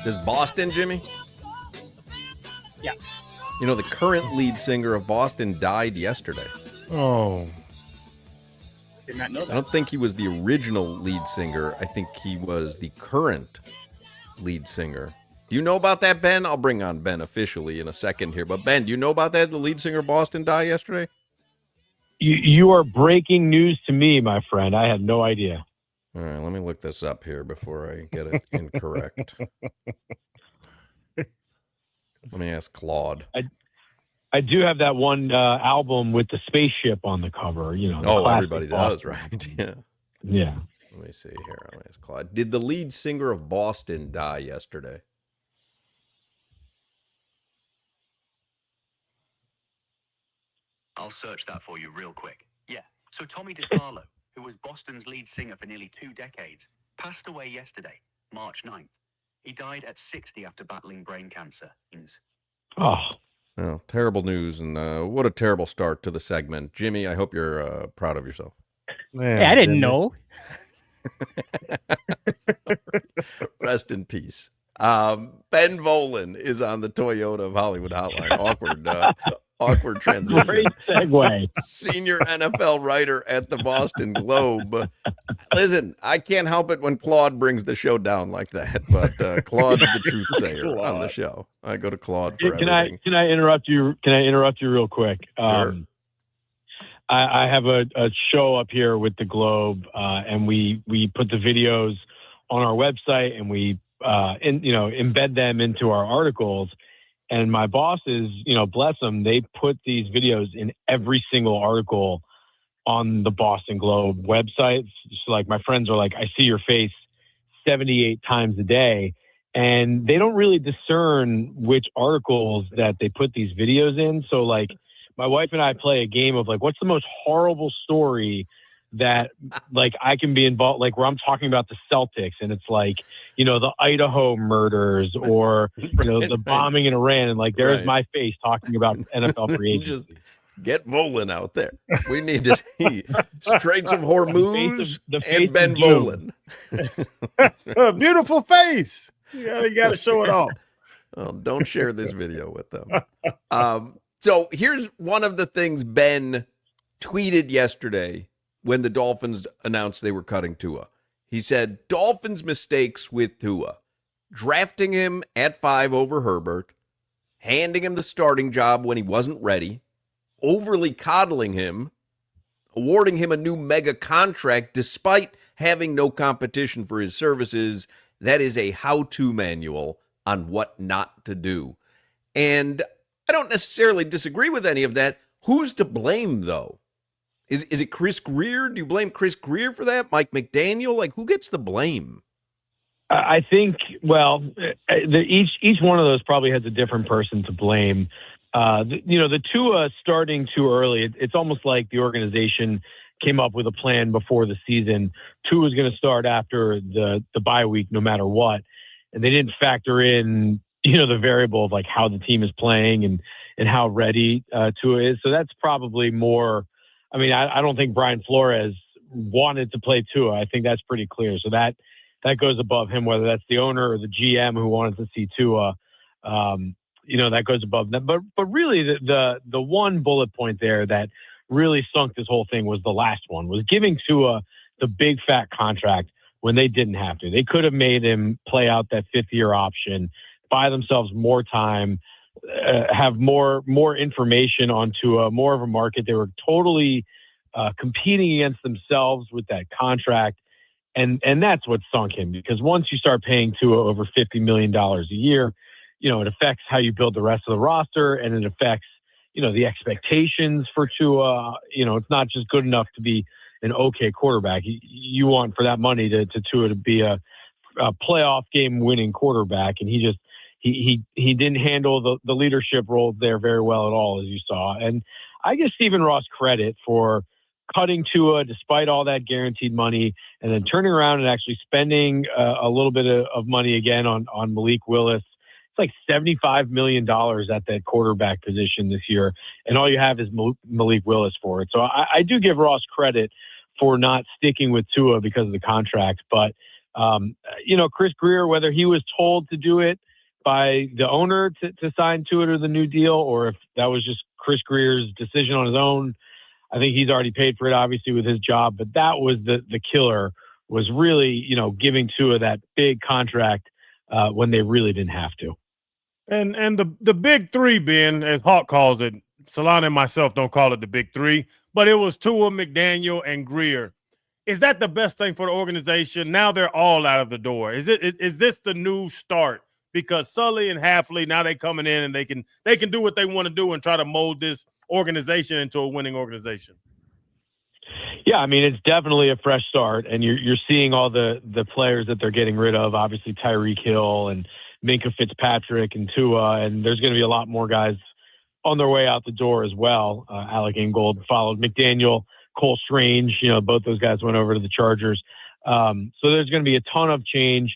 This Boston, Jimmy? Yeah. You know, the current lead singer of Boston died yesterday. Oh. Did not know I that. don't think he was the original lead singer. I think he was the current lead singer. Do you know about that, Ben? I'll bring on Ben officially in a second here. But Ben, do you know about that? The lead singer of Boston died yesterday? You are breaking news to me, my friend. I had no idea. All right, let me look this up here before I get it incorrect. Let me ask Claude. I do have that one album with the spaceship on the cover. You know. Oh, everybody does, right? Yeah. Yeah. Let me see here. Let me ask Claude. Did the lead singer of Boston die yesterday? I'll search that for you real quick. Yeah. So Tommy DiCarlo, who was Boston's lead singer for nearly 2 decades, passed away yesterday, March 9th. He died at 60 after battling brain cancer. Oh. Well, terrible news, and what a terrible start to the segment. Jimmy, I hope you're proud of yourself. Man, Hey, I didn't Jimmy. know. Rest in peace. Ben Volen is on the Toyota of Hollywood hotline. Awkward transition. Great segue. Senior NFL writer at the Boston Globe. Listen, I can't help it when Claude brings the show down like that, but Claude's the truth sayer on the show. I go to Claude for everything. Can I interrupt you? Can I interrupt you real quick? Sure. I have a show up here with the Globe, and we put the videos on our website, and we embed them into our articles. And my bosses, bless them, they put these videos in every single article on the Boston Globe website. So like my friends are like, I see your face 78 times a day. And they don't really discern which articles that they put these videos in. So like my wife and I play a game of like, what's the most horrible story that like I can be involved, like where I'm talking about the Celtics and it's like, the Idaho murders or, the bombing in Iran. And like, there's my face talking about NFL free agency. Just get Volen out there. We need to see Straits of Hormuz and Ben Volen. Beautiful face. You got to show it off. Well, don't share this video with them. So here's one of the things Ben tweeted yesterday when the Dolphins announced they were cutting Tua. He said, Dolphins' mistakes with Tua, drafting him at 5 over Herbert, handing him the starting job when he wasn't ready, overly coddling him, awarding him a new mega contract despite having no competition for his services. That is a how-to manual on what not to do. And I don't necessarily disagree with any of that. Who's to blame, though? Is it Chris Greer? Do you blame Chris Greer for that? Mike McDaniel? Like, who gets the blame? I think, well, each one of those probably has a different person to blame. The Tua starting too early, it's almost like the organization came up with a plan before the season. Tua was going to start after the bye week no matter what. And they didn't factor in, the variable of like how the team is playing and how ready Tua is. So that's probably more. I mean, I don't think Brian Flores wanted to play Tua. I think that's pretty clear. So that goes above him, whether that's the owner or the GM who wanted to see Tua. That goes above them. But really, the one bullet point there that really sunk this whole thing was the last one, was giving Tua the big fat contract when they didn't have to. They could have made him play out that 5th-year option, buy themselves more time, have more information on Tua, more of a market. They were totally competing against themselves with that contract. And that's what sunk him, because once you start paying Tua over $50 million a year, it affects how you build the rest of the roster, and it affects, the expectations for Tua. It's not just good enough to be an okay quarterback. You want for that money to Tua to be a playoff game winning quarterback. And he didn't handle the leadership role there very well at all, as you saw. And I give Stephen Ross credit for cutting Tua despite all that guaranteed money, and then turning around and actually spending a little bit of money again on Malik Willis. It's like $75 million at that quarterback position this year, and all you have is Malik Willis for it. So I do give Ross credit for not sticking with Tua because of the contract, but Chris Greer, whether he was told to do it by the owner to sign to it or the new deal, or if that was just Chris Greer's decision on his own, I think he's already paid for it, obviously, with his job. But that was the killer, was really, giving Tua that big contract when they really didn't have to. And the big three, Ben, as Hawk calls it, Solana and myself don't call it the big three, but it was Tua, McDaniel, and Greer. Is that the best thing for the organization? Now they're all out of the door. Is this the new start? Because Sully and Halfley, now they coming in and they can do what they want to do and try to mold this organization into a winning organization. Yeah, I mean, it's definitely a fresh start, and you're seeing all the players that they're getting rid of. Obviously, Tyreek Hill and Minka Fitzpatrick and Tua, and there's going to be a lot more guys on their way out the door as well. Alec Ingold followed McDaniel, Cole Strange. Both those guys went over to the Chargers. So there's going to be a ton of change.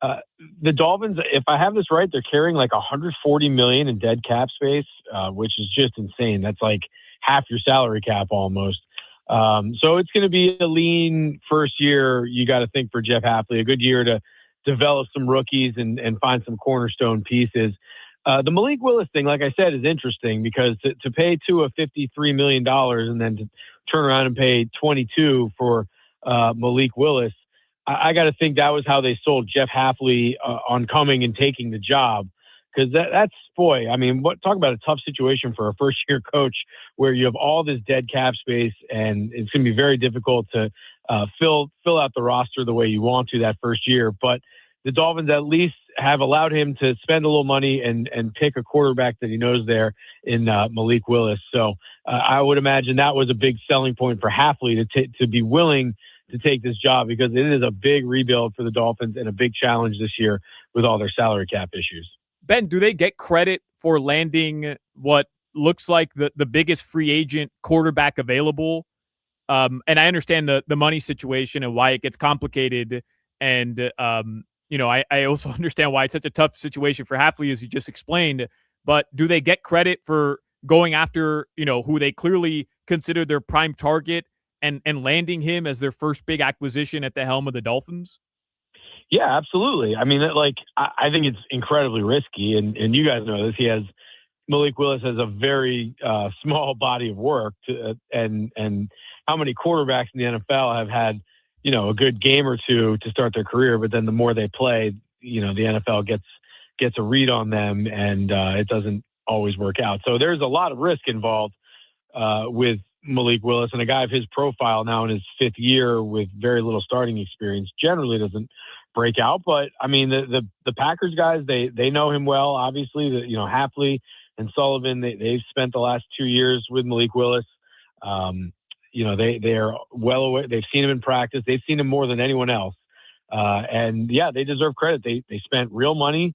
The Dolphins, if I have this right, they're carrying like $140 million in dead cap space, which is just insane. That's like half your salary cap almost. So it's going to be a lean first year. You got to think for Jeff Hafley, a good year to develop some rookies and find some cornerstone pieces. The Malik Willis thing, like I said, is interesting because to pay Tua $53 million and then to turn around and pay $22 for Malik Willis, I got to think that was how they sold Jeff Hafley on coming and taking the job. Because that's, boy, I mean, talk about a tough situation for a first-year coach where you have all this dead cap space and it's going to be very difficult to fill out the roster the way you want to that first year. But the Dolphins at least have allowed him to spend a little money and pick a quarterback that he knows there in Malik Willis. So I would imagine that was a big selling point for Hafley to be willing to take this job, because it is a big rebuild for the Dolphins and a big challenge this year with all their salary cap issues. Ben, do they get credit for landing what looks like the biggest free agent quarterback available? And I understand the money situation and why it gets complicated. And, I also understand why it's such a tough situation for Hafley, as you just explained. But do they get credit for going after, who they clearly consider their prime target and landing him as their first big acquisition at the helm of the Dolphins? Yeah, absolutely. I mean, I think it's incredibly risky, and you guys know this. Malik Willis has a very small body of work, and how many quarterbacks in the NFL have had, a good game or two to start their career, but then the more they play, the NFL gets a read on them, and it doesn't always work out. So there's a lot of risk involved with Malik Willis, and a guy of his profile now in his fifth year with very little starting experience generally doesn't break out. But I mean, the Packers guys, they know him well. Obviously, Hafley and Sullivan, they've spent the last 2 years with Malik Willis. They are well aware. They've seen him in practice. They've seen him more than anyone else. And yeah, they deserve credit. They spent real money,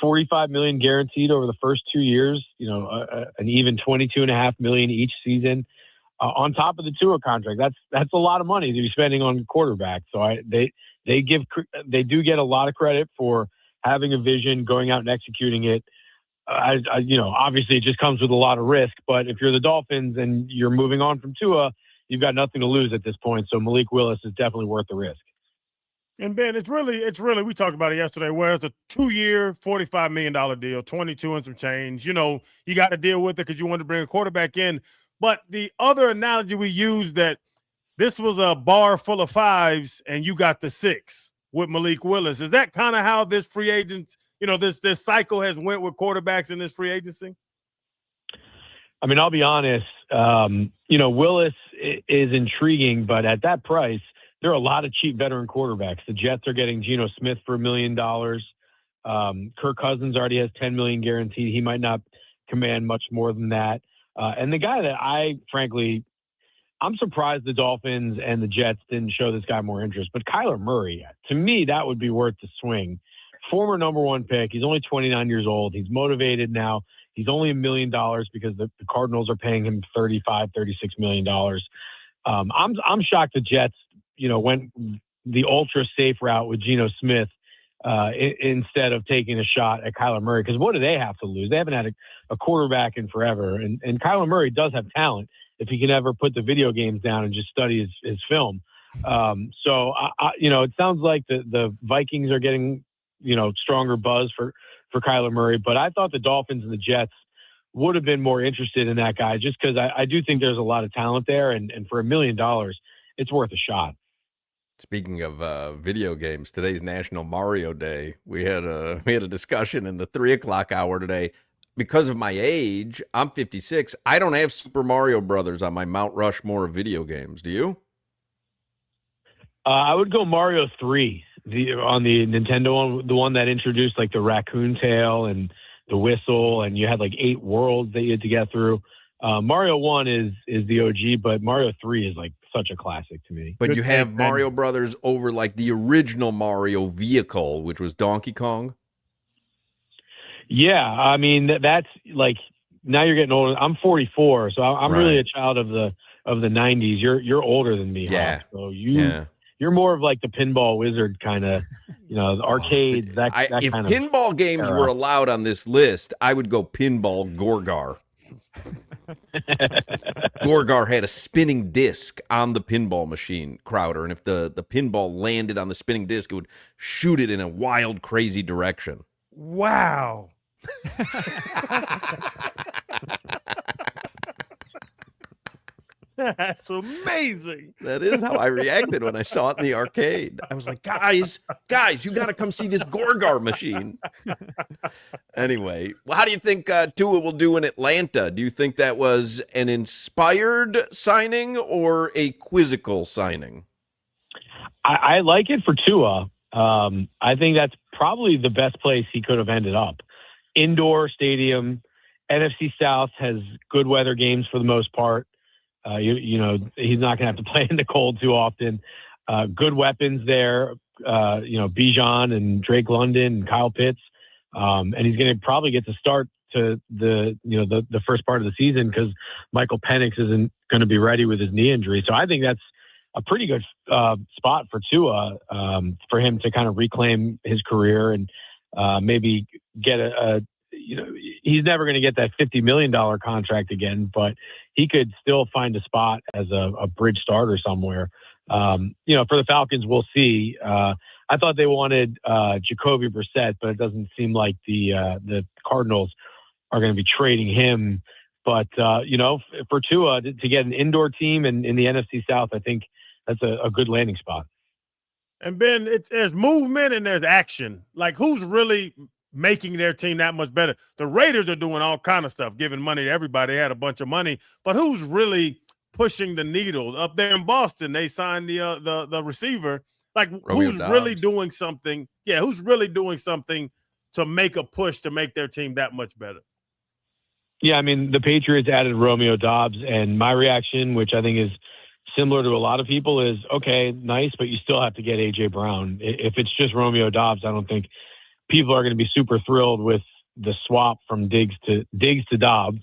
$45 million guaranteed over the first 2 years. An even $22.5 million each season. On top of the Tua contract, that's a lot of money to be spending on quarterback. So they do get a lot of credit for having a vision, going out and executing it. Obviously it just comes with a lot of risk. But if you're the Dolphins and you're moving on from Tua, you've got nothing to lose at this point. So Malik Willis is definitely worth the risk. And Ben, it's really, we talked about it yesterday, where it's a 2-year, $45 million deal, 22 and some change. You got to deal with it because you want to bring a quarterback in. But the other analogy we used, that this was a bar full of fives and you got the six with Malik Willis. Is that kind of how this free agent, this cycle has went with quarterbacks in this free agency? I mean, I'll be honest, Willis is intriguing, but at that price, there are a lot of cheap veteran quarterbacks. The Jets are getting Geno Smith for $1 million. Kirk Cousins already has $10 million guaranteed. He might not command much more than that. And the guy that I'm surprised the Dolphins and the Jets didn't show this guy more interest. But Kyler Murray, to me, that would be worth the swing. Former number one pick. He's only 29 years old. He's motivated now. He's only $1 million because the Cardinals are paying him $36 million. I'm shocked the Jets, went the ultra safe route with Geno Smith instead of taking a shot at Kyler Murray. Because what do they have to lose? They haven't had a quarterback in forever. And Kyler Murray does have talent if he can ever put the video games down and just study his film. So it sounds like the Vikings are getting, stronger buzz for Kyler Murray, but I thought the Dolphins and the Jets would have been more interested in that guy just because I do think there's a lot of talent there. And for $1 million, it's worth a shot. Speaking of video games, today's National Mario Day. We had a discussion in the 3:00 hour today. Because of my age, I'm 56. I don't have Super Mario Brothers on my Mount Rushmore of video games. Do you? I would go Mario 3, on the Nintendo one, the one that introduced like the raccoon tail and the whistle, and you had like 8 worlds that you had to get through. Mario 1 is the OG, but Mario 3 is like such a classic to me. But you have Mario Brothers over like the original Mario vehicle, which was Donkey Kong. Yeah, I mean that's like, now you're getting older. I'm 44, so I'm really a child of the 90s. You're older than me, yeah. Hoch, so you're more of like the pinball wizard kind of, the arcades. If pinball games were allowed on this list, I would go pinball Gorgar. Gorgar had a spinning disc on the pinball machine, Crowder, and if the pinball landed on the spinning disc, it would shoot it in a wild, crazy direction. Wow. That's amazing. That is how I reacted when I saw it in the arcade. I was like, guys, you got to come see this Gorgar machine. Anyway, well, how do you think Tua will do in Atlanta? Do you think that was an inspired signing or a quizzical signing? I like it for Tua. I think that's probably the best place he could have ended up. Indoor stadium, NFC South has good weather games for the most part. He's not going to have to play in the cold too often. Good weapons there, Bijan and Drake London and Kyle Pitts. And he's going to probably get to start to the first part of the season because Michael Penix isn't going to be ready with his knee injury. So I think that's a pretty good spot for Tua, for him to kind of reclaim his career and maybe get he's never going to get that $50 million contract again, but he could still find a spot as a bridge starter somewhere. For the Falcons, we'll see. I thought they wanted Jacoby Brissett, but it doesn't seem like the Cardinals are going to be trading him. But, for Tua to get an indoor team in the NFC South, I think that's a good landing spot. And Ben, there's movement and there's action. Like, who's really making their team that much better? The Raiders are doing all kind of stuff, giving money to everybody. They had a bunch of money, but who's really pushing the needle? Up there in Boston, they signed the receiver. Like, Romeo who's Dobbs. really doing something? Yeah, who's really doing something to make a push to make their team that much better? Yeah, I mean, the Patriots added Romeo Dobbs, and my reaction, which I think is similar to a lot of people, is, okay, nice, but you still have to get A.J. Brown. If it's just Romeo Dobbs, I don't think people are going to be super thrilled with the swap from Diggs to Dobbs.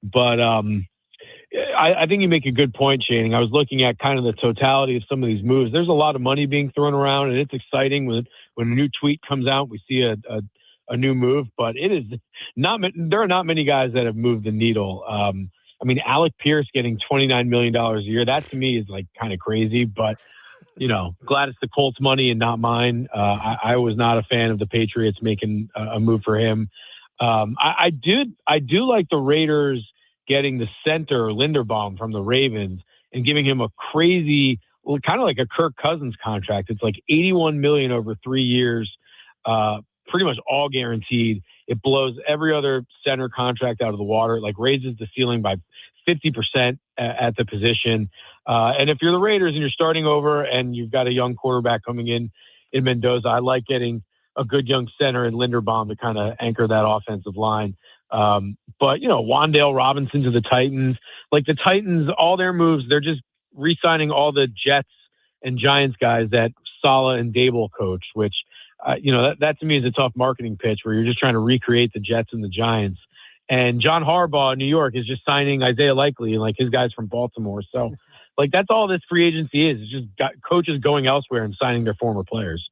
But I think you make a good point, Channing. I was looking at kind of the totality of some of these moves. There's a lot of money being thrown around, and it's exciting when a new tweet comes out, we see a new move, but it is not. There are not many guys that have moved the needle. I mean, Alec Pierce getting $29 million a year, that to me is like kind of crazy, but glad it's the Colts money and not mine. I was not a fan of the Patriots making a move for him. I do like the Raiders getting the center Linderbaum from the Ravens and giving him a crazy, kind of like a Kirk Cousins contract. It's like $81 million over 3 years, pretty much all guaranteed. It blows every other center contract out of the water. It like raises the ceiling by 50% at the position. And if you're the Raiders and you're starting over and you've got a young quarterback coming in Mendoza, I like getting a good young center in Linderbaum to kind of anchor that offensive line. But Wan'Dale Robinson to the Titans, like the Titans, all their moves, they're just re-signing all the Jets and Giants guys that Saleh and Dable coached, which, that to me is a tough marketing pitch where you're just trying to recreate the Jets and the Giants. And John Harbaugh in New York is just signing Isaiah Likely and like his guys from Baltimore. So like that's all this free agency is. It's just got coaches going elsewhere and signing their former players.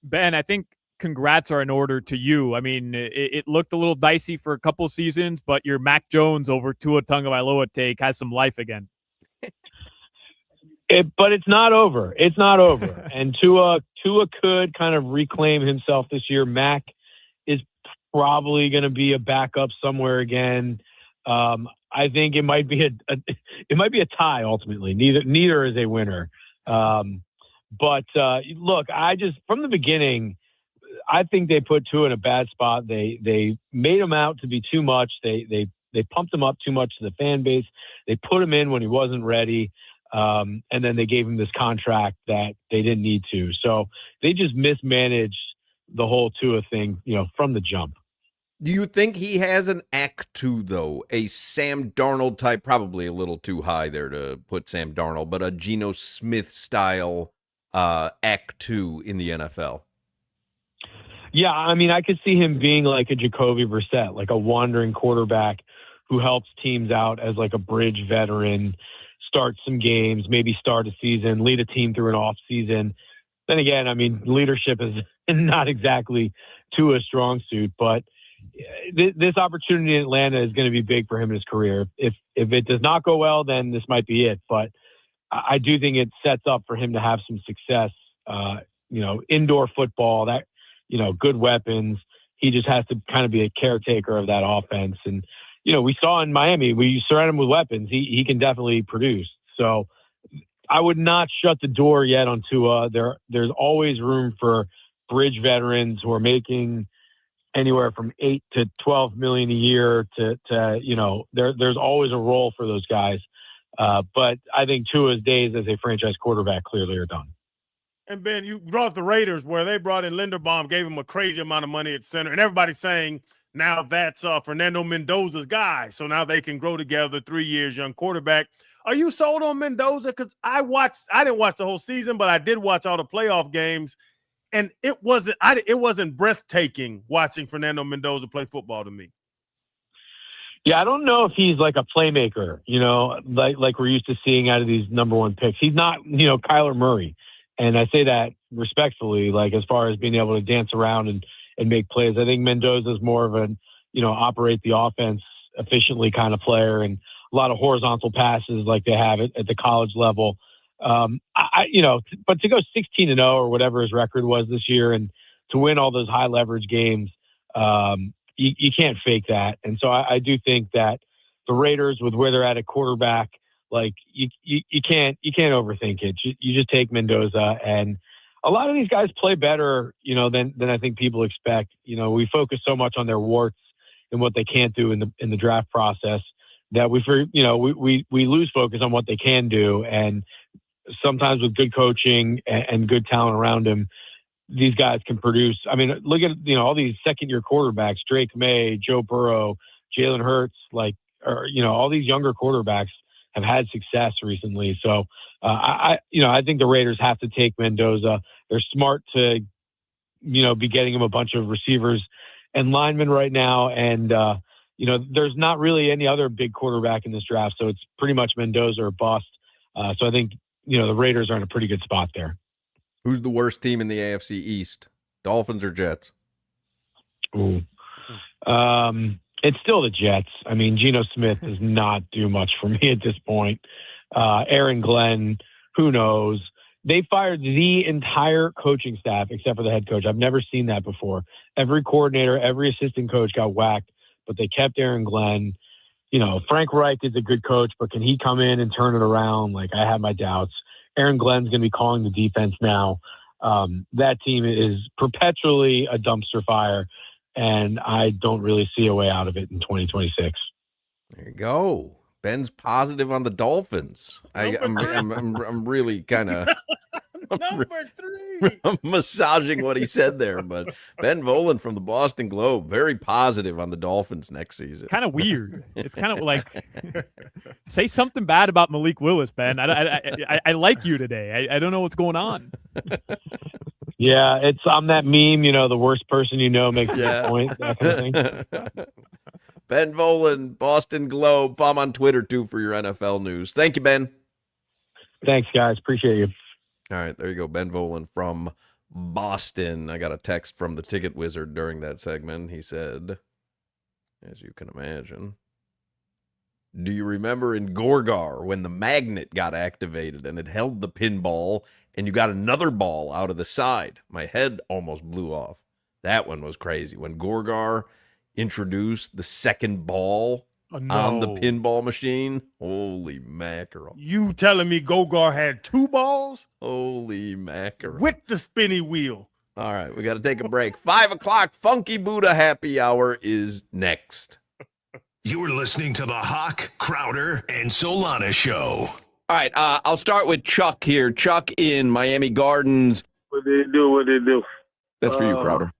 Ben, I think congrats are in order to you. I mean, it looked a little dicey for a couple seasons, but your Mac Jones over Tua Tagovailoa take has some life again. But it's not over. It's not over. And Tua could kind of reclaim himself this year. Mac is probably going to be a backup somewhere again. I think it might be a tie ultimately. Neither is a winner. But look, from the beginning, I think they put Tua in a bad spot. They made him out to be too much. They pumped him up too much to the fan base. They put him in when he wasn't ready. And then they gave him this contract that they didn't need to. So they just mismanaged the whole Tua thing, from the jump. Do you think he has an act two, though? A Sam Darnold type, probably a little too high there to put Sam Darnold, but a Geno Smith style act two in the NFL? Yeah, I mean, I could see him being like a Jacoby Brissett, like a wandering quarterback who helps teams out as like a bridge veteran, start some games, maybe start a season, lead a team through an off season. Then again, I mean, leadership is not exactly to a strong suit, but this opportunity in Atlanta is going to be big for him in his career. If it does not go well, then this might be it. But I do think it sets up for him to have some success. Indoor football, that good weapons. He just has to kind of be a caretaker of that offense. And we saw in Miami, we surround him with weapons. He can definitely produce. So I would not shut the door yet on Tua. There's always room for bridge veterans who are making anywhere from 8 to 12 million a year to there's always a role for those guys. But I think Tua's days as a franchise quarterback clearly are done. And Ben, you brought the Raiders where they brought in Linderbaum, gave him a crazy amount of money at center, and everybody's saying now that's Fernando Mendoza's guy. So now they can grow together. 3 years, young quarterback. Are you sold on Mendoza? Because I didn't watch the whole season, but I did watch all the playoff games. And it wasn't breathtaking watching Fernando Mendoza play football to me. Yeah, I don't know if he's like a playmaker, like we're used to seeing out of these number one picks. He's not, Kyler Murray. And I say that respectfully, like as far as being able to dance around and make plays. I think Mendoza is more of an, operate the offense efficiently kind of player, and a lot of horizontal passes like they have at the college level. But to go 16-0 or whatever his record was this year and to win all those high leverage games, you can't fake that. And so I do think that the Raiders, with where they're at quarterback, like you can't overthink it. You just take Mendoza, and a lot of these guys play better, than I think people expect. We focus so much on their warts and what they can't do in the draft process that we lose focus on what they can do. And sometimes with good coaching and good talent around him, these guys can produce. I mean, look at, all these second-year quarterbacks, Drake May, Joe Burrow, Jalen Hurts, all these younger quarterbacks have had success recently. So I think the Raiders have to take Mendoza. They're smart to, be getting him a bunch of receivers and linemen right now. And, there's not really any other big quarterback in this draft. So it's pretty much Mendoza or bust. So I think, the Raiders are in a pretty good spot there. Who's the worst team in the AFC East? Dolphins or Jets? Ooh. It's still the Jets. I mean, Geno Smith does not do much for me at this point. Aaron Glenn, who knows? They fired the entire coaching staff except for the head coach. I've never seen that before. Every coordinator, every assistant coach got whacked, but they kept Aaron Glenn. Frank Reich is a good coach, but can he come in and turn it around? Like, I have my doubts. Aaron Glenn's going to be calling the defense now. That team is perpetually a dumpster fire, and I don't really see a way out of it in 2026. There you go. Ben's positive on the Dolphins. I'm really kind of Number 3. I'm massaging what he said there, but Ben Volen from the Boston Globe, very positive on the Dolphins next season. Kind of weird. It's kind of like say something bad about Malik Willis, Ben. I like you today. I don't know what's going on. Yeah, I'm that meme. The worst person makes a point. That kind of thing. Ben Volen, Boston Globe. Follow him on Twitter too for your NFL news. Thank you, Ben. Thanks, guys. Appreciate you. All right, there you go. Ben Volen from Boston. I got a text from the Ticket Wizard during that segment. He said, as you can imagine, Do you remember in Gorgar when the magnet got activated and it held the pinball and you got another ball out of the side? My head almost blew off. That one was crazy. When Gorgar introduced the second ball on the pinball machine, holy mackerel. You telling me Gogar had 2 balls? Holy mackerel. With the spinny wheel. All right, we got to take a break. 5 o'clock, Funky Buddha Happy Hour is next. You're listening to the Hoch, Crowder, and Solana Show. All right, I'll start with Chuck here. Chuck in Miami Gardens. What they do? That's for you, Crowder.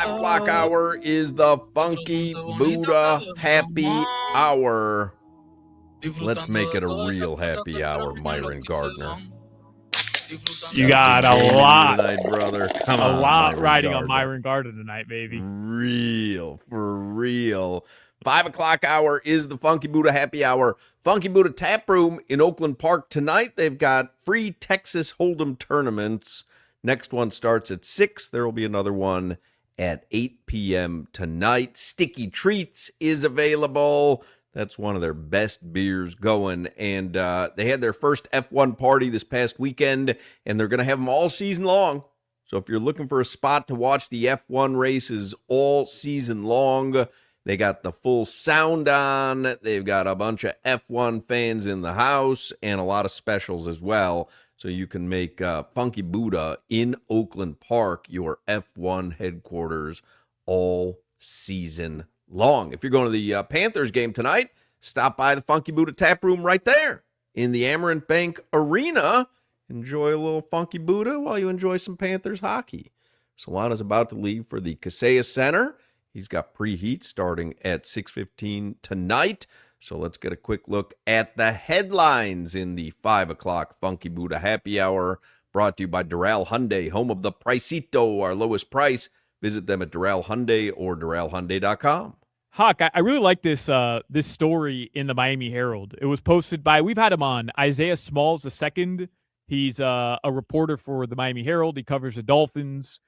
5 o'clock hour is the Funky Buddha Happy Hour. Let's make it a real happy hour, Myron Gardner. You got a lot tonight, brother. Come a on, lot Myron riding Gardner. on Myron Gardner tonight, baby. For real. 5 o'clock hour is the Funky Buddha Happy Hour. Funky Buddha Tap Room in Oakland Park tonight. They've got free Texas Hold'em tournaments. Next one starts at 6. There will be another one at 8 p.m. tonight. Sticky Treats is available. That's one of their best beers going. And they had their first F1 party this past weekend, and they're going to have them all season long. So if you're looking for a spot to watch the F1 races all season long, they got the full sound on. They've got a bunch of F1 fans in the house and a lot of specials as well. So you can make Funky Buddha in Oakland Park your F1 headquarters all season long. If you're going to the Panthers game tonight, stop by the Funky Buddha Tap Room right there in the Amarant Bank Arena. Enjoy a little Funky Buddha while you enjoy some Panthers hockey. Solana's about to leave for the Kaseya Center. He's got preheat starting at 6:15 tonight. So let's get a quick look at the headlines in the 5 o'clock Funky Buddha Happy Hour, brought to you by Doral Hyundai, home of the Pricito, our lowest price. Visit them at Doral Hyundai or DoralHyundai.com. Hoch, I really like this this story in the Miami Herald. It was posted by, we've had him on, Isaiah Smalls II. He's a reporter for the Miami Herald. He covers the Dolphins.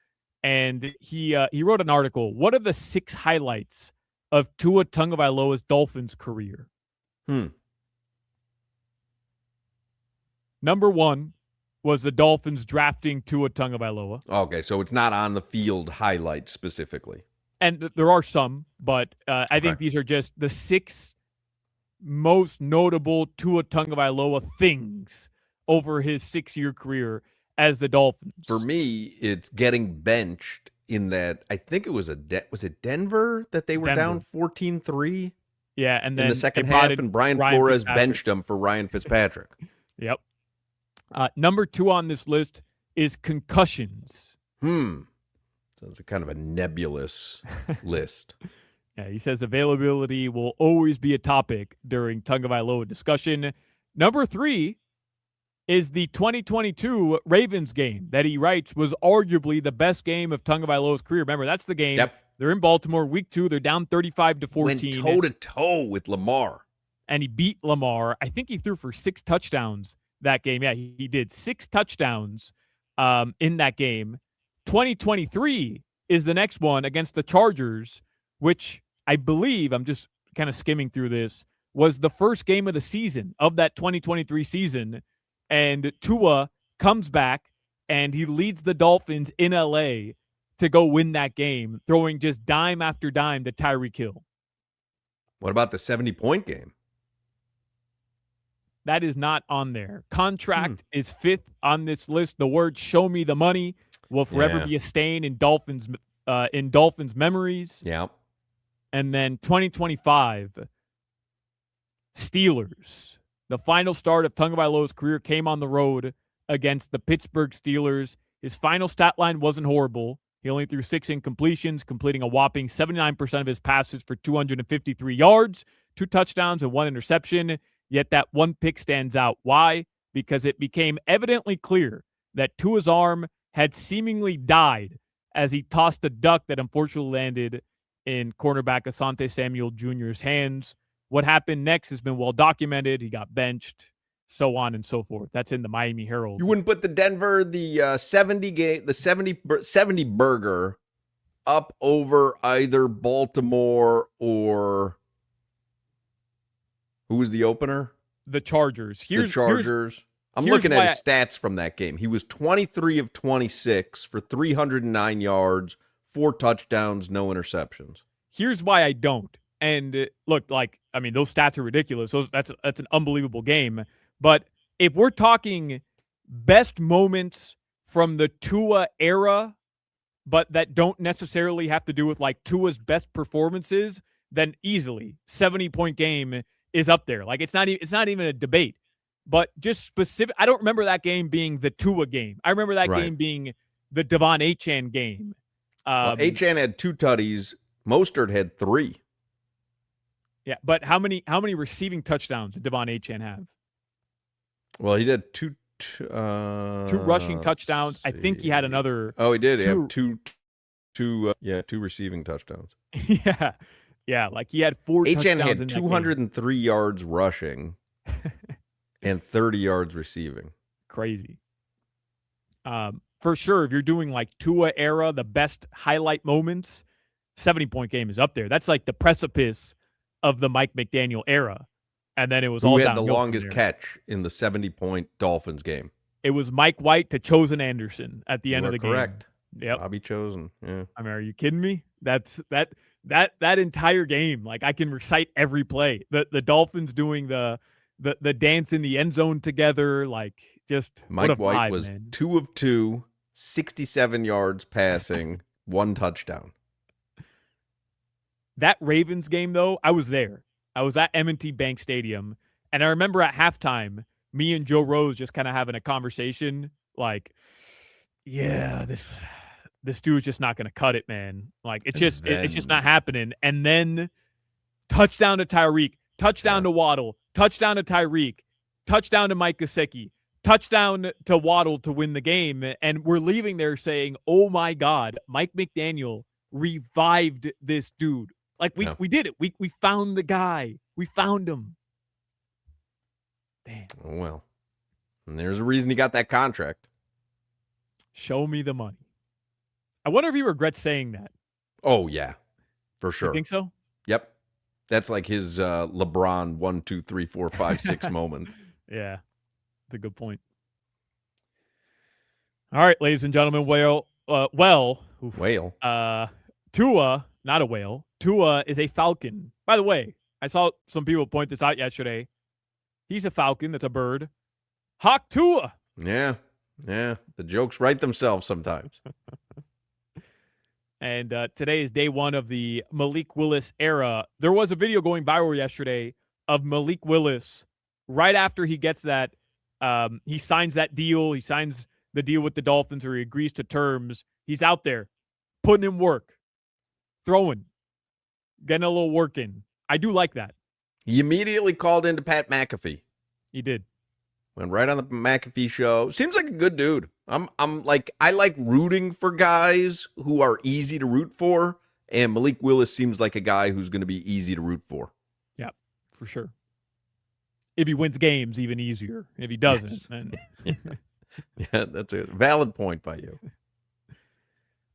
And he wrote an article. What are the 6 highlights of Tua Tagovailoa's Dolphins career? Number 1 was the Dolphins drafting Tua Tagovailoa. Okay, so it's not on the field highlights specifically. And there are some, but I think these are just the 6 most notable Tua Tagovailoa things over his 6-year career as the Dolphins. For me, it's getting benched in that, I think it was was it Denver that they were down 14-3? Yeah, and then in the second half, and Brian Flores benched him for Ryan Fitzpatrick. Yep. Number 2 on this list is concussions. So it's a kind of a nebulous list. Yeah, he says availability will always be a topic during Tagovailoa discussion. Number 3 is the 2022 Ravens game that he writes was arguably the best game of Tagovailoa's career. Remember, that's the game. Yep. They're in Baltimore, week 2. They're down 35-14. Went toe-to-toe with Lamar. And he beat Lamar. I think he threw for 6 touchdowns that game. Yeah, he did 6 touchdowns in that game. 2023 is the next one against the Chargers, which I believe, I'm just kind of skimming through this, was the first game of the season, of that 2023 season. And Tua comes back, and he leads the Dolphins in L.A. to go win that game, throwing just dime after dime to Tyreek Hill. What about the 70-point game? That is not on there. Contract is 5th on this list. The word "show me the money" will forever be a stain in Dolphins memories. Yeah. And then 2025, Steelers. The final start of Tagovailoa's career came on the road against the Pittsburgh Steelers. His final stat line wasn't horrible. He only threw 6 incompletions, completing a whopping 79% of his passes for 253 yards, 2 touchdowns, and 1 interception. Yet that 1 pick stands out. Why? Because it became evidently clear that Tua's arm had seemingly died as he tossed a duck that unfortunately landed in cornerback Asante Samuel Jr.'s hands. What happened next has been well documented. He got benched, so on and so forth. That's in the Miami Herald. You wouldn't put the Denver, the 70 burger up over either Baltimore or who was the opener? The Chargers. The Chargers. I'm looking at his stats from that game. He was 23 of 26 for 309 yards, 4 touchdowns, no interceptions. Here's why I don't. And look, those stats are ridiculous. That's an unbelievable game. But if we're talking best moments from the Tua era, but that don't necessarily have to do with Tua's best performances, then easily 70-point game is up there. It's not even a debate. But just specific, I don't remember that game being the Tua game. I remember that game being the Devon Achane game. Achane had 2 tutties. Mostert had 3. Yeah, but how many receiving touchdowns did Devon Achane have? Well, he did 2 rushing touchdowns. I think he had another. Oh, he did. 2. He have 2 receiving touchdowns. Yeah. Like he had 4 touchdowns. Achane had in 203 yards rushing and 30 yards receiving. Crazy. For sure, if you're doing like Tua era, the best highlight moments, 70-point game is up there. That's like the precipice of the Mike McDaniel era. And then it was all downhill. Who had the longest catch in the 70-point Dolphins game? It was Mike White to Chosen Anderson at the end of the game. Correct. Yep. Bobby Chosen. Yeah. I mean, are you kidding me? That entire game, like I can recite every play. The Dolphins doing the dance in the end zone together, like just Mike White vibe, was man. 2 of 2, 67 yards passing, 1 touchdown. That Ravens game, though, I was there. I was at M&T Bank Stadium, and I remember at halftime, me and Joe Rose just kind of having a conversation, like, yeah, this dude's just not going to cut it, man. Like, it's just not happening. And then touchdown to Tyreek, touchdown to Waddle, touchdown to Tyreek, touchdown to Mike Gesicki, touchdown to Waddle to win the game. And we're leaving there saying, oh, my God, Mike McDaniel revived this dude. Like, we did it. We found the guy. We found him. Damn. Oh, well. And there's a reason he got that contract. Show me the money. I wonder if he regrets saying that. Oh, yeah. For sure. You think so? Yep. That's like his LeBron 1, 2, 3, 4, 5, 6 moment. Yeah. That's a good point. All right, ladies and gentlemen. Tua, not a whale. Tua is a Falcon. By the way, I saw some people point this out yesterday. He's a Falcon. That's a bird. Hoch Tua. Yeah. The jokes write themselves sometimes. And today is day 1 of the Malik Willis era. There was a video going viral yesterday of Malik Willis right after he gets that. He signs that deal. He signs the deal with the Dolphins, or he agrees to terms. He's out there putting in work, throwing, getting a little work in. I do like that. He immediately called into Pat McAfee. He did. Went right on the McAfee show. Seems like a good dude. I like rooting for guys who are easy to root for, and Malik Willis seems like a guy who's going to be easy to root for. Yeah, for sure. If he wins games, even easier. If he doesn't, then yeah, that's a valid point by you.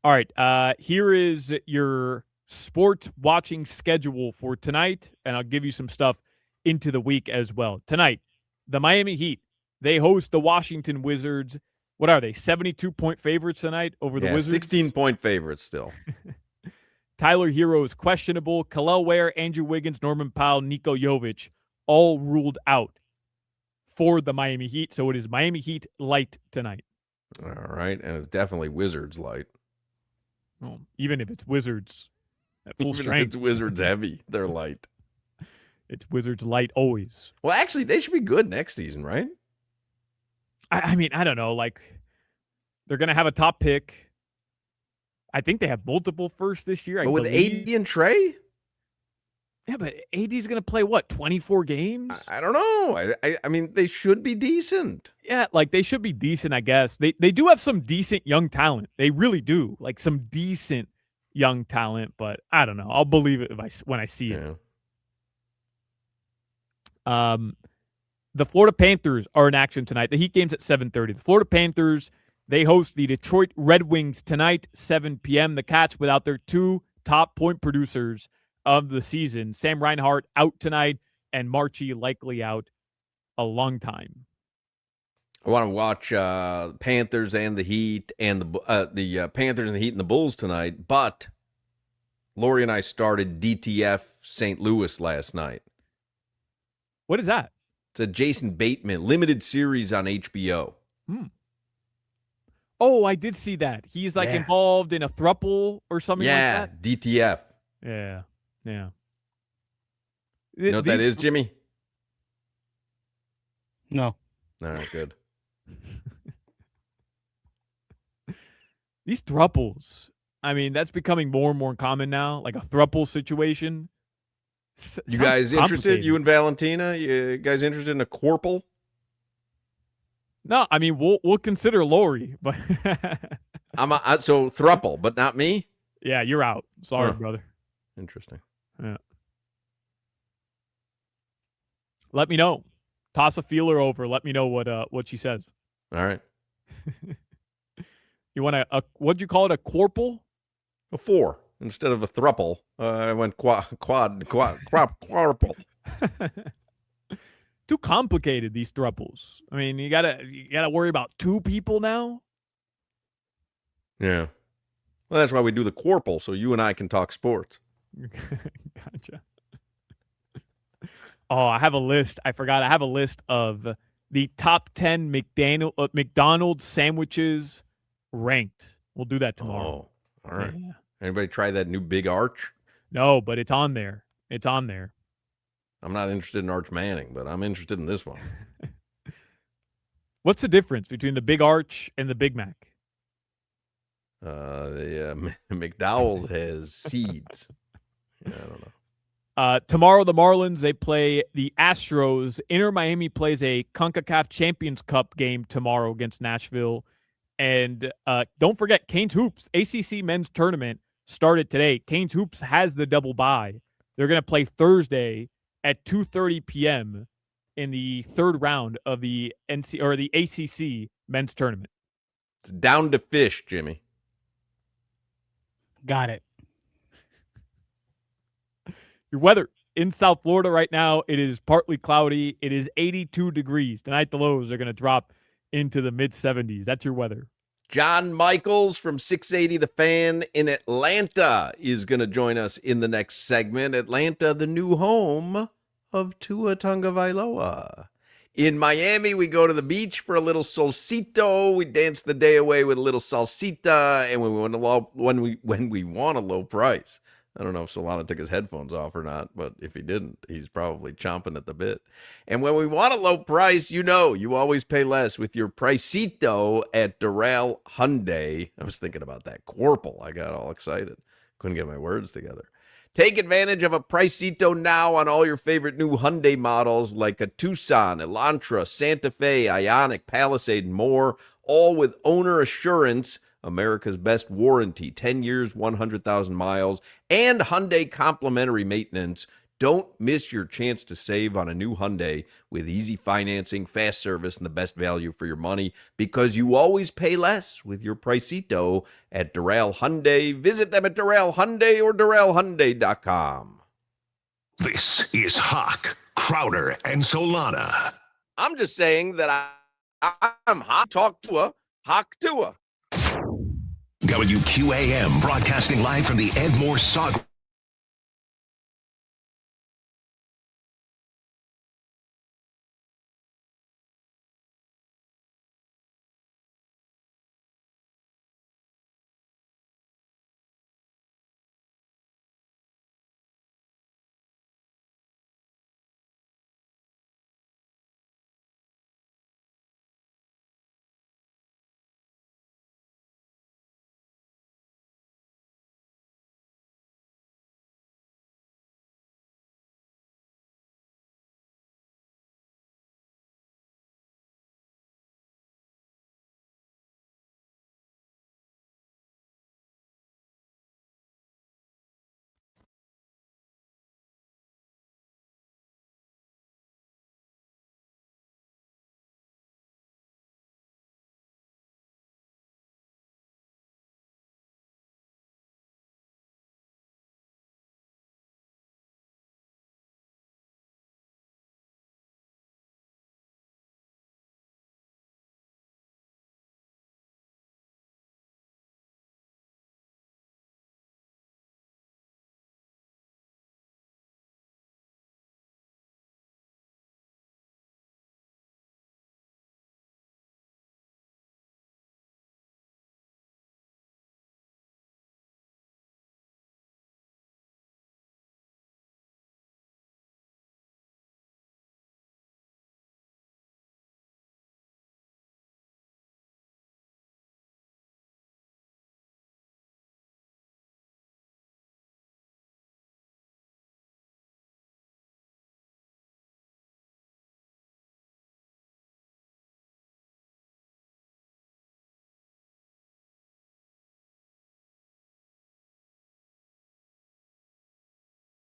All right, here is your sports watching schedule for tonight, and I'll give you some stuff into the week as well. Tonight, the Miami Heat, they host the Washington Wizards. What are they, 72-point favorites tonight over the Wizards? 16-point favorites still. Tyler Hero is questionable. Kel'el Ware, Andrew Wiggins, Norman Powell, Niko Jovic, all ruled out for the Miami Heat. So it is Miami Heat light tonight. All right, and it's definitely Wizards light. Well, even if it's Wizards at full strength. It's Wizards heavy, they're light. It's Wizards light always. Well, actually, they should be good next season, right? I mean, I don't know. Like, they're going to have a top pick. I think they have multiple firsts this year. But with AD and Trey? Yeah, but AD's going to play, what, 24 games? I don't know. I mean, they should be decent. Yeah, like, they should be decent, I guess. They do have some decent young talent. They really do. Like, some decent young talent. But I don't know. I'll believe it when I see it. The Florida Panthers are in action tonight. The Heat game's at 7:30. The Florida Panthers, they host the Detroit Red Wings tonight, 7 p.m. The Cats without their 2 top point producers of the season. Sam Reinhart out tonight, and Marchie likely out a long time. I want to watch Panthers and the Heat and the Panthers and the Heat and the Bulls tonight, but Lori and I started DTF St. Louis last night. What is that? It's a Jason Bateman limited series on HBO. Oh, I did see that. He's involved in a throuple or something like that. DTF. Yeah. You know what that is, Jimmy? No. All right, good. These thruples, I mean, that's becoming more and more common now, like a thruple situation. You guys interested? You and Valentina? You guys interested in a quarple? No, I mean we'll consider Lori, but so thruple, but not me. Yeah, you're out. Sorry, brother. Interesting. Yeah. Let me know. Toss a feeler over. Let me know what she says. All right. You want what'd you call it? A quarple? A 4 instead of a thruple. I went quadruple. Too complicated, these thruples. I mean, you gotta worry about 2 people now. Yeah. Well, that's why we do the quarple, so you and I can talk sports. Gotcha. Oh, I have a list. I forgot. I have a list of the top 10 McDonald's sandwiches ranked. We'll do that tomorrow. Oh, all right. Yeah. Anybody try that new Big Arch? No, but it's on there. It's on there. I'm not interested in Arch Manning, but I'm interested in this one. What's the difference between the Big Arch and the Big Mac? The McDowell's has seeds. Yeah, I don't know. Tomorrow, the Marlins, they play the Astros. Inter Miami plays a CONCACAF Champions Cup game tomorrow against Nashville. And don't forget, Canes Hoops, ACC men's tournament started today. Canes Hoops has the double bye. They're going to play Thursday at 2:30 p.m. in the third round of the ACC men's tournament. It's down to fish, Jimmy. Got it. Your weather in South Florida right now, it is partly cloudy. It is 82 degrees. Tonight, the lows are going to drop into the mid-70s. That's your weather. John Michaels from 680 The Fan in Atlanta is going to join us in the next segment. Atlanta, the new home of Tua Tagovailoa. In Miami, we go to the beach for a little solcito. We dance the day away with a little salsita, and when we want a low price. I don't know if Solana took his headphones off or not, but if he didn't, he's probably chomping at the bit. And when we want a low price, you always pay less with your Pricito at Doral Hyundai. I was thinking about that Quarple. I got all excited. Couldn't get my words together. Take advantage of a Pricito now on all your favorite new Hyundai models like a Tucson, Elantra, Santa Fe, Ioniq, Palisade, and more, all with owner assurance, America's best warranty, 10 years, 100,000 miles, and Hyundai complimentary maintenance. Don't miss your chance to save on a new Hyundai with easy financing, fast service, and the best value for your money, because you always pay less with your Pricito at Doral Hyundai. Visit them at Doral Hyundai or DoralHyundai.com. This is Hoch, Crowder, and Solana. I'm just saying that I'm hot. Talk to a Hoch Tua. WQAM broadcasting live from the Ed Moore Saga